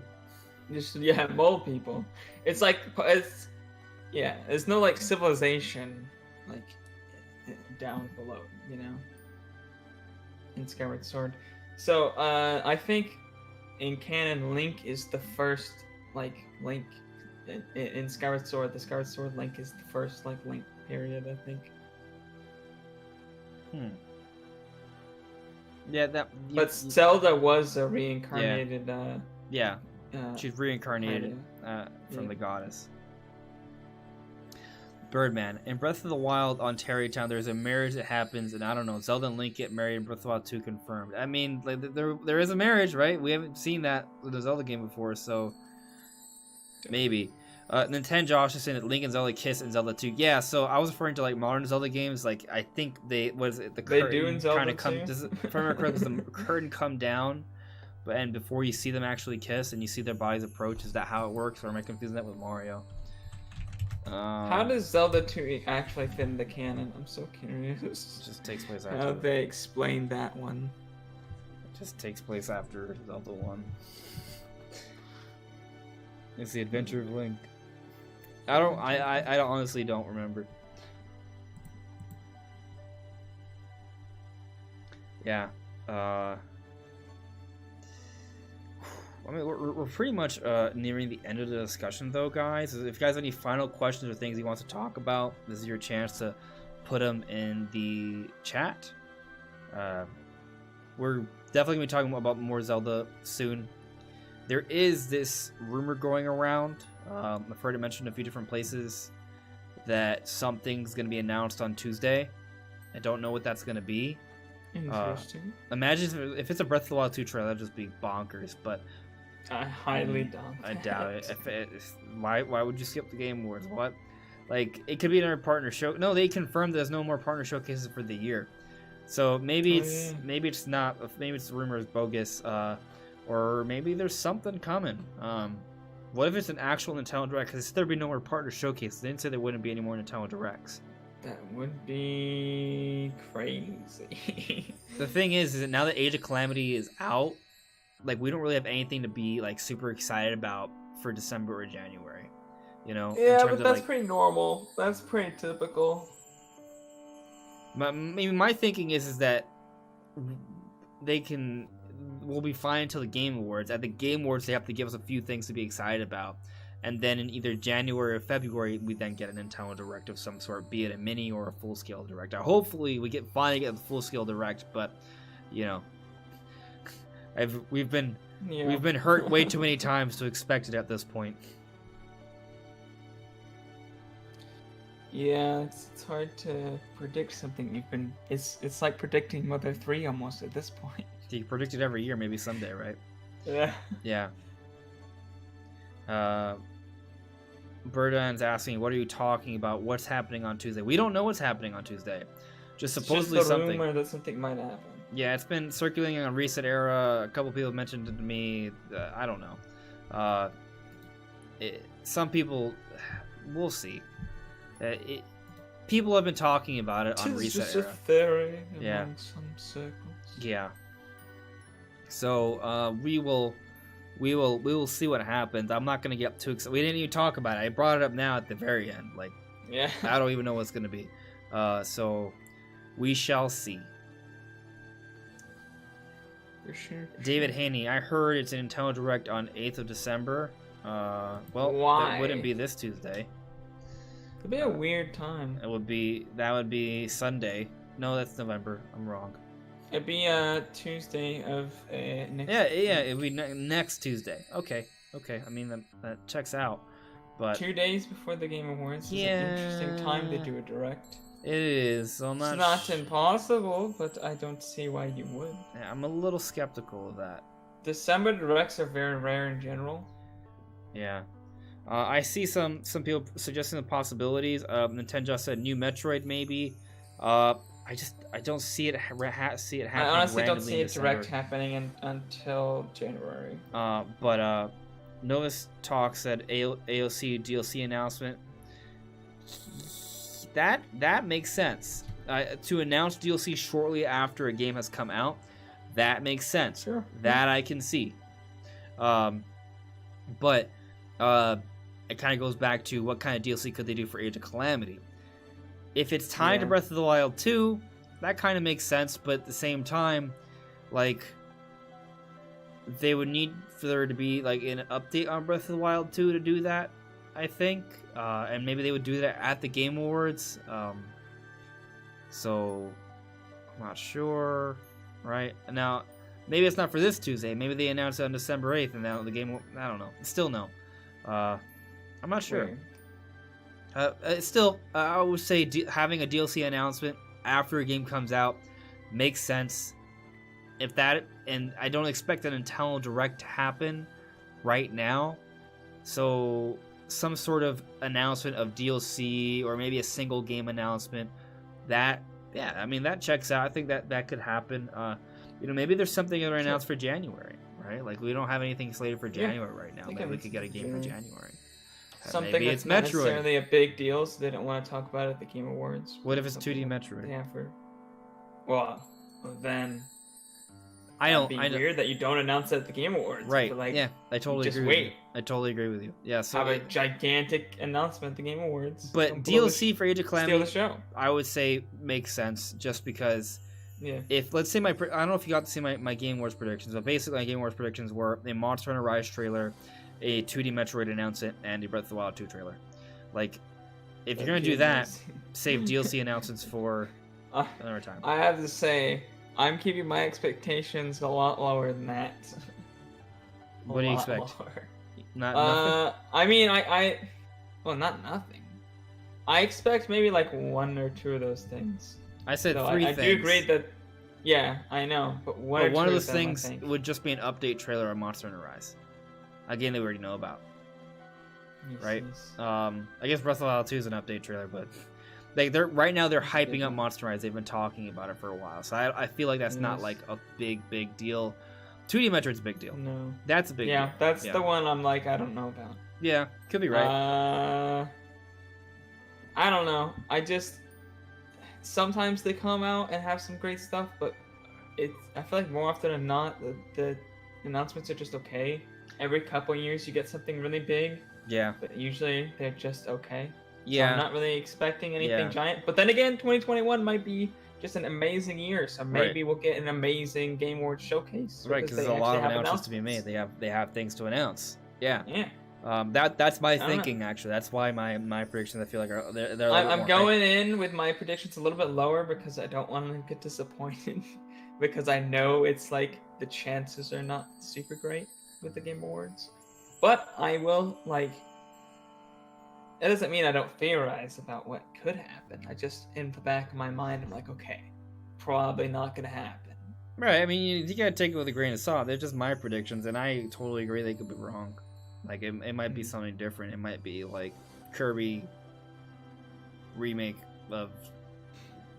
Just mole people. It's like there's no like civilization like down below, in Skyward Sword. So I think in canon, Link is the first Link in Skyward Sword. The Skyward Sword Link is the first Link period, I think. Yeah, but Zelda was a reincarnated. She's reincarnated from the goddess. Birdman. In Breath of the Wild on Tarry Town, there's a marriage that happens, and I don't know, Zelda and Link get married in Breath of the Wild 2 confirmed. I mean, there is a marriage, right? We haven't seen that with the Zelda game before, so maybe. Nintendo Josh is saying that Link and Zelda kiss in Zelda 2. Yeah, so I was referring to modern Zelda games. I think the curtain kind of come. Does it, if I remember correctly, does the curtain come down? And before you see them actually kiss and you see their bodies approach, is that how it works, or am I confusing that with Mario? How does Zelda 2 actually fit in the canon? I'm so curious. It just takes place after. How they explain that one? It just takes place after Zelda 1. It's the Adventure of Link. I honestly don't remember. Yeah. I mean, we're pretty much nearing the end of the discussion, though, guys. If you guys have any final questions or things you want to talk about, this is your chance to put them in the chat. We're definitely going to be talking about more Zelda soon. There is this rumor going around. I've heard it mentioned a few different places that something's going to be announced on Tuesday. I don't know what that's going to be. Interesting. Imagine if it's a Breath of the Wild 2 trailer, that'd just be bonkers, but I highly doubt I doubt it. Why would you skip the Game Awards? What? It could be another partner show. No, they confirmed there's no more partner showcases for the year. So maybe it's not. Maybe it's the rumor is bogus. Or maybe there's something coming. What if it's an actual Nintendo Direct? Because there'd be no more partner showcases. They didn't say there wouldn't be any more Nintendo Directs. That would be crazy. The thing is that now that Age of Calamity is out, we don't really have anything to be super excited about for December or January. Yeah, but that's pretty normal. That's pretty typical. My thinking is that we'll be fine until the Game Awards. At the Game Awards, they have to give us a few things to be excited about. And then in either January or February, we then get a Nintendo Direct of some sort, be it a mini or a full-scale Direct. Hopefully, we finally get the full-scale Direct, but, we've been hurt way too many times to expect it at this point. Yeah, it's hard to predict something. It's like predicting Mother 3 almost at this point. You predict it every year, maybe someday, right? Yeah. Yeah. Burdan's asking, what are you talking about? What's happening on Tuesday? We don't know what's happening on Tuesday. Just supposedly just a something. rumor that something might happen. Yeah, it's been circulating on Reset Era. A couple people mentioned it to me. I don't know. Some people, we'll see. People have been talking about it on Reset Era. It's just a theory among some circles. Yeah. So we will see what happens. I'm not gonna get too excited. We didn't even talk about it. I brought it up now at the very end. I don't even know what's gonna be. So we shall see. For sure. David Haney, I heard it's a Nintendo Direct on 8th of December. Well, why? That wouldn't be this Tuesday. It'd be a weird time. That would be Sunday. No, that's November. I'm wrong. It'd be Tuesday of next. Yeah, it'd be next Tuesday. Okay. I mean that checks out. But 2 days before the Game Awards is an interesting time to do a Direct. It is. So it's not impossible, but I don't see why you would. Yeah, I'm a little skeptical of that. December Directs are very rare in general. Yeah. I see some people suggesting the possibilities. Nintendo just said new Metroid maybe. I don't see it happening. I honestly don't see a Direct happening until January. But Novus Talk said AOC DLC announcement. That makes sense. To announce DLC shortly after a game has come out, that makes sense. Sure. That I can see. But it kind of goes back to what kind of DLC could they do for Age of Calamity. If it's tied to Breath of the Wild 2, that kind of makes sense, but at the same time, like, they would need for there to be like an update on Breath of the Wild 2 to do that, I think. And maybe they would do that at the Game Awards. So I'm not sure. Right? Now, maybe it's not for this Tuesday. Maybe they announced it on December 8th and now the game, I don't know. Still no. I'm not sure. Still, I would say having a DLC announcement after a game comes out makes sense. If that, and I don't expect an Nintendo Direct to happen right now, so some sort of announcement of DLC or maybe a single game announcement, that, yeah, I mean, that checks out. I think that could happen. Maybe there's something that are announced for January, right? Like, we don't have anything slated for January right now. Maybe we could get a game for January. Something maybe that's it's not Metroid. necessarily a big deal, so they don't want to talk about it at the Game Awards. What if it's 2D Metroid? Yeah, well, then I know. It'd be weird that you don't announce it at the Game Awards. Right. But, like, yeah, I totally agree. With you. I totally agree with you. Yeah. So have a gigantic announcement at the Game Awards. But DLC for Age of Calamity, steal the show. I would say makes sense just because. Yeah. If let's say I don't know if you got to see my Game Awards predictions, but basically my Game Awards predictions were a Monster Hunter Rise trailer, a 2D Metroid announcement, and a Breath of the Wild 2 trailer. Like, if you're gonna do that, save DLC announcements for another time. I have to say, I'm keeping my expectations a lot lower than that. What do you expect? Lower. Not nothing. I mean, well, not nothing. I expect maybe like one or two of those things. I said so three I things. do agree that, yeah, I know, but one of those things would just be an update trailer of Monster Hunter Rise. A game that we already know about. Yes, right? yes. I guess Breath of the Wild 2 is an update trailer, but they're hyping up Monster Rise. They've been talking about it for a while, so I feel like that's not like a big deal. 2D Metroid's a big deal. No, that's a big deal. Yeah, that's the one I'm like, I don't know about. Yeah, could be right. I don't know. Sometimes they come out and have some great stuff, but I feel like more often than not, the announcements are just okay. Every couple years you get something really big. Yeah. But usually they're just okay. Yeah. So I'm not really expecting anything giant. But then again, 2021 might be just an amazing year, so maybe we'll get an amazing Game Awards showcase. Right, because there's a lot of announcements to be made. They have things to announce. Yeah. Yeah. That's my thinking actually. That's why my predictions I feel like they're I'm going in with my predictions a little bit lower because I don't want to get disappointed because I know it's like the chances are not super great with the Game Awards. But I will it doesn't mean I don't theorize about what could happen. I just in the back of my mind I'm like, okay, probably not gonna happen. Right, I mean you gotta take it with a grain of salt. They're just my predictions and I totally agree they could be wrong. Like, it might be something different. It might be, like, Kirby remake of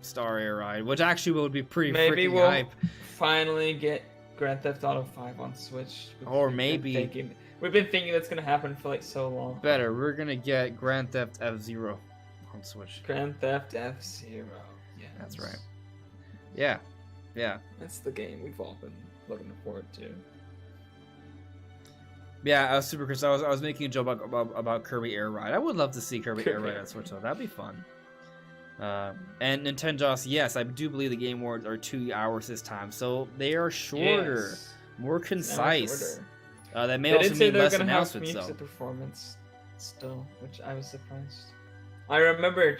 Star Air Ride, which actually would be pretty freaking hype. Finally get Grand Theft Auto 5 on Switch. Or maybe... We've been thinking that's going to happen for, like, so long. Better. We're going to get Grand Theft F-Zero on Switch. Grand Theft F-Zero. Yeah. That's right. Yeah. Yeah. That's the game we've all been looking forward to. Yeah, I was super curious. I was making a joke about Kirby Air Ride. I would love to see Kirby Air Ride on Switch, though. That'd be fun. And Nintendo's, yes, I do believe the Game Awards are 2 hours this time, so they are shorter, more concise. That may also mean less announcements, though. Performance still, which I was surprised. I remember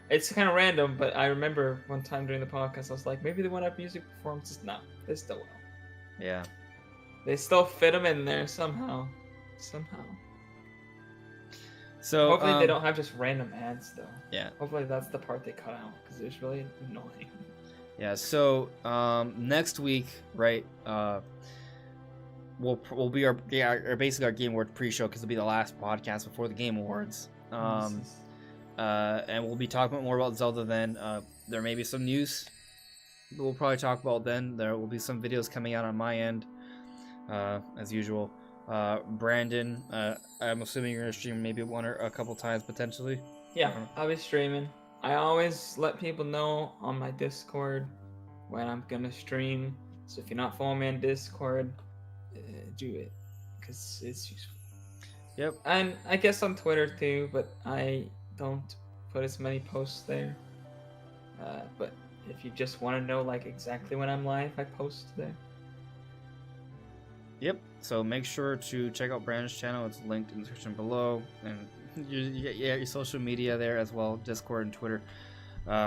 it's kind of random, but I remember one time during the podcast, I was like, maybe they want to have music performances. No, they still will. Yeah. They still fit them in there somehow. So hopefully they don't have just random ads though. Yeah. Hopefully that's the part they cut out because it was really annoying. Yeah. So next week, right? Will be our basically our Game Awards pre-show because it'll be the last podcast before the Game Awards. And we'll be talking more about Zelda then. There may be some news that we'll probably talk about then. There will be some videos coming out on my end. As usual. Brandon, I'm assuming you're gonna stream maybe one or a couple times potentially. Yeah, I'll be streaming. I always let people know on my Discord when I'm gonna stream. So if you're not following me on Discord, do it because it's useful. Yep. And I guess on Twitter too, but I don't put as many posts there. But if you just want to know like exactly when I'm live, I post there. Yep. So make sure to check out Brandon's channel. It's linked in the description below, and your social media there as well, Discord and Twitter.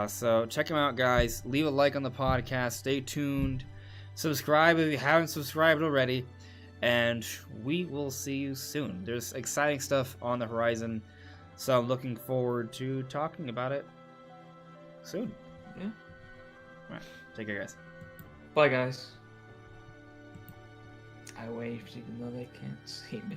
So check him out, guys. Leave a like on the podcast. Stay tuned. Subscribe if you haven't subscribed already, and we will see you soon. There's exciting stuff on the horizon, so I'm looking forward to talking about it soon. Yeah. All right. Take care, guys. Bye, guys. I waved even though they can't see me.